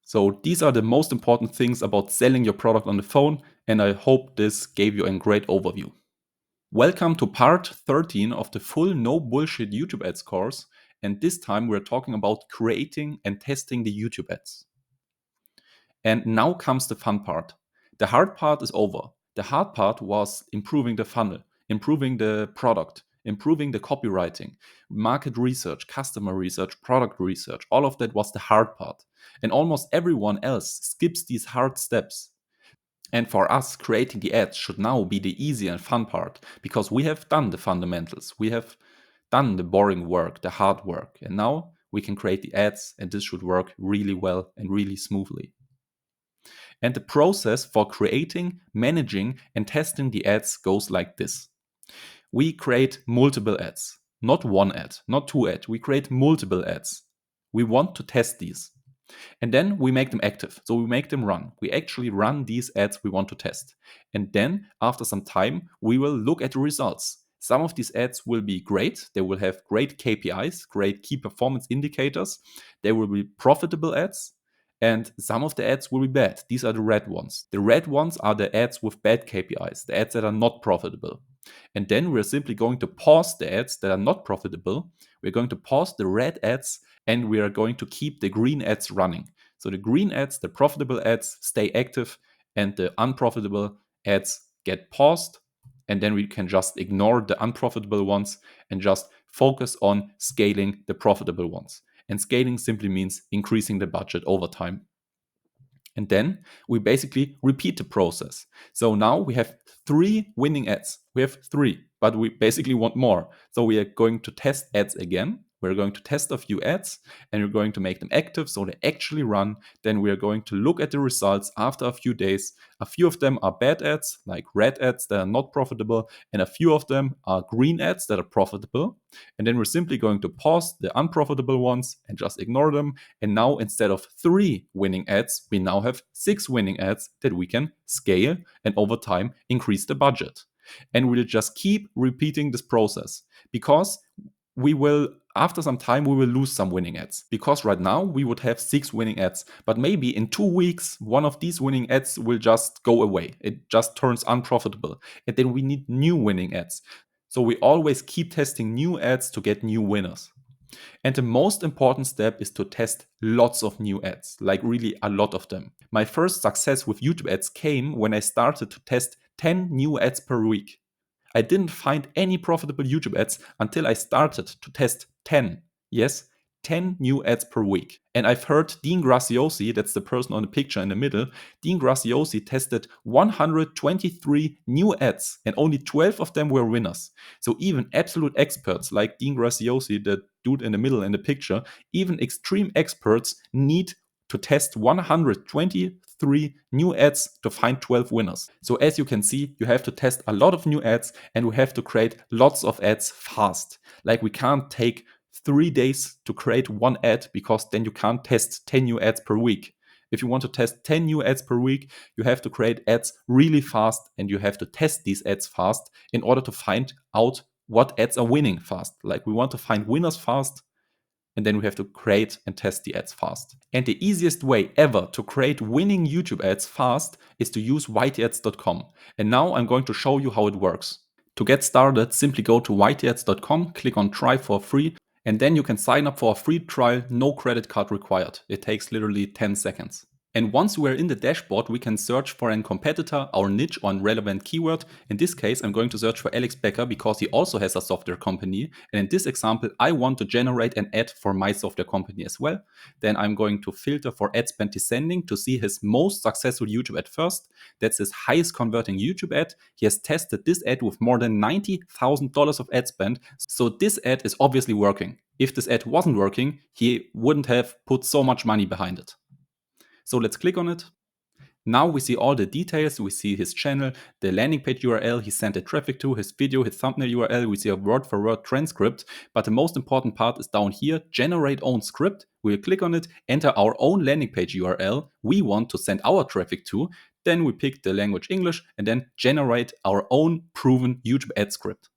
So these are the most important things about selling your product on the phone, and I hope this gave you a great overview. Welcome to part 13 of the full no bullshit YouTube ads course, and this time we're talking about creating and testing the YouTube ads. And now comes the fun part. The hard part is over. The hard part was improving the funnel, improving the product, improving the copywriting, market research, customer research, product research. All of that was the hard part. And almost everyone else skips these hard steps. And for us, creating the ads should now be the easy and fun part, because we have done the fundamentals. We have done the boring work, the hard work. And now we can create the ads, and this should work really well and really smoothly. And the process for creating, managing, and testing the ads goes like this. We create multiple ads, not one ad, not two ads. We create multiple ads. We want to test these. And then we make them active. So we make them run. We actually run these ads we want to test. And then after some time, we will look at the results. Some of these ads will be great. They will have great KPIs, great key performance indicators. They will be profitable ads. And some of the ads will be bad. These are the red ones. The red ones are the ads with bad KPIs, the ads that are not profitable. And then we're simply going to pause the ads that are not profitable. We're going to pause the red ads, and we are going to keep the green ads running. So the green ads, the profitable ads, stay active, and the unprofitable ads get paused. And then we can just ignore the unprofitable ones and just focus on scaling the profitable ones. And scaling simply means increasing the budget over time. And then we basically repeat the process. So now we have 3 winning ads. We have 3, but we basically want more. So we are going to test ads again. We're going to test a few ads, and we're going to make them active so they actually run. Then we are going to look at the results after a few days. A few of them are bad ads, like red ads that are not profitable, and a few of them are green ads that are profitable. And then we're simply going to pause the unprofitable ones and just ignore them. And now instead of 3 winning ads, we now have 6 winning ads that we can scale and over time increase the budget. And we'll just keep repeating this process, because we will, after some time, we will lose some winning ads, because right now we would have 6 winning ads, but maybe in 2 weeks, one of these winning ads will just go away. It just turns unprofitable. And then we need new winning ads. So we always keep testing new ads to get new winners. And the most important step is to test lots of new ads, like really a lot of them. My first success with YouTube ads came when I started to test 10 new ads per week. I didn't find any profitable YouTube ads until I started to test 10. Yes, 10 new ads per week. And I've heard Dean Graziosi, that's the person on the picture in the middle, Dean Graziosi tested 123 new ads, and only 12 of them were winners. So even absolute experts like Dean Graziosi, the dude in the middle in the picture, even extreme experts need to test 123 new ads to find 12 winners. So as you can see, you have to test a lot of new ads, and we have to create lots of ads fast. Like we can't take 3 days to create one ad because then you can't test 10 new ads per week. If you want to test 10 new ads per week, you have to create ads really fast and you have to test these ads fast in order to find out what ads are winning fast. Like we want to find winners fast and then we have to create and test the ads fast. And the easiest way ever to create winning YouTube ads fast is to use whiteads.com. And now I'm going to show you how it works. To get started, simply go to whiteads.com, click on try for free, and then you can sign up for a free trial, no credit card required. It takes literally 10 seconds. And once we're in the dashboard, we can search for a competitor, our niche, or a relevant keyword. In this case, I'm going to search for Alex Becker because he also has a software company. And in this example, I want to generate an ad for my software company as well. Then I'm going to filter for ad spend descending to see his most successful YouTube ad first. That's his highest converting YouTube ad. He has tested this ad with more than $90,000 of ad spend. So this ad is obviously working. If this ad wasn't working, he wouldn't have put so much money behind it. So let's click on it. Now we see all the details. We see his channel, the landing page URL he sent the traffic to, his video, his thumbnail URL. We see a word-for-word transcript. But the most important part is down here, generate own script. We'll click on it, enter our own landing page URL we want to send our traffic to. Then we pick the language English and then generate our own proven YouTube ad script.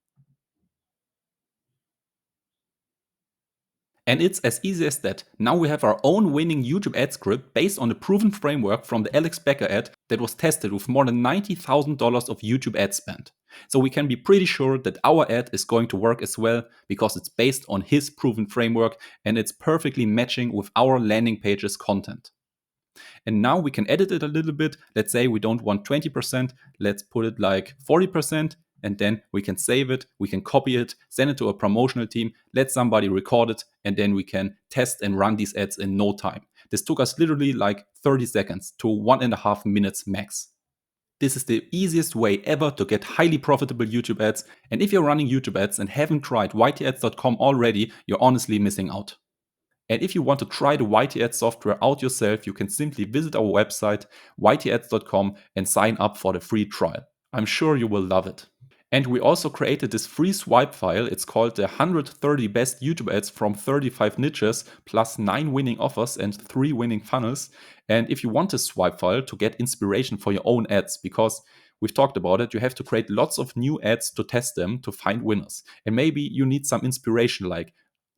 And it's as easy as that. Now we have our own winning YouTube ad script based on the proven framework from the Alex Becker ad that was tested with more than $90,000 of YouTube ad spend. So we can be pretty sure that our ad is going to work as well because it's based on his proven framework and it's perfectly matching with our landing page's content. And now we can edit it a little bit. Let's say we don't want 20%. Let's put it like 40%. And then we can save it, we can copy it, send it to a promotional team, let somebody record it, and then we can test and run these ads in no time. This took us literally like 30 seconds to 1.5 minutes max. This is the easiest way ever to get highly profitable YouTube ads. And if you're running YouTube ads and haven't tried whiteads.com already, you're honestly missing out. And if you want to try the YT software out yourself, you can simply visit our website, ytads.com, and sign up for the free trial. I'm sure you will love it. And we also created this free swipe file. It's called the 130 best YouTube ads from 35 niches, plus 9 winning offers and 3 winning funnels. And if you want a swipe file to get inspiration for your own ads, because we've talked about it, you have to create lots of new ads to test them to find winners. And maybe you need some inspiration like,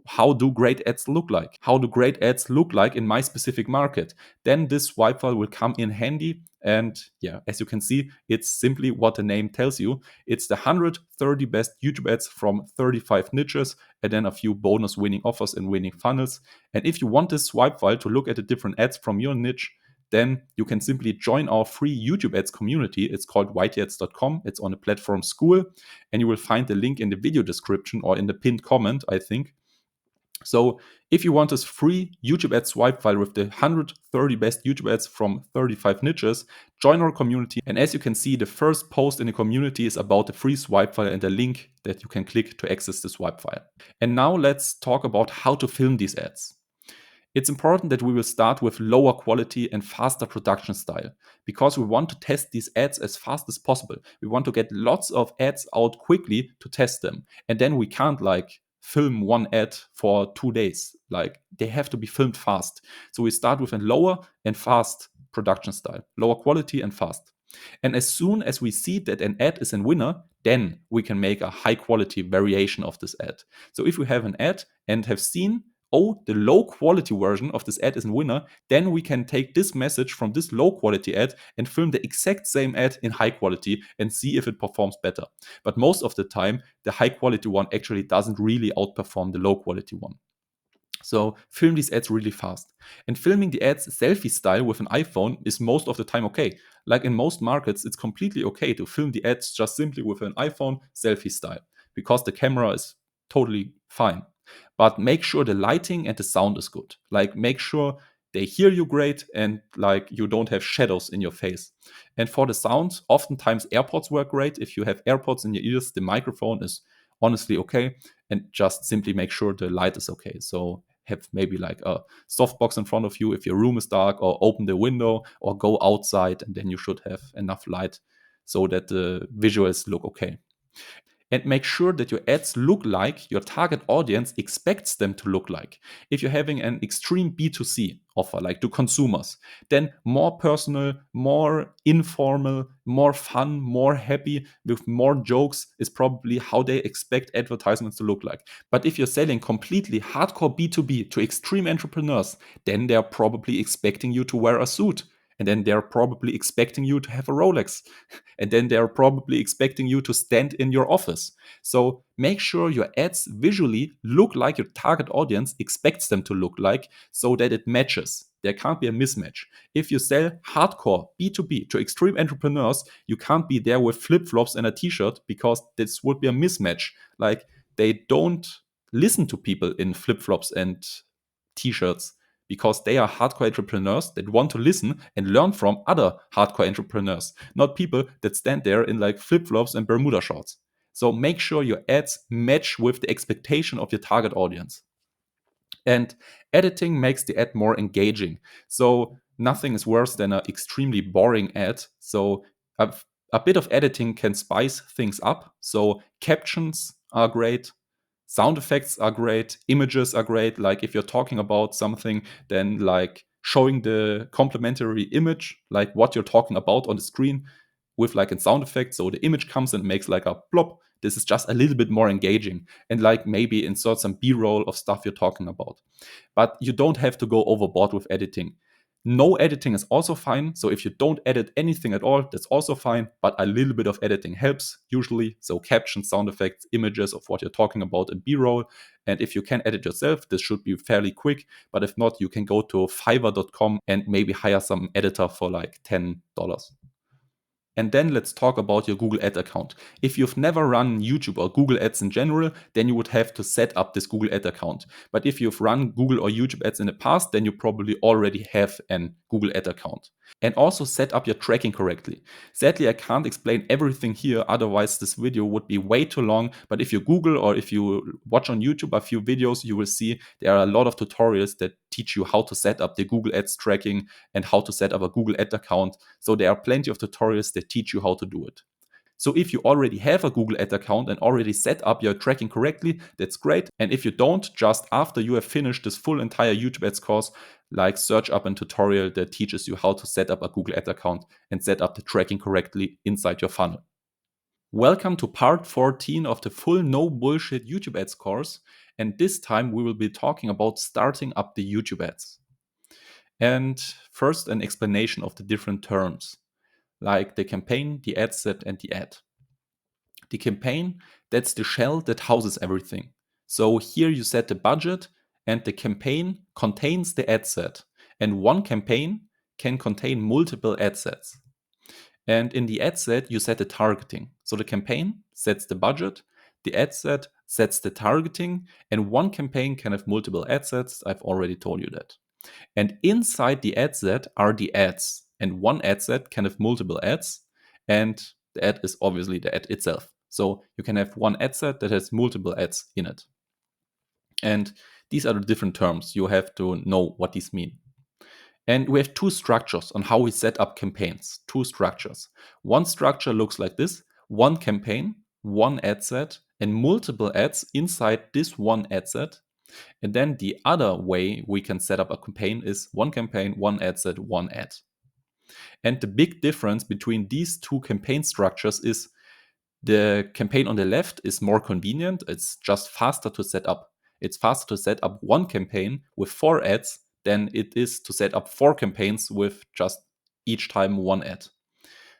how do great ads look like? How do great ads look like in my specific market? Then this swipe file will come in handy. And yeah, as you can see, it's simply what the name tells you. It's the 130 best YouTube ads from 35 niches and then a few bonus winning offers and winning funnels. And if you want this swipe file to look at the different ads from your niche, then you can simply join our free YouTube ads community. It's called whiteads.com. It's on the platform School. And you will find the link in the video description or in the pinned comment, I think. So if you want this free YouTube ad swipe file with the 130 best YouTube ads from 35 niches, join our community. And as you can see, the first post in the community is about the free swipe file and the link that you can click to access the swipe file. And now let's talk about how to film these ads. It's important that we will start with lower quality and faster production style because we want to test these ads as fast as possible. We want to get lots of ads out quickly to test them. And then we can't like film one ad for 2 days. Like they have to be filmed fast. So we start with a lower and fast production style, lower quality and fast. And as soon as we see that an ad is a winner, then we can make a high quality variation of this ad. So if we have an ad and have seen, oh, the low quality version of this ad is a winner, then we can take this message from this low quality ad and film the exact same ad in high quality and see if it performs better. But most of the time, the high quality one actually doesn't really outperform the low quality one. So film these ads really fast. And filming the ads selfie style with an iPhone is most of the time okay. Like in most markets, it's completely okay to film the ads just simply with an iPhone selfie style because the camera is totally fine. But make sure the lighting and the sound is good. Like make sure they hear you great and like you don't have shadows in your face. And for the sound, oftentimes AirPods work great. If you have AirPods in your ears, the microphone is honestly okay. And just simply make sure the light is okay. So have maybe like a softbox in front of you if your room is dark, or open the window or go outside, and then you should have enough light so that the visuals look okay. And make sure that your ads look like your target audience expects them to look like. If you're having an extreme B2C offer, like to consumers, then more personal, more informal, more fun, more happy, with more jokes is probably how they expect advertisements to look like. But if you're selling completely hardcore B2B to extreme entrepreneurs, then they're probably expecting you to wear a suit. And then they're probably expecting you to have a Rolex. And then they're probably expecting you to stand in your office. So make sure your ads visually look like your target audience expects them to look like, so that it matches. There can't be a mismatch. If you sell hardcore B2B to extreme entrepreneurs, you can't be there with flip-flops and a t-shirt, because this would be a mismatch. Like, they don't listen to people in flip-flops and t-shirts, because they are hardcore entrepreneurs that want to listen and learn from other hardcore entrepreneurs, not people that stand there in like flip-flops and Bermuda shorts. So make sure your ads match with the expectation of your target audience. And editing makes the ad more engaging. So nothing is worse than an extremely boring ad. So a bit of editing can spice things up. So captions are great. Sound effects are great. Images are great. Like if you're talking about something, then like showing the complementary image, like what you're talking about on the screen with like a sound effect. So the image comes and makes like a plop. This is just a little bit more engaging. And like maybe insert some B-roll of stuff you're talking about. But you don't have to go overboard with editing. No editing is also fine. So if you don't edit anything at all, that's also fine. But a little bit of editing helps usually. So captions, sound effects, images of what you're talking about in B-roll. And if you can edit yourself, this should be fairly quick. But if not, you can go to fiverr.com and maybe hire some editor for like $10. And then let's talk about your Google Ad account. If you've never run YouTube or Google Ads in general, then you would have to set up this Google Ad account. But if you've run Google or YouTube ads in the past, then you probably already have an Google Ad account. And also set up your tracking correctly. Sadly, I can't explain everything here, otherwise this video would be way too long. But if you Google or if you watch on YouTube a few videos, you will see there are a lot of tutorials that teach you how to set up the Google Ads tracking and how to set up a Google Ad account. So there are plenty of tutorials that teach you how to do it. So if you already have a Google Ad account and already set up your tracking correctly, that's great. And if you don't, just after you have finished this full entire YouTube Ads course, like search up a tutorial that teaches you how to set up a Google Ad account and set up the tracking correctly inside your funnel. Welcome to part 14 of the full no bullshit YouTube Ads course. And this time we will be talking about starting up the YouTube ads. And first, an explanation of the different terms, like the campaign, the ad set, and the ad. The campaign, that's the shell that houses everything. So here you set the budget, and the campaign contains the ad set. And one campaign can contain multiple ad sets. And in the ad set, you set the targeting. So the campaign sets the budget, the ad set sets the targeting, and one campaign can have multiple ad sets. I've already told you that. And inside the ad set are the ads. And one ad set can have multiple ads. And the ad is obviously the ad itself. So you can have one ad set that has multiple ads in it. And these are the different terms. You have to know what these mean. And we have two structures on how we set up campaigns. Two structures. One structure looks like this. One campaign, one ad set, and multiple ads inside this one ad set. And then the other way we can set up a campaign is one campaign, one ad set, one ad. And the big difference between these two campaign structures is the campaign on the left is more convenient. It's just faster to set up. It's faster to set up one campaign with 4 ads than it is to set up 4 campaigns with just each time one ad.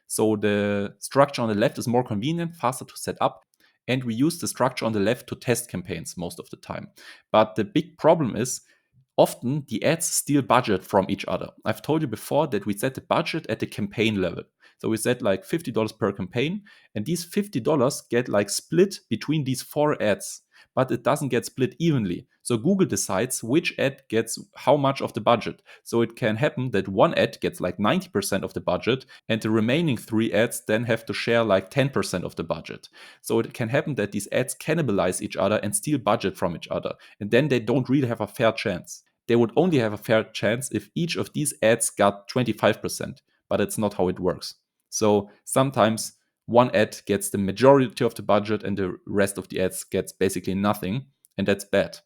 So the structure on the left is more convenient, faster to set up. And we use the structure on the left to test campaigns most of the time. But the big problem is often the ads steal budget from each other. I've told you before that we set the budget at the campaign level. So we set like $50 per campaign, and these $50 get like split between these 4 ads, but it doesn't get split evenly. So Google decides which ad gets how much of the budget. So it can happen that one ad gets like 90% of the budget, and the remaining 3 ads then have to share like 10% of the budget. So it can happen that these ads cannibalize each other and steal budget from each other, and then they don't really have a fair chance. They would only have a fair chance if each of these ads got 25%, but it's not how it works. So sometimes one ad gets the majority of the budget and the rest of the ads gets basically nothing, and that's bad.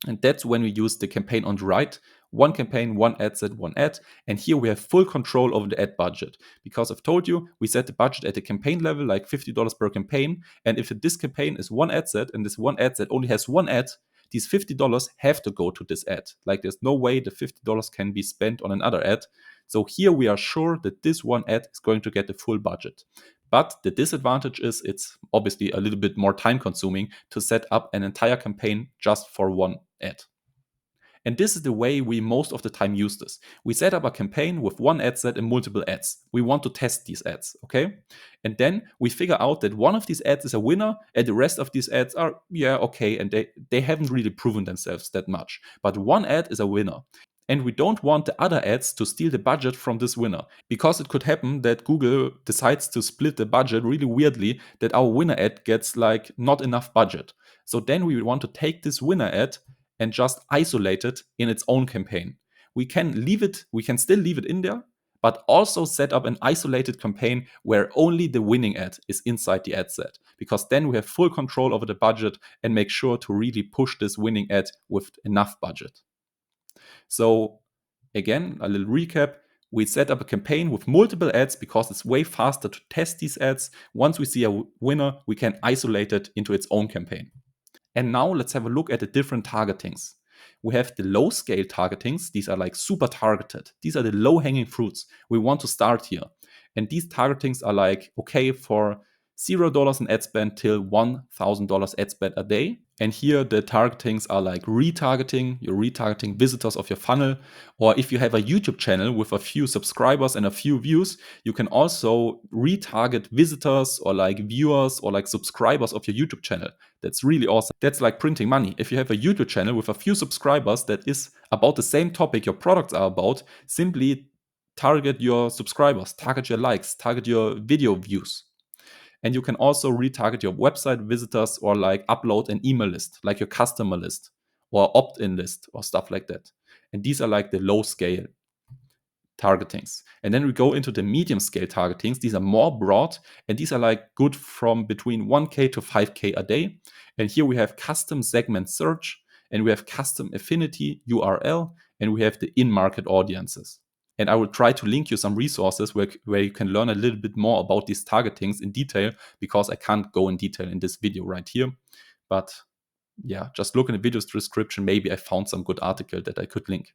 And that's when we use the campaign on the right. One campaign, one ad set, one ad. And here we have full control over the ad budget. Because I've told you, we set the budget at the campaign level, like $50 per campaign. And if this campaign is one ad set and this one ad set only has one ad, these $50 have to go to this ad. Like there's no way the $50 can be spent on another ad. So here we are sure that this one ad is going to get the full budget. But the disadvantage is it's obviously a little bit more time consuming to set up an entire campaign just for one ad. And this is the way we most of the time use this. We set up a campaign with one ad set and multiple ads. We want to test these ads, okay? And then we figure out that one of these ads is a winner and the rest of these ads are, yeah, okay, and they haven't really proven themselves that much. But one ad is a winner. And we don't want the other ads to steal the budget from this winner, because it could happen that Google decides to split the budget really weirdly, that our winner ad gets like not enough budget. So then we want to take this winner ad and just isolate it in its own campaign. We can still leave it in there, but also set up an isolated campaign where only the winning ad is inside the ad set, because then we have full control over the budget and make sure to really push this winning ad with enough budget. So again, a little recap. We set up a campaign with multiple ads because it's way faster to test these ads. Once we see a winner, we can isolate it into its own campaign. And now let's have a look at the different targetings. We have the low scale targetings. These are like super targeted. These are the low hanging fruits. We want to start here. And these targetings are like, okay, for $0 in ad spend till $1,000 ad spend a day. And here the targetings are like retargeting. You're retargeting visitors of your funnel. Or if you have a YouTube channel with a few subscribers and a few views, you can also retarget visitors or like viewers or like subscribers of your YouTube channel. That's really awesome. That's like printing money. If you have a YouTube channel with a few subscribers that is about the same topic your products are about, simply target your subscribers, target your likes, target your video views. And you can also retarget your website visitors or like upload an email list, like your customer list or opt-in list or stuff like that. And these are like the low scale targetings. And then we go into the medium scale targetings. These are more broad and these are like good from between 1K to 5K a day. And here we have custom segment search and we have custom affinity URL and we have the in-market audiences. And I will try to link you some resources where you can learn a little bit more about these targetings in detail, because I can't go in detail in this video right here. But yeah, just look in the video description. Maybe I found some good article that I could link.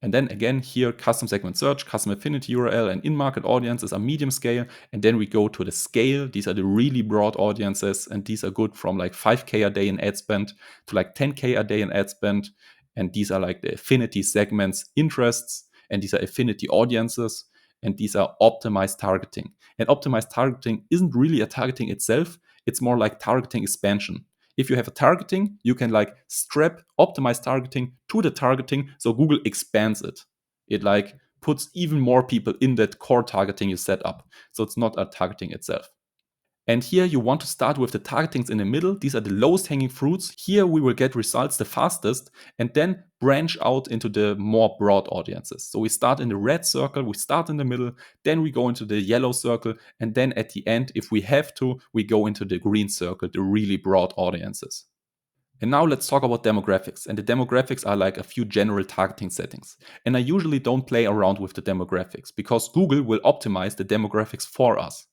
And then again, here, custom segment search, custom affinity URL, and in-market audiences are medium scale. And then we go to the scale. These are the really broad audiences. And these are good from like 5K a day in ad spend to like 10K a day in ad spend. And these are like the affinity segments interests. And these are affinity audiences, and these are optimized targeting. And optimized targeting isn't really a targeting itself. It's more like targeting expansion. If you have a targeting, you can like strap optimized targeting to the targeting, so Google expands it. It like puts even more people in that core targeting you set up. So it's not a targeting itself. And here you want to start with the targetings in the middle. These are the lowest hanging fruits. Here we will get results the fastest and then branch out into the more broad audiences. So we start in the red circle, we start in the middle, then we go into the yellow circle, and then at the end, if we have to, we go into the green circle, the really broad audiences. And now let's talk about demographics. And the demographics are like a few general targeting settings. And I usually don't play around with the demographics because Google will optimize the demographics for us.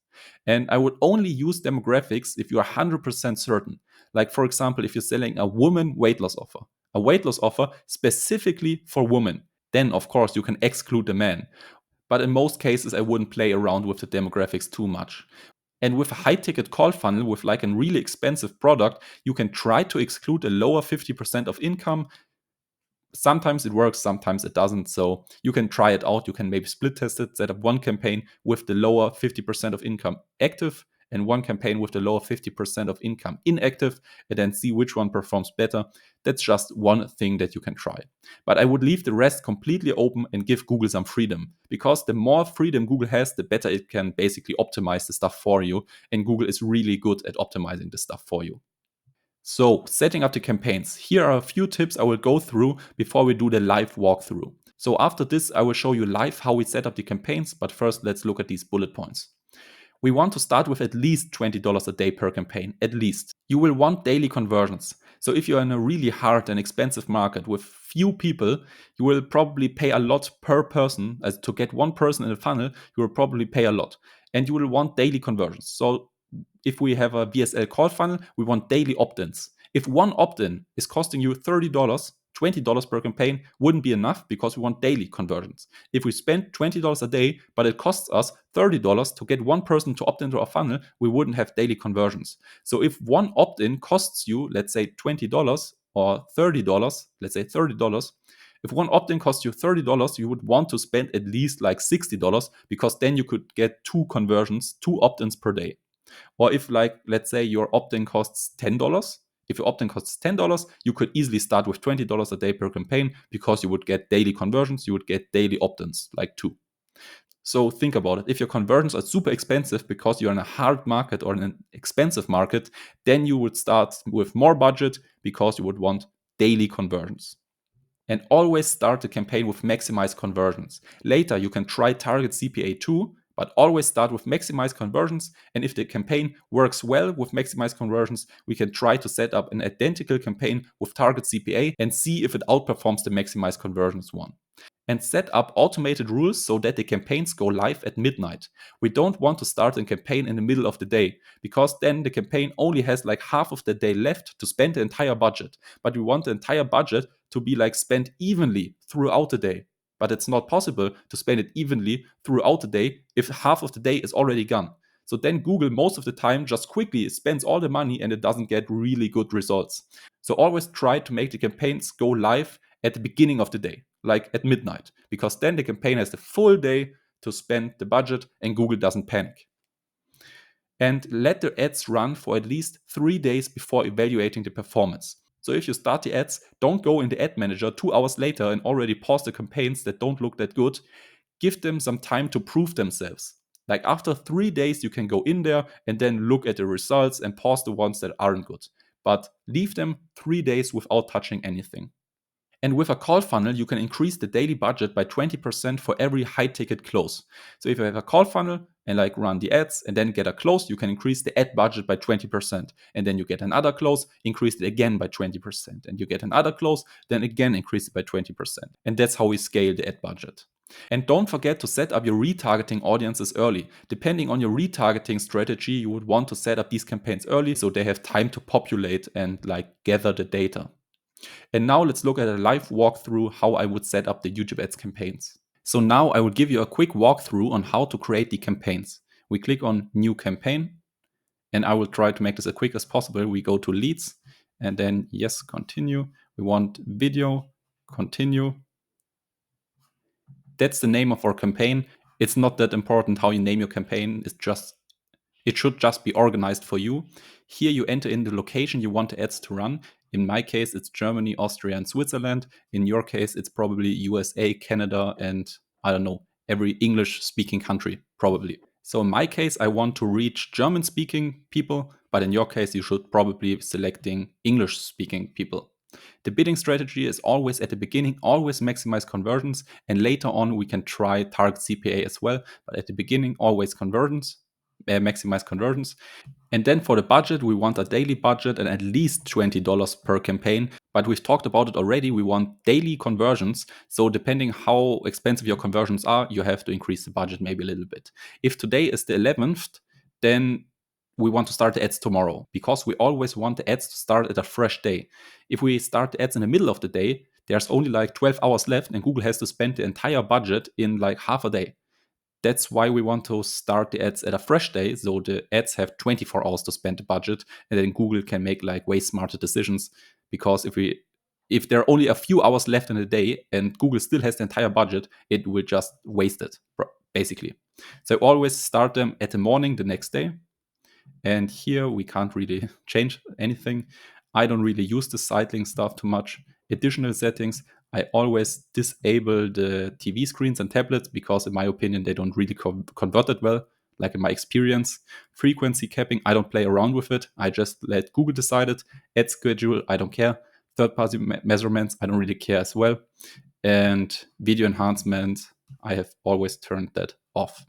And I would only use demographics if you are 100% certain. Like, for example, if you're selling a woman weight loss offer, a weight loss offer specifically for women, then of course you can exclude the man. But in most cases, I wouldn't play around with the demographics too much. And with a high ticket call funnel with like a really expensive product, you can try to exclude a lower 50% of income. Sometimes it works, sometimes it doesn't. So you can try it out. You can maybe split test it, set up one campaign with the lower 50% of income active and one campaign with the lower 50% of income inactive, and then see which one performs better. That's just one thing that you can try. But I would leave the rest completely open and give Google some freedom, because the more freedom Google has, the better it can basically optimize the stuff for you. And Google is really good at optimizing the stuff for you. So, setting up the campaigns. Here are a few tips I will go through before we do the live walkthrough. So after this, I will show you live how we set up the campaigns, but first let's look at these bullet points. We want to start with at least $20 a day per campaign, at least. You will want daily conversions. So if you're in a really hard and expensive market with few people, you will probably pay a lot per person. As to get one person in a funnel, you will probably pay a lot. And you will want daily conversions. So if we have a VSL call funnel, we want daily opt-ins. If one opt-in is costing you $30, $20 per campaign wouldn't be enough because we want daily conversions. If we spend $20 a day, but it costs us $30 to get one person to opt into our funnel, we wouldn't have daily conversions. So if one opt-in costs you, let's say $20 or $30, let's say $30, if one opt-in costs you $30, you would want to spend at least like $60 because then you could get two conversions, two opt-ins per day. Or if, like, let's say your opt-in costs $10, if your opt-in costs $10, you could easily start with $20 a day per campaign because you would get daily conversions, you would get daily opt-ins, like two. So think about it. If your conversions are super expensive because you're in a hard market or in an expensive market, then you would start with more budget because you would want daily conversions. And always start the campaign with maximized conversions. Later, you can try target CPA too, but always start with maximized conversions. And if the campaign works well with maximized conversions, we can try to set up an identical campaign with target CPA and see if it outperforms the maximized conversions one. And set up automated rules so that the campaigns go live at midnight. We don't want to start a campaign in the middle of the day because then the campaign only has like half of the day left to spend the entire budget. But we want the entire budget to be like spent evenly throughout the day. But it's not possible to spend it evenly throughout the day if half of the day is already gone. So then Google most of the time just quickly spends all the money and it doesn't get really good results. So always try to make the campaigns go live at the beginning of the day, like at midnight, because then the campaign has the full day to spend the budget and Google doesn't panic. And let the ads run for at least 3 days before evaluating the performance. So if you start the ads, don't go in the ad manager 2 hours later and already pause the campaigns that don't look that good. Give them some time to prove themselves. Like after 3 days, you can go in there and then look at the results and pause the ones that aren't good. But leave them 3 days without touching anything. And with a call funnel, you can increase the daily budget by 20% for every high ticket close. So if you have a call funnel and like run the ads and then get a close, you can increase the ad budget by 20%. And then you get another close, increase it again by 20%. And you get another close, then again increase it by 20%. And that's how we scale the ad budget. And don't forget to set up your retargeting audiences early. Depending on your retargeting strategy, you would want to set up these campaigns early so they have time to populate and like gather the data. And now let's look at a live walkthrough how I would set up the YouTube ads campaigns. So now I will give you a quick walkthrough on how to create the campaigns. We click on new campaign and I will try to make this as quick as possible. We go to leads and then yes, continue. We want video, continue. That's the name of our campaign. It's not that important how you name your campaign. It should just be organized for you. Here you enter in the location you want the ads to run. In my case, it's Germany, Austria, and Switzerland. In your case, it's probably USA, Canada, and I don't know, every English-speaking country, probably. So in my case, I want to reach German-speaking people, but in your case, you should probably be selecting English-speaking people. The bidding strategy is always at the beginning, always maximize conversions, and later on we can try target CPA as well, but at the beginning, always conversions. Maximize conversions. And then for the budget, we want a daily budget and at least $20 per campaign. But we've talked about it already. We want daily conversions. So depending how expensive your conversions are, you have to increase the budget maybe a little bit. If today is the 11th, then we want to start the ads tomorrow because we always want the ads to start at a fresh day. If we start the ads in the middle of the day, there's only like 12 hours left and Google has to spend the entire budget in like half a day. That's why we want to start the ads at a fresh day. So the ads have 24 hours to spend the budget and then Google can make like way smarter decisions. Because if there are only a few hours left in the day and Google still has the entire budget, it will just waste it, basically. So always start them at the morning the next day. And here we can't really change anything. I don't really use the site link stuff too much. Additional settings, I always disable the TV screens and tablets because in my opinion, they don't really convert it well, like in my experience. Frequency capping, I don't play around with it. I just let Google decide it. Ad schedule, I don't care. Third-party measurements, I don't really care as well. And video enhancement, I have always turned that off.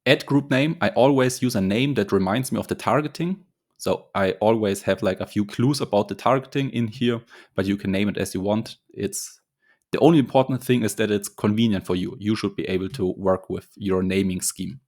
Ad group name, I always use a name that reminds me of the targeting. So I always have like a few clues about the targeting in here, but you can name it as you want. It's the only important thing is that it's convenient for you. You should be able to work with your naming scheme.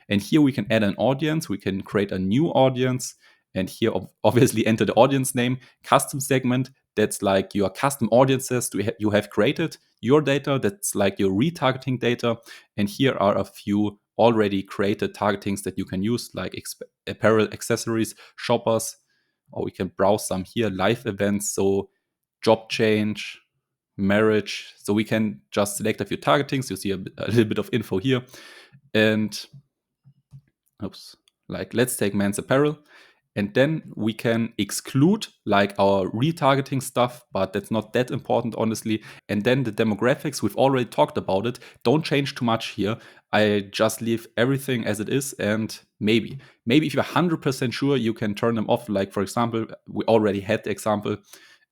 And here we can add an audience. We can create a new audience. And here obviously enter the audience name, custom segment. That's like your custom audiences you have created, your data. That's like your retargeting data. And here are a few already created targetings that you can use, like apparel, accessories, shoppers, or we can browse some here, live events. So job change, marriage. So we can just select a few targetings. You see a little bit of info here. And like let's take men's apparel, and then we can exclude like our retargeting stuff, but that's not that important, honestly. And then the demographics, we've already talked about it, don't change too much here. I just leave everything as it is, and maybe if you're 100% sure, you can turn them off. Like for example, we already had the example,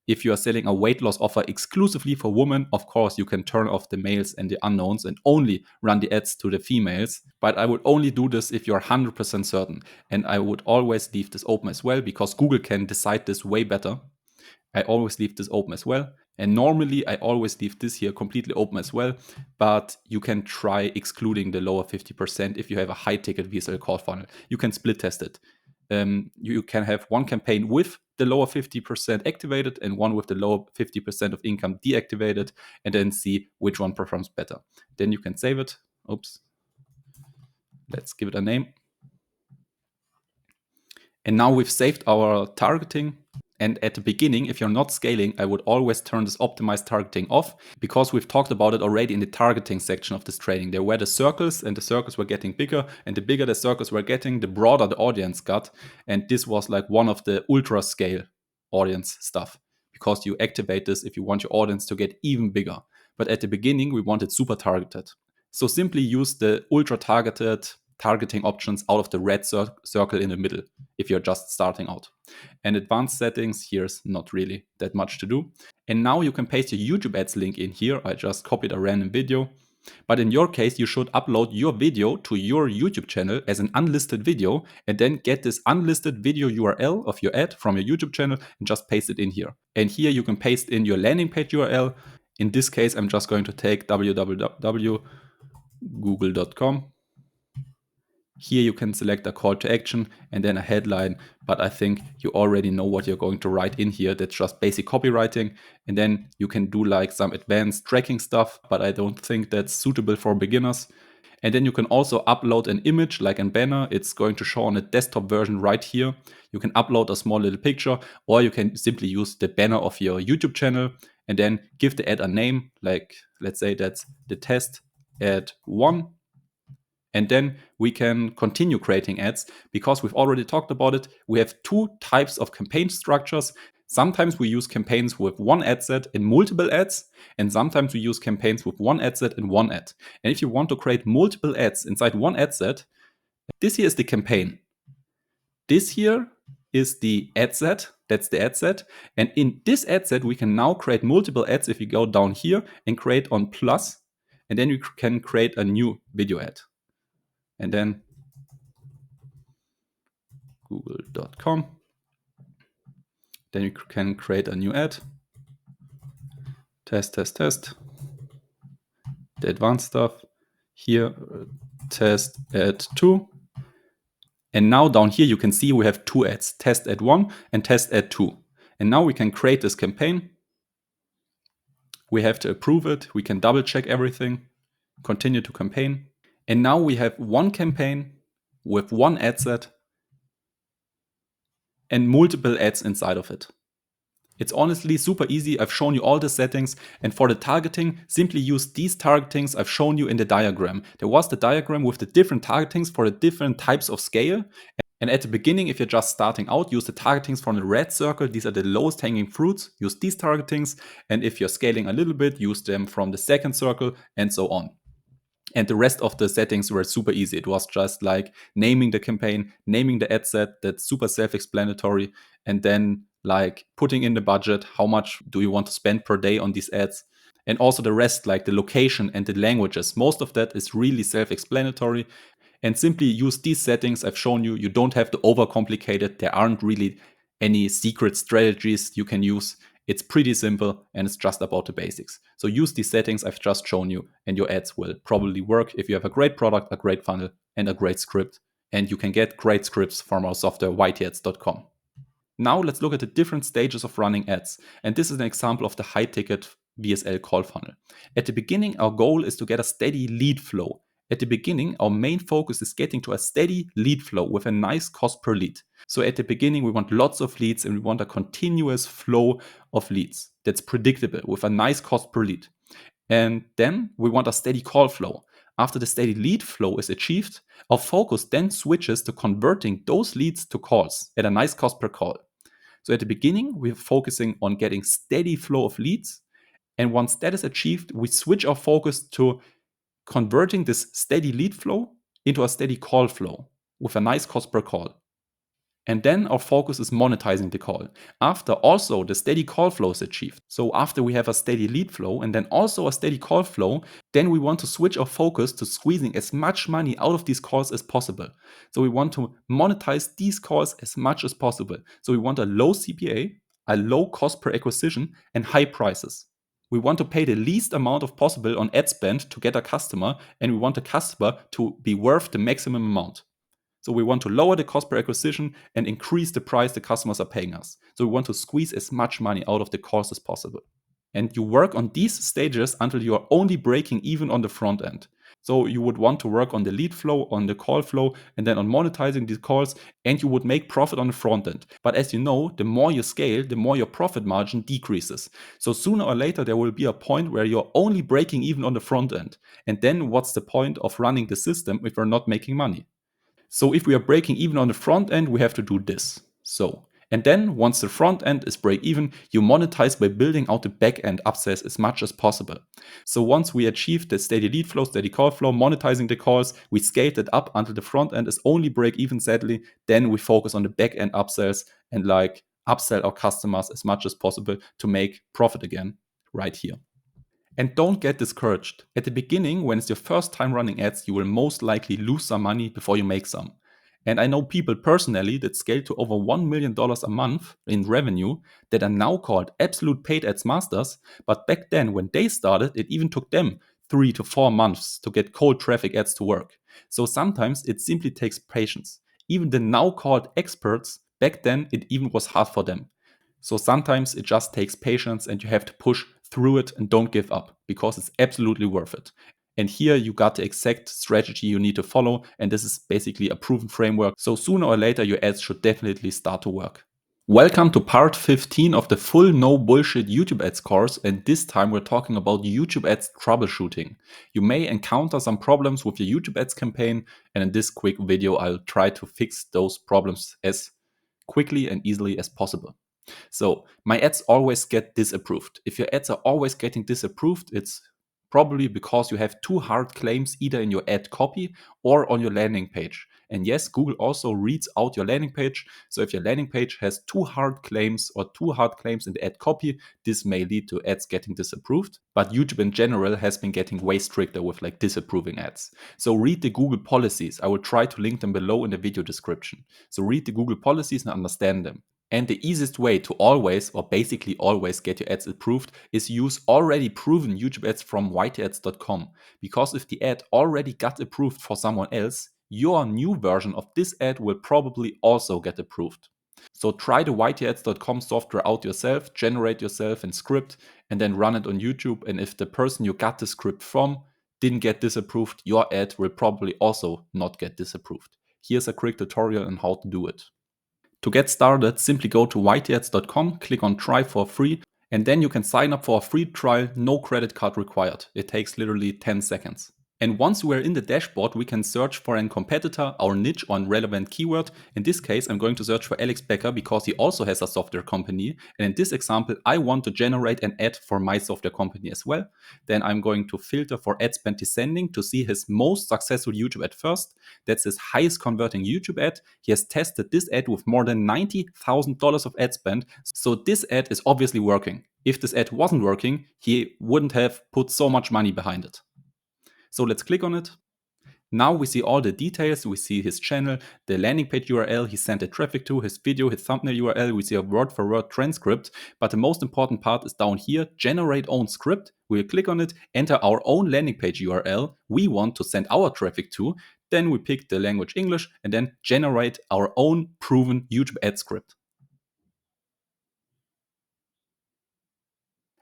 if you are selling a weight loss offer exclusively for women, of course, you can turn off the males and the unknowns and only run the ads to the females. But I would only do this if you're 100% certain. And I would always leave this open as well, because Google can decide this way better. I always leave this open as well. And normally I always leave this here completely open as well, but you can try excluding the lower 50% if you have a high ticket VSL call funnel. You can split test it. You can have one campaign with the lower 50% activated and one with the lower 50% of income deactivated, and then see which one performs better. Then you can save it. Oops. Let's give it a name. And now we've saved our targeting. And at the beginning, if you're not scaling, I would always turn this optimized targeting off, because we've talked about it already in the targeting section of this training. There were the circles, and the circles were getting bigger, and the bigger the circles were getting, the broader the audience got. And this was like one of the ultra scale audience stuff, because you activate this if you want your audience to get even bigger. But at the beginning, we wanted super targeted. So simply use the ultra targeted targeting options out of the red circle in the middle if you're just starting out. And advanced settings, here's not really that much to do. And now you can paste your YouTube ads link in here. I just copied a random video. But in your case, you should upload your video to your YouTube channel as an unlisted video, and then get this unlisted video URL of your ad from your YouTube channel and just paste it in here. And here you can paste in your landing page URL. In this case, I'm just going to take www.google.com. Here you can select a call to action and then a headline, but I think you already know what you're going to write in here. That's just basic copywriting. And then you can do like some advanced tracking stuff, but I don't think that's suitable for beginners. And then you can also upload an image like a banner. It's going to show on a desktop version right here. You can upload a small little picture, or you can simply use the banner of your YouTube channel and then give the ad a name. Like, let's say that's the test ad 1. And then we can continue creating ads, because we've already talked about it. We have two types of campaign structures. Sometimes we use campaigns with one ad set and multiple ads, and sometimes we use campaigns with one ad set and one ad. And if you want to create multiple ads inside one ad set, this here is the campaign. This here is the ad set. That's the ad set. And in this ad set, we can now create multiple ads if you go down here and create on plus, and then you can create a new video ad. And then google.com. Then you can create a new ad. Test. The advanced stuff. Here, test ad 2. And now down here, you can see we have two ads, test ad 1 and test ad 2. And now we can create this campaign. We have to approve it. We can double check everything, continue to campaign. And now we have one campaign with one ad set and multiple ads inside of it. It's honestly super easy. I've shown you all the settings, and for the targeting, simply use these targetings I've shown you in the diagram. There was the diagram with the different targetings for the different types of scale. And at the beginning, if you're just starting out, use the targetings from the red circle. These are the lowest hanging fruits. Use these targetings. And if you're scaling a little bit, use them from the second circle, and so on. And the rest of the settings were super easy. It was just like naming the campaign, naming the ad set. That's super self-explanatory. And then like putting in the budget, how much do you want to spend per day on these ads? And also the rest, like the location and the languages. Most of that is really self-explanatory. And simply use these settings I've shown you. You don't have to overcomplicate it. There aren't really any secret strategies you can use. It's pretty simple and it's just about the basics. So use these settings I've just shown you and your ads will probably work if you have a great product, a great funnel, and a great script. And you can get great scripts from our software, whiteads.com. Now let's look at the different stages of running ads. And this is an example of the high ticket VSL call funnel. At the beginning, our goal is to get a steady lead flow. At the beginning, our main focus is getting to a steady lead flow with a nice cost per lead. So at the beginning, we want lots of leads and we want a continuous flow of leads that's predictable with a nice cost per lead. And then we want a steady call flow. After the steady lead flow is achieved, our focus then switches to converting those leads to calls at a nice cost per call. So at the beginning, we're focusing on getting steady flow of leads. And once that is achieved, we switch our focus to converting this steady lead flow into a steady call flow with a nice cost per call. And then our focus is monetizing the call. After also the steady call flow is achieved. So after we have a steady lead flow and then also a steady call flow, then we want to switch our focus to squeezing as much money out of these calls as possible. So we want to monetize these calls as much as possible. So we want a low CPA, a low cost per acquisition, and high prices. We want to pay the least amount of possible on ad spend to get a customer, and we want the customer to be worth the maximum amount. So we want to lower the cost per acquisition and increase the price the customers are paying us. So we want to squeeze as much money out of the calls as possible. And you work on these stages until you are only breaking even on the front end. So you would want to work on the lead flow, on the call flow, and then on monetizing these calls, and you would make profit on the front end. But as you know, the more you scale, the more your profit margin decreases. So sooner or later, there will be a point where you're only breaking even on the front end. And then what's the point of running the system if we're not making money? So if we are breaking even on the front end, we have to do this. And then once the front end is break even, you monetize by building out the back end upsells as much as possible. So once we achieve the steady lead flow, steady call flow, monetizing the calls, we scaled it up until the front end is only break even, sadly. Then we focus on the back end upsells and upsell our customers as much as possible to make profit again right here. And don't get discouraged. At the beginning, when it's your first time running ads, you will most likely lose some money before you make some. And I know people personally that scale to over $1 million a month in revenue that are now called absolute paid ads masters. But back then, when they started, it even took them 3 to 4 months to get cold traffic ads to work. So sometimes it simply takes patience. Even the now called experts, back then it even was hard for them. So sometimes it just takes patience and you have to push through it and don't give up because it's absolutely worth it. And here you got the exact strategy you need to follow. And this is basically a proven framework. So sooner or later, your ads should definitely start to work. Welcome to part 15 of the full no bullshit YouTube ads course. And this time we're talking about YouTube ads troubleshooting. You may encounter some problems with your YouTube ads campaign. And in this quick video, I'll try to fix those problems as quickly and easily as possible. So my ads always get disapproved. If your ads are always getting disapproved, it's probably because you have too hard claims either in your ad copy or on your landing page. And yes, Google also reads out your landing page. So if your landing page has too hard claims in the ad copy, this may lead to ads getting disapproved. But YouTube in general has been getting way stricter with disapproving ads. So read the Google policies. I will try to link them below in the video description. So read the Google policies and understand them. And the easiest way to always, or basically always, get your ads approved is use already proven YouTube ads from whiteads.com. Because if the ad already got approved for someone else, your new version of this ad will probably also get approved. So try the whiteads.com software out yourself, generate yourself and script, and then run it on YouTube. And if the person you got the script from didn't get disapproved, your ad will probably also not get disapproved. Here's a quick tutorial on how to do it. To get started, simply go to whiteads.com, click on try for free, and then you can sign up for a free trial, no credit card required. It takes literally 10 seconds. And once we're in the dashboard, we can search for a competitor, our niche or a relevant keyword. In this case, I'm going to search for Alex Becker because he also has a software company. And in this example, I want to generate an ad for my software company as well. Then I'm going to filter for ad spend descending to see his most successful YouTube ad first. That's his highest converting YouTube ad. He has tested this ad with more than $90,000 of ad spend. So this ad is obviously working. If this ad wasn't working, he wouldn't have put so much money behind it. So let's click on it. Now we see all the details. We see his channel, the landing page URL he sent the traffic to, his video, his thumbnail URL. We see a word-for-word transcript. But the most important part is down here, generate own script. We'll click on it, enter our own landing page URL we want to send our traffic to. Then we pick the language English and then generate our own proven YouTube ad script.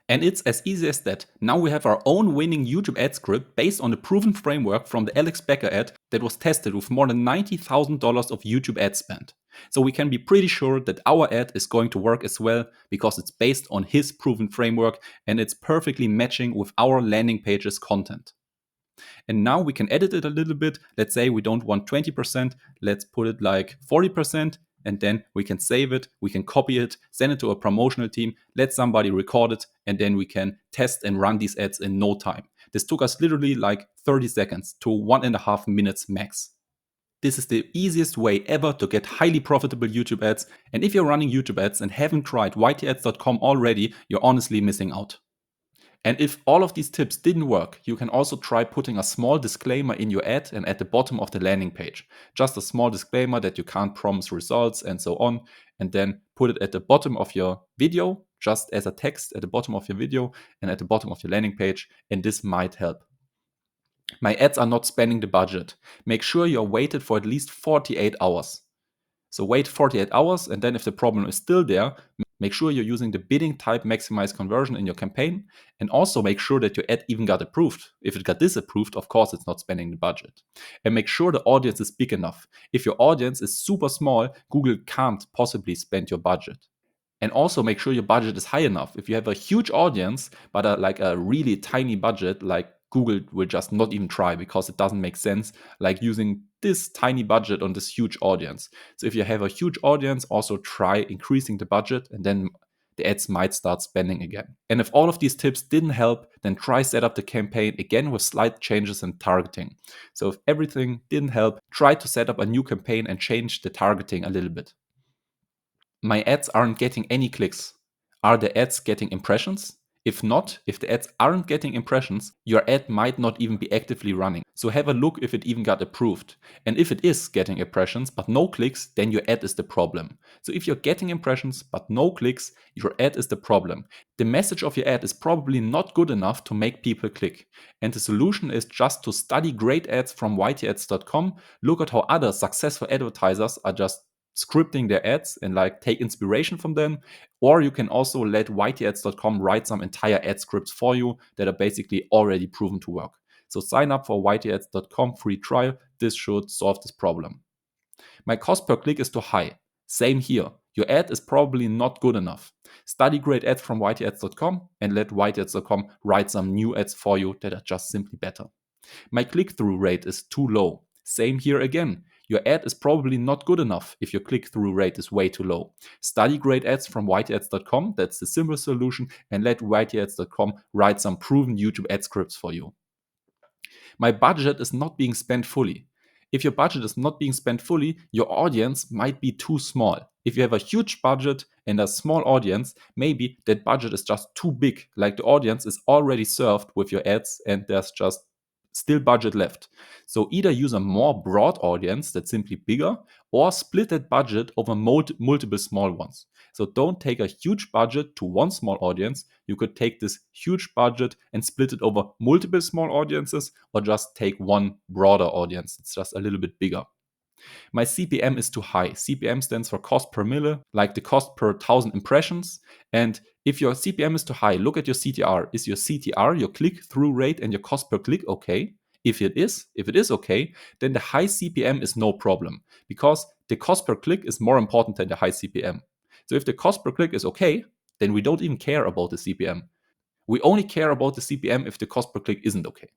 And it's as easy as that. Now we have our own winning YouTube ad script based on the proven framework from the Alex Becker ad that was tested with more than $90,000 of YouTube ad spend. So we can be pretty sure that our ad is going to work as well because it's based on his proven framework and it's perfectly matching with our landing page's content. And now we can edit it a little bit. Let's say we don't want 20%. Let's put it like 40%. And then we can save it, we can copy it, send it to a promotional team, let somebody record it, and then we can test and run these ads in no time. This took us literally like 30 seconds to 1.5 minutes max. This is the easiest way ever to get highly profitable YouTube ads. And if you're running YouTube ads and haven't tried ytads.com already, you're honestly missing out. And if all of these tips didn't work, you can also try putting a small disclaimer in your ad and at the bottom of the landing page. Just a small disclaimer that you can't promise results and so on. And then put it at the bottom of your video, just as a text at the bottom of your video and at the bottom of your landing page. And this might help. My ads are not spending the budget. Make sure you're waited for at least 48 hours. So wait 48 hours, and then if the problem is still there, make sure you're using the bidding type maximize conversion in your campaign, and also make sure that your ad even got approved. If it got disapproved, of course, it's not spending the budget. And make sure the audience is big enough. If your audience is super small, Google can't possibly spend your budget. And also make sure your budget is high enough. If you have a huge audience, but a really tiny budget, like Google will just not even try because it doesn't make sense, like using this tiny budget on this huge audience. So if you have a huge audience, also try increasing the budget and then the ads might start spending again. And if all of these tips didn't help, then try set up the campaign again with slight changes in targeting. So if everything didn't help, try to set up a new campaign and change the targeting a little bit. My ads aren't getting any clicks. Are the ads getting impressions? If not, if the ads aren't getting impressions, your ad might not even be actively running. So have a look if it even got approved. And if it is getting impressions but no clicks, then your ad is the problem. So if you're getting impressions but no clicks, your ad is the problem. The message of your ad is probably not good enough to make people click. And the solution is just to study great ads from ytads.com, look at how other successful advertisers are just scripting their ads and like take inspiration from them. Or you can also let ytads.com write some entire ad scripts for you that are basically already proven to work. So sign up for ytads.com free trial. This should solve this problem. My cost per click is too high. Same here. Your ad is probably not good enough. Study great ads from ytads.com and let ytads.com write some new ads for you that are just simply better. My click-through rate is too low. Same here again. Your ad is probably not good enough if your click-through rate is way too low. Study great ads from ytads.com, that's the simple solution, and let ytads.com write some proven YouTube ad scripts for you. My budget is not being spent fully. If your budget is not being spent fully, your audience might be too small. If you have a huge budget and a small audience, maybe that budget is just too big, like the audience is already served with your ads and there's just still budget left. So either use a more broad audience that's simply bigger or split that budget over multiple small ones. So don't take a huge budget to one small audience. You could take this huge budget and split it over multiple small audiences or just take one broader audience. It's just a little bit bigger. My CPM is too high. CPM stands for cost per mille, like the cost per 1,000 impressions. And if your CPM is too high, look at your CTR. Is your CTR, your click-through rate, and your cost per click okay? If it is okay, then the high CPM is no problem because the cost per click is more important than the high CPM. So if the cost per click is okay, then we don't even care about the CPM. We only care about the CPM if the cost per click isn't okay.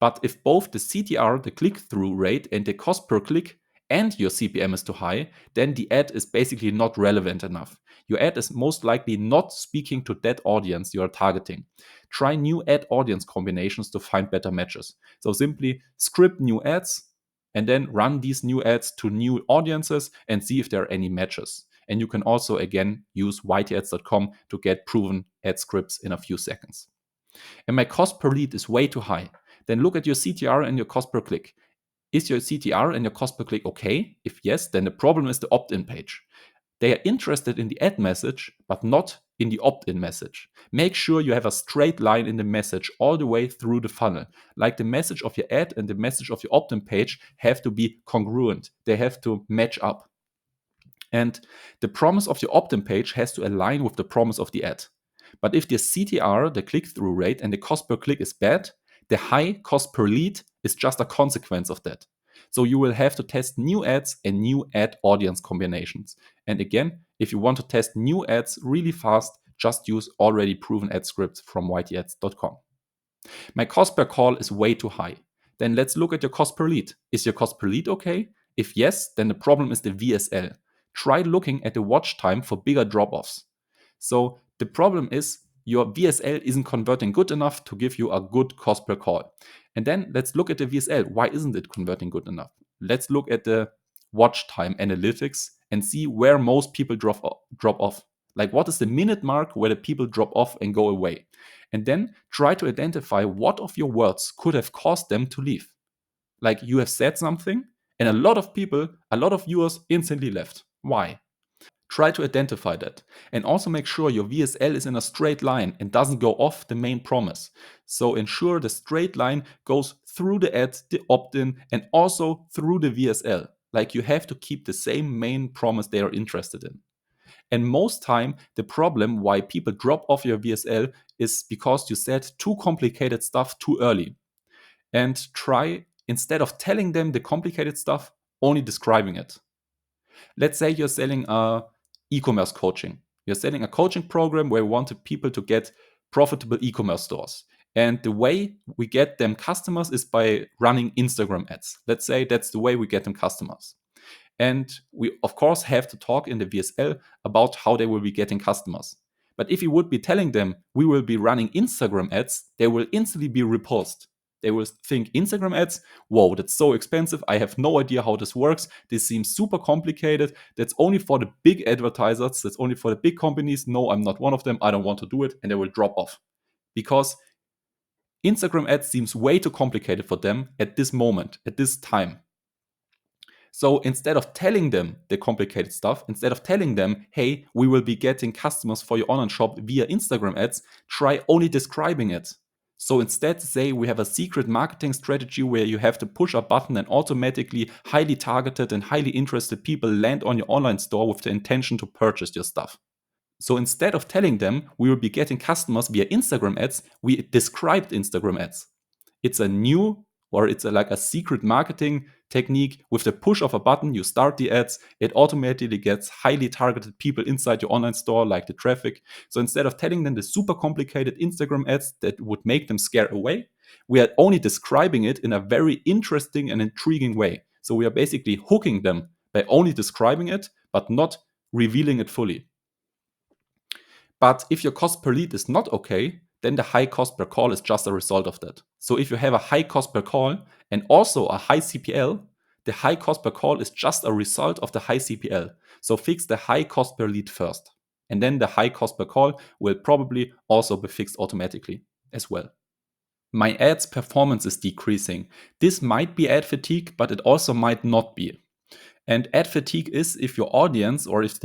But if both the CTR, the click-through rate, and the cost per click and your CPM is too high, then the ad is basically not relevant enough. Your ad is most likely not speaking to that audience you are targeting. Try new ad audience combinations to find better matches. So simply script new ads and then run these new ads to new audiences and see if there are any matches. And you can also, again, use ytads.com to get proven ad scripts in a few seconds. And my cost per lead is way too high. Then look at your CTR and your cost per click. Is your CTR and your cost per click okay? If yes, then the problem is the opt-in page. They are interested in the ad message, but not in the opt-in message. Make sure you have a straight line in the message all the way through the funnel. Like the message of your ad and the message of your opt-in page have to be congruent. They have to match up. And the promise of your opt-in page has to align with the promise of the ad. But if the CTR, the click-through rate, and the cost per click is bad, the high cost per lead is just a consequence of that. So you will have to test new ads and new ad audience combinations. And again, if you want to test new ads really fast, just use already proven ad scripts from whiteyads.com. My cost per call is way too high. Then let's look at your cost per lead. Is your cost per lead okay? If yes, then the problem is the VSL. Try looking at the watch time for bigger drop-offs. So the problem is your VSL isn't converting good enough to give you a good cost per call. And then let's look at the VSL. Why isn't it converting good enough? Let's look at the watch time analytics and see where most people drop off. Like, what is the minute mark where the people drop off and go away? And then try to identify what of your words could have caused them to leave. Like, you have said something, and a lot of people, a lot of viewers instantly left. Why? Try to identify that. And also make sure your VSL is in a straight line and doesn't go off the main promise. So ensure the straight line goes through the ad, the opt-in, and also through the VSL. Like, you have to keep the same main promise they are interested in. And most time, the problem why people drop off your VSL is because you said too complicated stuff too early. And try, instead of telling them the complicated stuff, only describing it. Let's say you're selling e-commerce coaching. You're selling a coaching program where we want people to get profitable e-commerce stores. And the way we get them customers is by running Instagram ads. Let's say that's the way we get them customers. And we, of course, have to talk in the VSL about how they will be getting customers. But if you would be telling them we will be running Instagram ads, they will instantly be repulsed. They will think Instagram ads, whoa, that's so expensive. I have no idea how this works. This seems super complicated. That's only for the big advertisers. That's only for the big companies. No, I'm not one of them. I don't want to do it. And they will drop off. Because Instagram ads seems way too complicated for them at this moment, at this time. So instead of telling them the complicated stuff, instead of telling them, hey, we will be getting customers for your online shop via Instagram ads, try only describing it. So instead, say we have a secret marketing strategy where you have to push a button and automatically highly targeted and highly interested people land on your online store with the intention to purchase your stuff. So instead of telling them we will be getting customers via Instagram ads, we described Instagram ads. It's a new, or it's like a secret marketing technique. With the push of a button, you start the ads, it automatically gets highly targeted people inside your online store, like the traffic. So instead of telling them the super complicated Instagram ads that would make them scare away, we are only describing it in a very interesting and intriguing way. So we are basically hooking them by only describing it, but not revealing it fully. But if your cost per lead is not okay, then the high cost per call is just a result of that. So if you have a high cost per call and also a high CPL, the high cost per call is just a result of the high CPL. So fix the high cost per lead first. And then the high cost per call will probably also be fixed automatically as well. My ads performance is decreasing. This might be ad fatigue, but it also might not be. And ad fatigue is if your audience or if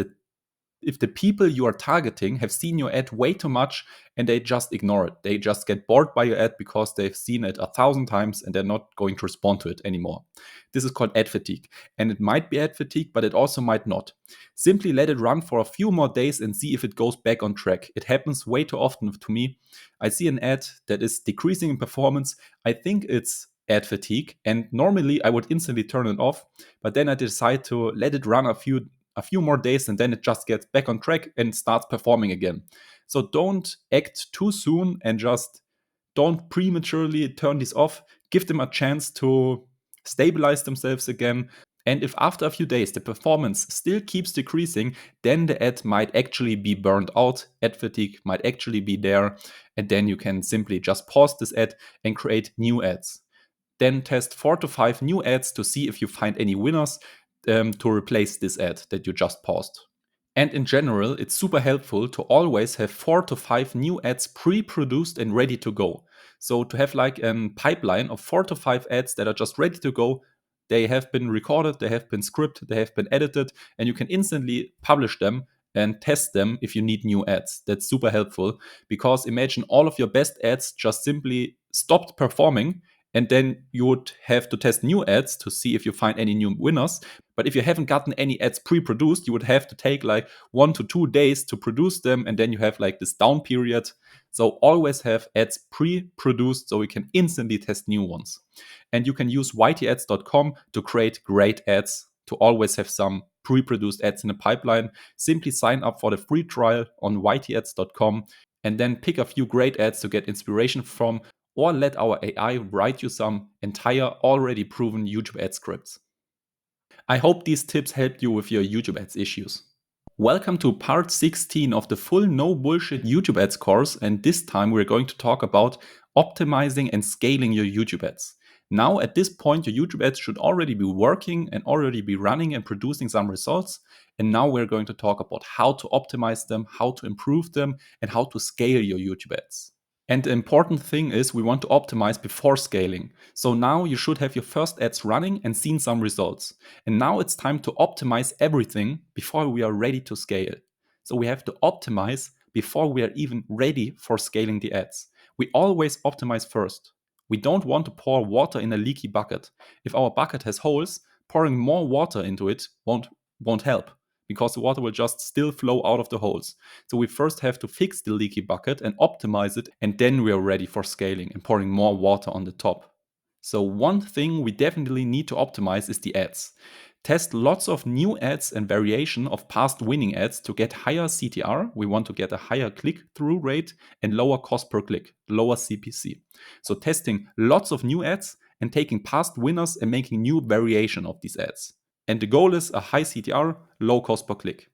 the people you are targeting have seen your ad way too much and they just ignore it. They just get bored by your ad because they've seen it 1,000 times and they're not going to respond to it anymore. This is called ad fatigue. And it might be ad fatigue, but it also might not. Simply let it run for a few more days and see if it goes back on track. It happens way too often to me. I see an ad that is decreasing in performance. I think it's ad fatigue, and normally I would instantly turn it off, but then I decide to let it run a few more days and then it just gets back on track and starts performing again. So don't act too soon and just don't prematurely turn these off. Give them a chance to stabilize themselves again. And if after a few days the performance still keeps decreasing, then the ad might actually be burned out. Ad fatigue might actually be there. And then you can simply just pause this ad and create new ads. Then test 4 to 5 new ads to see if you find any winners to replace this ad that you just paused. And in general, it's super helpful to always have 4 to 5 new ads pre-produced and ready to go. So to have like a pipeline of 4 to 5 ads that are just ready to go They have been recorded, they have been scripted, they have been edited, and you can instantly publish them and test them if you need new ads. That's super helpful, because imagine all of your best ads just simply stopped performing, and then you would have to test new ads to see if you find any new winners. But if you haven't gotten any ads pre-produced, you would have to take like 1 to 2 days to produce them, and then you have like this down period. So always have ads pre-produced so we can instantly test new ones. And you can use ytads.com to create great ads, to always have some pre-produced ads in the pipeline. Simply sign up for the free trial on ytads.com and then pick a few great ads to get inspiration from, or let our AI write you some entire already proven YouTube ad scripts. I hope these tips helped you with your YouTube ads issues. Welcome to part 16 of the full no bullshit YouTube ads course, and this time we're going to talk about optimizing and scaling your YouTube ads. Now at this point your YouTube ads should already be working and already be running and producing some results, and now we're going to talk about how to optimize them, how to improve them, and how to scale your YouTube ads. And the important thing is we want to optimize before scaling. So now you should have your first ads running and seen some results. And now it's time to optimize everything before we are ready to scale. So we have to optimize before we are even ready for scaling the ads. We always optimize first. We don't want to pour water in a leaky bucket. If our bucket has holes, pouring more water into it won't help, because the water will just still flow out of the holes. So we first have to fix the leaky bucket and optimize it, and then we are ready for scaling and pouring more water on the top. So one thing we definitely need to optimize is the ads. Test lots of new ads and variation of past winning ads to get higher CTR. We want to get a higher click-through rate and lower cost per click, lower CPC. So testing lots of new ads and taking past winners and making new variation of these ads. And the goal is a high CTR, low cost per click.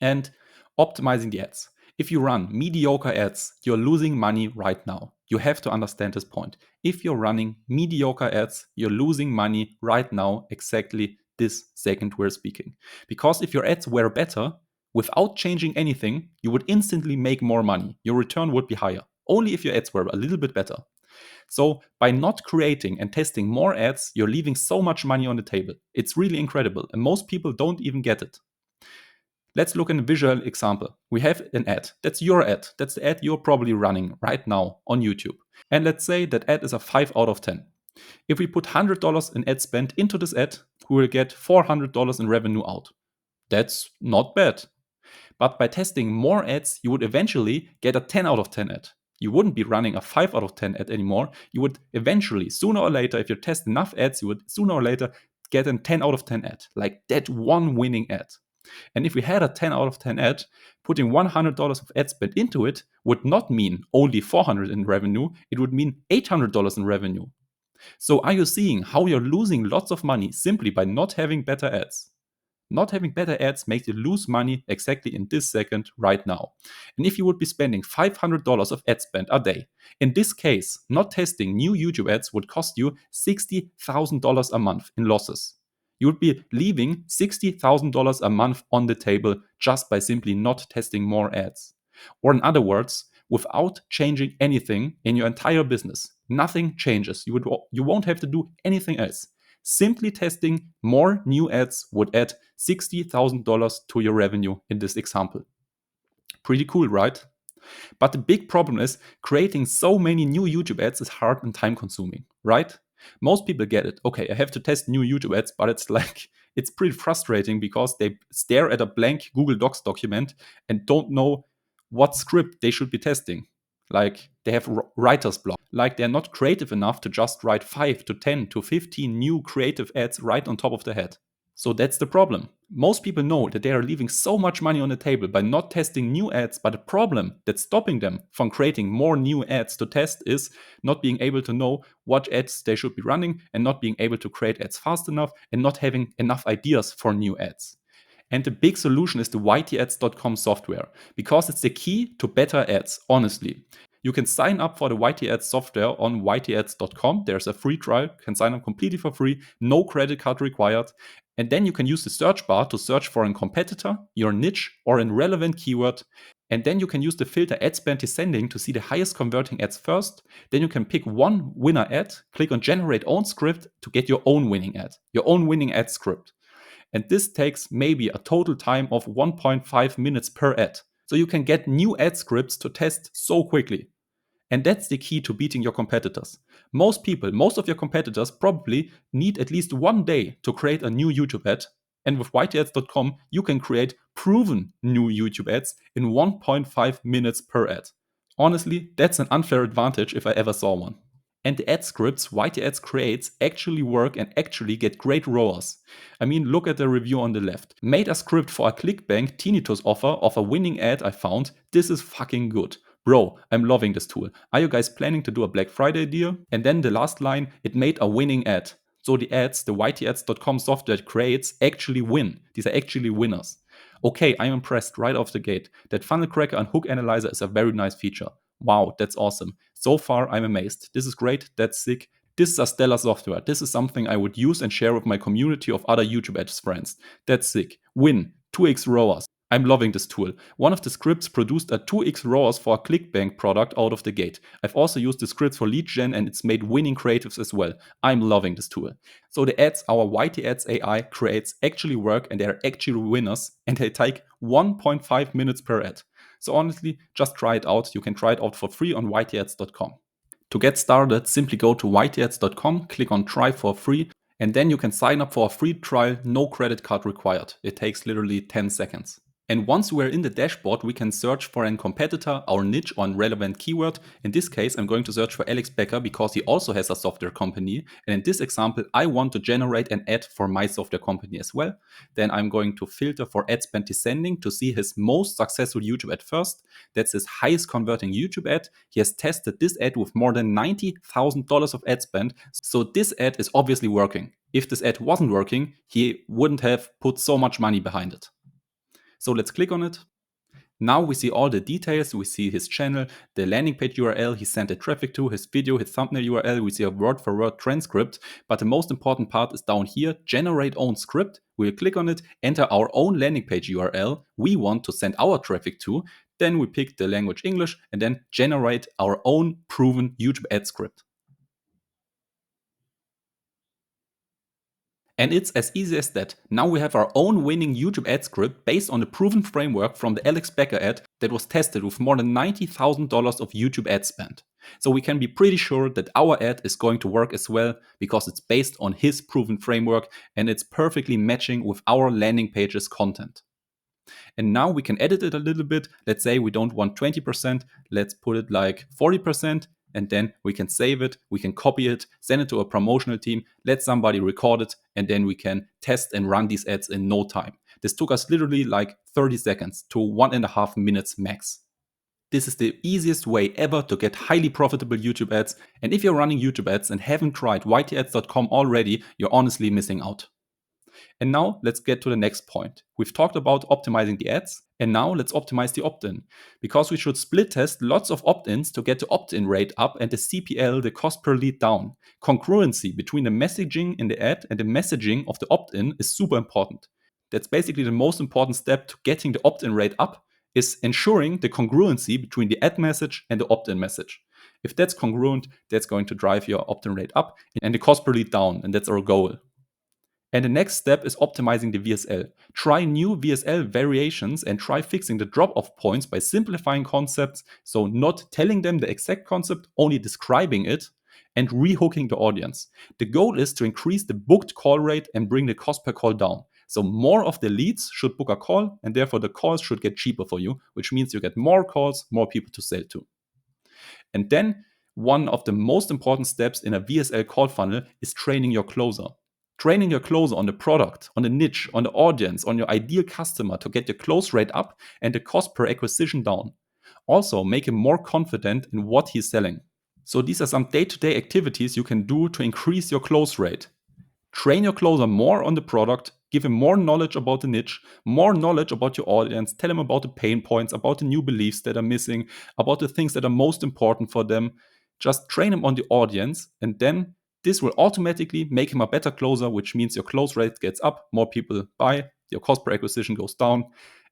And optimizing the ads. If you run mediocre ads, you're losing money right now. You have to understand this point. If you're running mediocre ads, you're losing money right now, exactly this second we're speaking. Because if your ads were better, without changing anything, you would instantly make more money. Your return would be higher. Only if your ads were a little bit better. So by not creating and testing more ads, you're leaving so much money on the table. It's really incredible, and most people don't even get it. Let's look at a visual example. We have an ad. That's your ad. That's the ad you're probably running right now on YouTube. And let's say that ad is a 5 out of 10. If we put $100 in ad spend into this ad, we will get $400 in revenue out. That's not bad. But by testing more ads, you would eventually get a 10 out of 10 ad. You wouldn't be running a 5 out of 10 ad anymore. You would eventually, sooner or later, if you test enough ads, you would sooner or later get a 10 out of 10 ad, like that one winning ad. And if we had a 10 out of 10 ad, putting $100 of ad spend into it would not mean only $400 in revenue, it would mean $800 in revenue. So are you seeing how you're losing lots of money simply by not having better ads? Not having better ads makes you lose money exactly in this second right now. And if you would be spending $500 of ad spend a day, in this case, not testing new YouTube ads would cost you $60,000 a month in losses. You would be leaving $60,000 a month on the table just by simply not testing more ads. Or in other words, without changing anything in your entire business, nothing changes. You won't have to do anything else. Simply testing more new ads would add $60,000 to your revenue in this example. Pretty cool, right? But the big problem is creating so many new YouTube ads is hard and time consuming, right? Most people get it. Okay, I have to test new YouTube ads, but it's pretty frustrating because they stare at a blank Google Docs document and don't know what script they should be testing. Like they have writer's block. Like they're not creative enough to just write 5 to 10 to 15 new creative ads right on top of the head. So that's the problem. Most people know that they are leaving so much money on the table by not testing new ads, but the problem that's stopping them from creating more new ads to test is not being able to know what ads they should be running and not being able to create ads fast enough and not having enough ideas for new ads. And the big solution is the ytads.com software, because it's the key to better ads, honestly. You can sign up for the YT software on ytads.com. There's a free trial. You can sign up completely for free, no credit card required. And then you can use the search bar to search for a competitor, your niche, or a relevant keyword. And then you can use the filter ad spend descending to see the highest converting ads first. Then you can pick one winner ad, click on generate own script to get your own winning ad script. And this takes maybe a total time of 1.5 minutes per ad. So you can get new ad scripts to test so quickly. And that's the key to beating your competitors. Most of your competitors probably need at least 1 day to create a new YouTube ad. And with ytads.com, you can create proven new YouTube ads in 1.5 minutes per ad. Honestly, that's an unfair advantage if I ever saw one. And the ad scripts YT creates actually work and actually get great ROAS. I mean, look at the review on the left. Made a script for a ClickBank tinnitus offer of a winning ad I found. This is fucking good. Bro, I'm loving this tool. Are you guys planning to do a Black Friday deal? And then the last line, it made a winning ad. So the ads, the ytads.com software creates actually win. These are actually winners. Okay, I'm impressed right off the gate. That funnel cracker and hook analyzer is a very nice feature. Wow, that's awesome. So far, I'm amazed. This is great. That's sick. This is a stellar software. This is something I would use and share with my community of other YouTube ads friends. That's sick. Win. 2x ROAS. I'm loving this tool. One of the scripts produced a 2x ROAS for a ClickBank product out of the gate. I've also used the scripts for lead gen and it's made winning creatives as well. I'm loving this tool. So the ads our YT Ads AI creates actually work and they're actually winners and they take 1.5 minutes per ad. So honestly, just try it out. You can try it out for free on ytads.com. To get started, simply go to ytads.com, click on try for free, and then you can sign up for a free trial, no credit card required. It takes literally 10 seconds. And once we're in the dashboard, we can search for a competitor, our niche or a relevant keyword. In this case, I'm going to search for Alex Becker because he also has a software company. And in this example, I want to generate an ad for my software company as well. Then I'm going to filter for ad spend descending to see his most successful YouTube ad first. That's his highest converting YouTube ad. He has tested this ad with more than $90,000 of ad spend. So this ad is obviously working. If this ad wasn't working, he wouldn't have put so much money behind it. So let's click on it. Now we see all the details. We see his channel, the landing page URL he sent the traffic to, his video, his thumbnail URL. We see a word for word transcript. But the most important part is down here, generate own script. We'll click on it, enter our own landing page URL we want to send our traffic to. Then we pick the language English and then generate our own proven YouTube ad script. And it's as easy as that. Now we have our own winning YouTube ad script based on the proven framework from the Alex Becker ad that was tested with more than $90,000 of YouTube ad spend. So we can be pretty sure that our ad is going to work as well because it's based on his proven framework and it's perfectly matching with our landing page's content. And now we can edit it a little bit. Let's say we don't want 20%. Let's put it like 40%. And then we can save it, we can copy it, send it to a promotional team, let somebody record it, and then we can test and run these ads in no time. This took us literally like 30 seconds to 1.5 minutes max. This is the easiest way ever to get highly profitable YouTube ads. And if you're running YouTube ads and haven't tried ytads.com already, you're honestly missing out. And now let's get to the next point. We've talked about optimizing the ads, and now let's optimize the opt-in. Because we should split test lots of opt-ins to get the opt-in rate up and the CPL, the cost per lead, down. Congruency between the messaging in the ad and the messaging of the opt-in is super important. That's basically the most important step to getting the opt-in rate up, is ensuring the congruency between the ad message and the opt-in message. If that's congruent, that's going to drive your opt-in rate up and the cost per lead down, and that's our goal. And the next step is optimizing the VSL. Try new VSL variations and try fixing the drop-off points by simplifying concepts, so not telling them the exact concept, only describing it, and rehooking the audience. The goal is to increase the booked call rate and bring the cost per call down. So more of the leads should book a call, and therefore the calls should get cheaper for you, which means you get more calls, more people to sell to. And then one of the most important steps in a VSL call funnel is training your closer. Training your closer on the product, on the niche, on the audience, on your ideal customer to get your close rate up and the cost per acquisition down. Also, make him more confident in what he's selling. So these are some day-to-day activities you can do to increase your close rate. Train your closer more on the product, give him more knowledge about the niche, more knowledge about your audience, tell him about the pain points, about the new beliefs that are missing, about the things that are most important for them. Just train him on the audience, and then this will automatically make him a better closer, which means your close rate gets up, more people buy, your cost per acquisition goes down,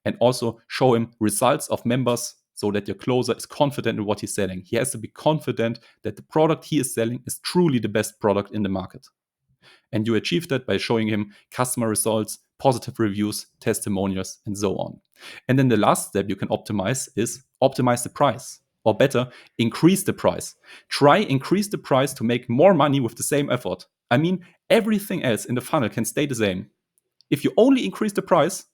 And also show him results of members so that your closer is confident in what he's selling. He has to be confident that the product he is selling is truly the best product in the market. And you achieve that by showing him customer results, positive reviews, testimonials, and so on. And then the last step you can optimize is optimize the price. Or better, increase the price. Try increase the price to make more money with the same effort. I mean, everything else in the funnel can stay the same. If you only increase the price,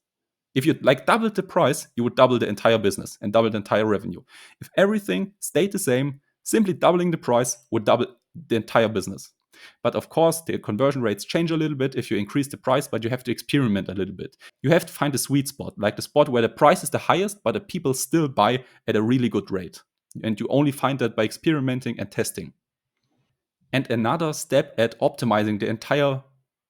if you like doubled the price, you would double the entire business and double the entire revenue. If everything stayed the same, simply doubling the price would double the entire business. But of course, the conversion rates change a little bit if you increase the price, but you have to experiment a little bit. You have to find a sweet spot, like the spot where the price is the highest, but the people still buy at a really good rate. And you only find that by experimenting and testing. And another step at optimizing the entire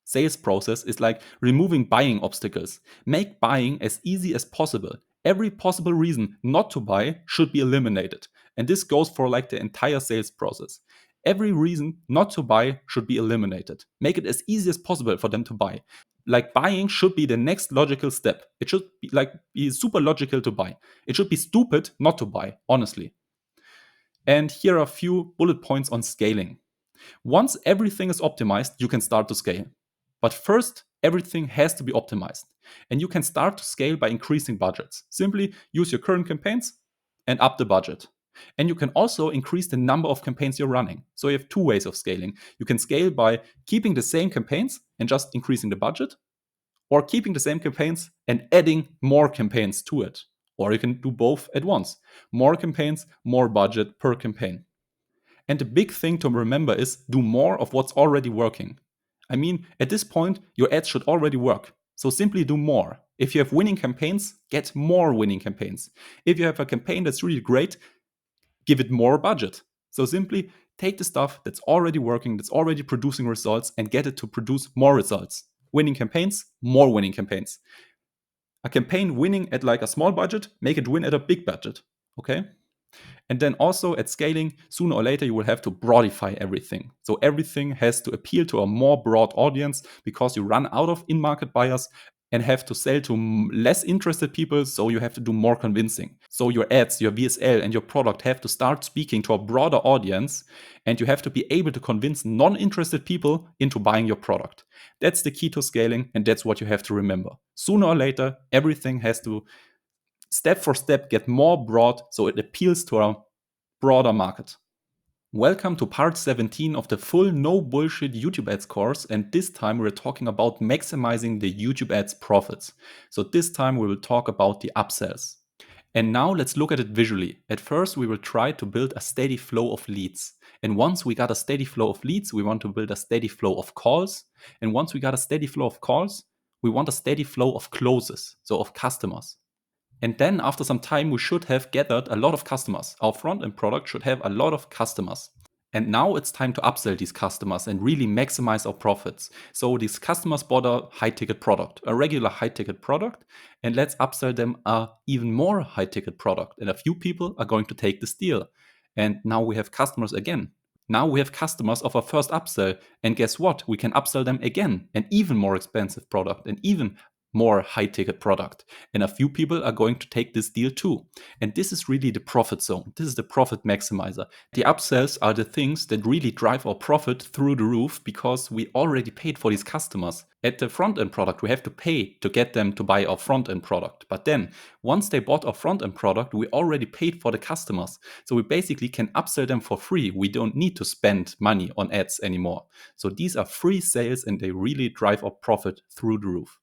sales process is like removing buying obstacles. Make buying as easy as possible. Every possible reason not to buy should be eliminated. And this goes for like the entire sales process. Every reason not to buy should be eliminated. Make it as easy as possible for them to buy. Like buying should be the next logical step. It should be super logical to buy. It should be stupid not to buy, honestly. And here are a few bullet points on scaling. Once everything is optimized, you can start to scale. But first, everything has to be optimized. And you can start to scale by increasing budgets. Simply use your current campaigns and up the budget. And you can also increase the number of campaigns you're running. So you have two ways of scaling. You can scale by keeping the same campaigns and just increasing the budget, or keeping the same campaigns and adding more campaigns to it. Or you can do both at once. More campaigns, more budget per campaign. And the big thing to remember is do more of what's already working. I mean, at this point, your ads should already work. So simply do more. If you have winning campaigns, get more winning campaigns. If you have a campaign that's really great, give it more budget. So simply take the stuff that's already working, that's already producing results, and get it to produce more results. Winning campaigns, more winning campaigns. A campaign winning at like a small budget, make it win at a big budget. Okay? And then also at scaling, sooner or later, you will have to broadify everything. So everything has to appeal to a more broad audience because you run out of in-market buyers and have to sell to less interested people. So you have to do more convincing. So your ads, your VSL, and your product have to start speaking to a broader audience. And you have to be able to convince non-interested people into buying your product. That's the key to scaling. And that's what you have to remember. Sooner or later, everything has to step for step get more broad so it appeals to a broader market. Welcome to part 17 of the full no bullshit YouTube ads course, and this time we're talking about maximizing the YouTube ads profits. So this time we will talk about the upsells. And now let's look at it visually. At first we will try to build a steady flow of leads. And once we got a steady flow of leads, we want to build a steady flow of calls. And once we got a steady flow of calls, we want a steady flow of closes, so of customers. And then after some time, we should have gathered a lot of customers. Our front-end product should have a lot of customers. And now it's time to upsell these customers and really maximize our profits. So these customers bought a high-ticket product, a regular high-ticket product, and let's upsell them a even more high-ticket product. And a few people are going to take this deal. And now we have customers again. Now we have customers of our first upsell. And guess what? We can upsell them again, an even more expensive product, an even more high-ticket product. And a few people are going to take this deal too. And this is really the profit zone. This is the profit maximizer. The upsells are the things that really drive our profit through the roof because we already paid for these customers. At the front-end product, we have to pay to get them to buy our front-end product. But then, once they bought our front-end product, we already paid for the customers. So we basically can upsell them for free. We don't need to spend money on ads anymore. So these are free sales and they really drive our profit through the roof.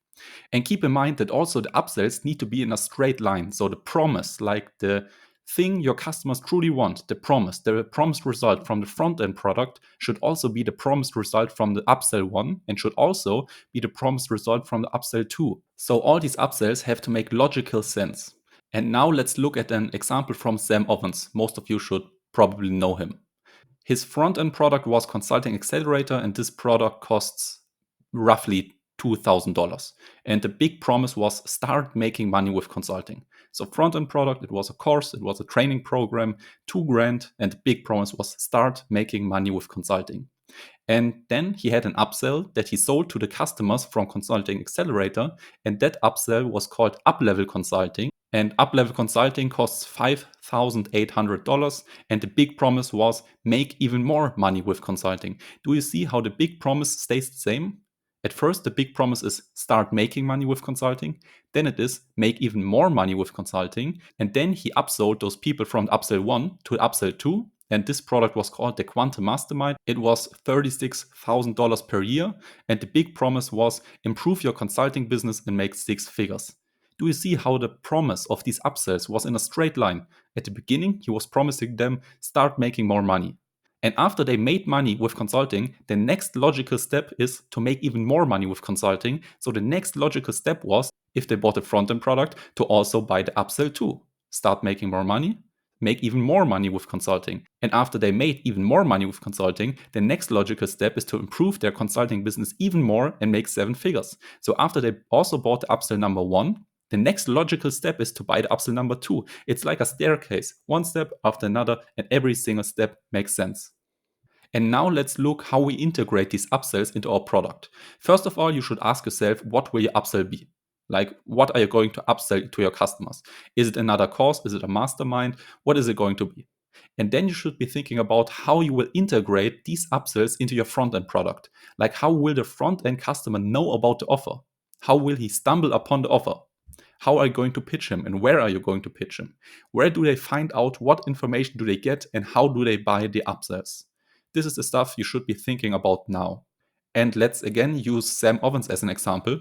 And keep in mind that also the upsells need to be in a straight line. So the promise, like the thing your customers truly want, the promised result from the front-end product should also be the promised result from the upsell one and should also be the promised result from the upsell two. So all these upsells have to make logical sense. And now let's look at an example from Sam Ovens. Most of you should probably know him. His front-end product was Consulting Accelerator, and this product costs roughly $2,000. And the big promise was start making money with consulting. So front-end product, it was a course, it was a training program, $2,000, and the big promise was start making money with consulting. And then he had an upsell that he sold to the customers from Consulting Accelerator. And that upsell was called Up-Level Consulting. And Up-Level Consulting costs $5,800. And the big promise was make even more money with consulting. Do you see how the big promise stays the same? At first, the big promise is start making money with consulting. Then it is make even more money with consulting. And then he upsold those people from upsell 1 to upsell 2. And this product was called the Quantum Mastermind. It was $36,000 per year. And the big promise was improve your consulting business and make 6 figures. Do you see how the promise of these upsells was in a straight line? At the beginning, he was promising them start making more money. And after they made money with consulting, the next logical step is to make even more money with consulting. So the next logical step was, if they bought a front-end product, to also buy the upsell too. Start making more money, make even more money with consulting. And after they made even more money with consulting, the next logical step is to improve their consulting business even more and make 7 figures. So after they also bought the upsell number 1, the next logical step is to buy the upsell number 2. It's like a staircase, one step after another, and every single step makes sense. And now let's look how we integrate these upsells into our product. First of all, you should ask yourself, what will your upsell be? Like, what are you going to upsell to your customers? Is it another course? Is it a mastermind? What is it going to be? And then you should be thinking about how you will integrate these upsells into your front-end product. Like, how will the front-end customer know about the offer? How will he stumble upon the offer? How are you going to pitch him, and where are you going to pitch him? Where do they find out what information do they get, and how do they buy the upsells? This is the stuff you should be thinking about now. And let's again use Sam Ovens as an example.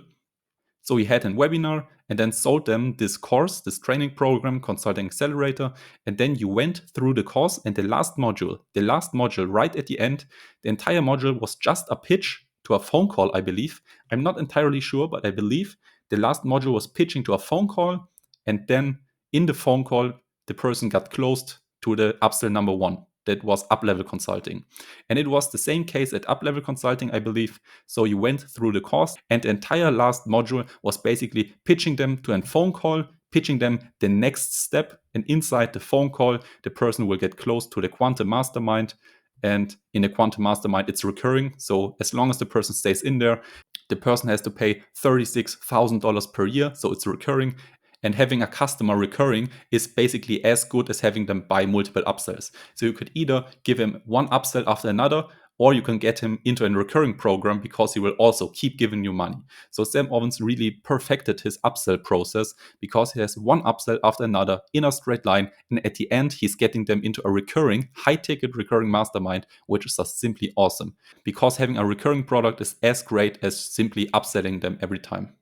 So he had a webinar and then sold them this course, this training program, Consulting Accelerator. And then you went through the course, and the last module right at the end, the entire module was just a pitch to a phone call, I believe. I'm not entirely sure, but I believe the last module was pitching to a phone call. And then in the phone call, the person got closed to the upsell number 1. That was Up-Level Consulting. And it was the same case at Up-Level Consulting, I believe. So you went through the course, and the entire last module was basically pitching them to a phone call, pitching them the next step. And inside the phone call, the person will get close to the Quantum Mastermind. And in the Quantum Mastermind, it's recurring. So as long as the person stays in there, the person has to pay $36,000 per year. So it's recurring. And having a customer recurring is basically as good as having them buy multiple upsells. So you could either give him one upsell after another, or you can get him into a recurring program because he will also keep giving you money. So Sam Ovens really perfected his upsell process because he has one upsell after another in a straight line. And at the end, he's getting them into a recurring, high-ticket recurring mastermind, which is just simply awesome. Because having a recurring product is as great as simply upselling them every time.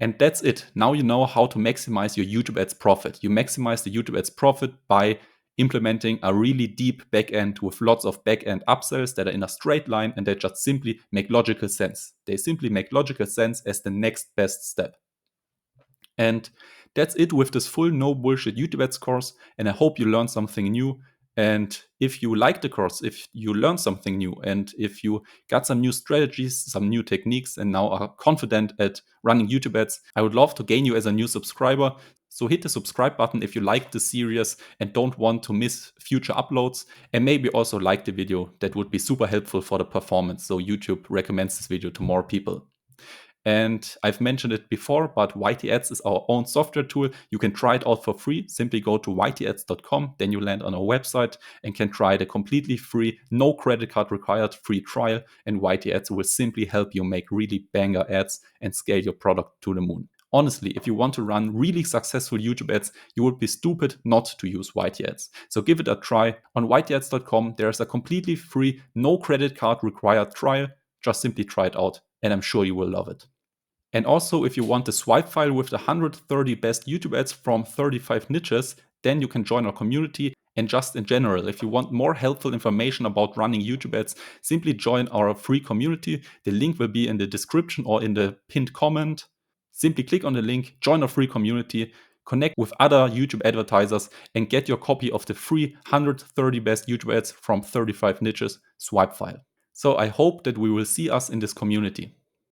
And that's it. Now you know how to maximize your YouTube ads profit. You maximize the YouTube ads profit by implementing a really deep backend with lots of backend upsells that are in a straight line, and they just simply make logical sense. They simply make logical sense as the next best step. And that's it with this full no bullshit YouTube ads course. And I hope you learned something new. And if you like the course, if you learned something new, and if you got some new strategies, some new techniques, and now are confident at running YouTube ads, I would love to gain you as a new subscriber. So hit the subscribe button if you like the series and don't want to miss future uploads. And maybe also like the video. That would be super helpful for the performance. So YouTube recommends this video to more people. And I've mentioned it before, but YT Ads is our own software tool. You can try it out for free. Simply go to ytads.com. Then you land on our website and can try the completely free, no credit card required free trial. And YT Ads will simply help you make really banger ads and scale your product to the moon. Honestly, if you want to run really successful YouTube ads, you would be stupid not to use YT Ads. So give it a try. On ytads.com, there's a completely free, no credit card required trial. Just simply try it out, and I'm sure you will love it. And also, if you want the swipe file with the 130 best YouTube ads from 35 niches, then you can join our community. And just in general, if you want more helpful information about running YouTube ads, simply join our free community. The link will be in the description or in the pinned comment. Simply click on the link, join our free community, connect with other YouTube advertisers, and get your copy of the free 130 best YouTube ads from 35 niches swipe file. So I hope that we will see us in this community.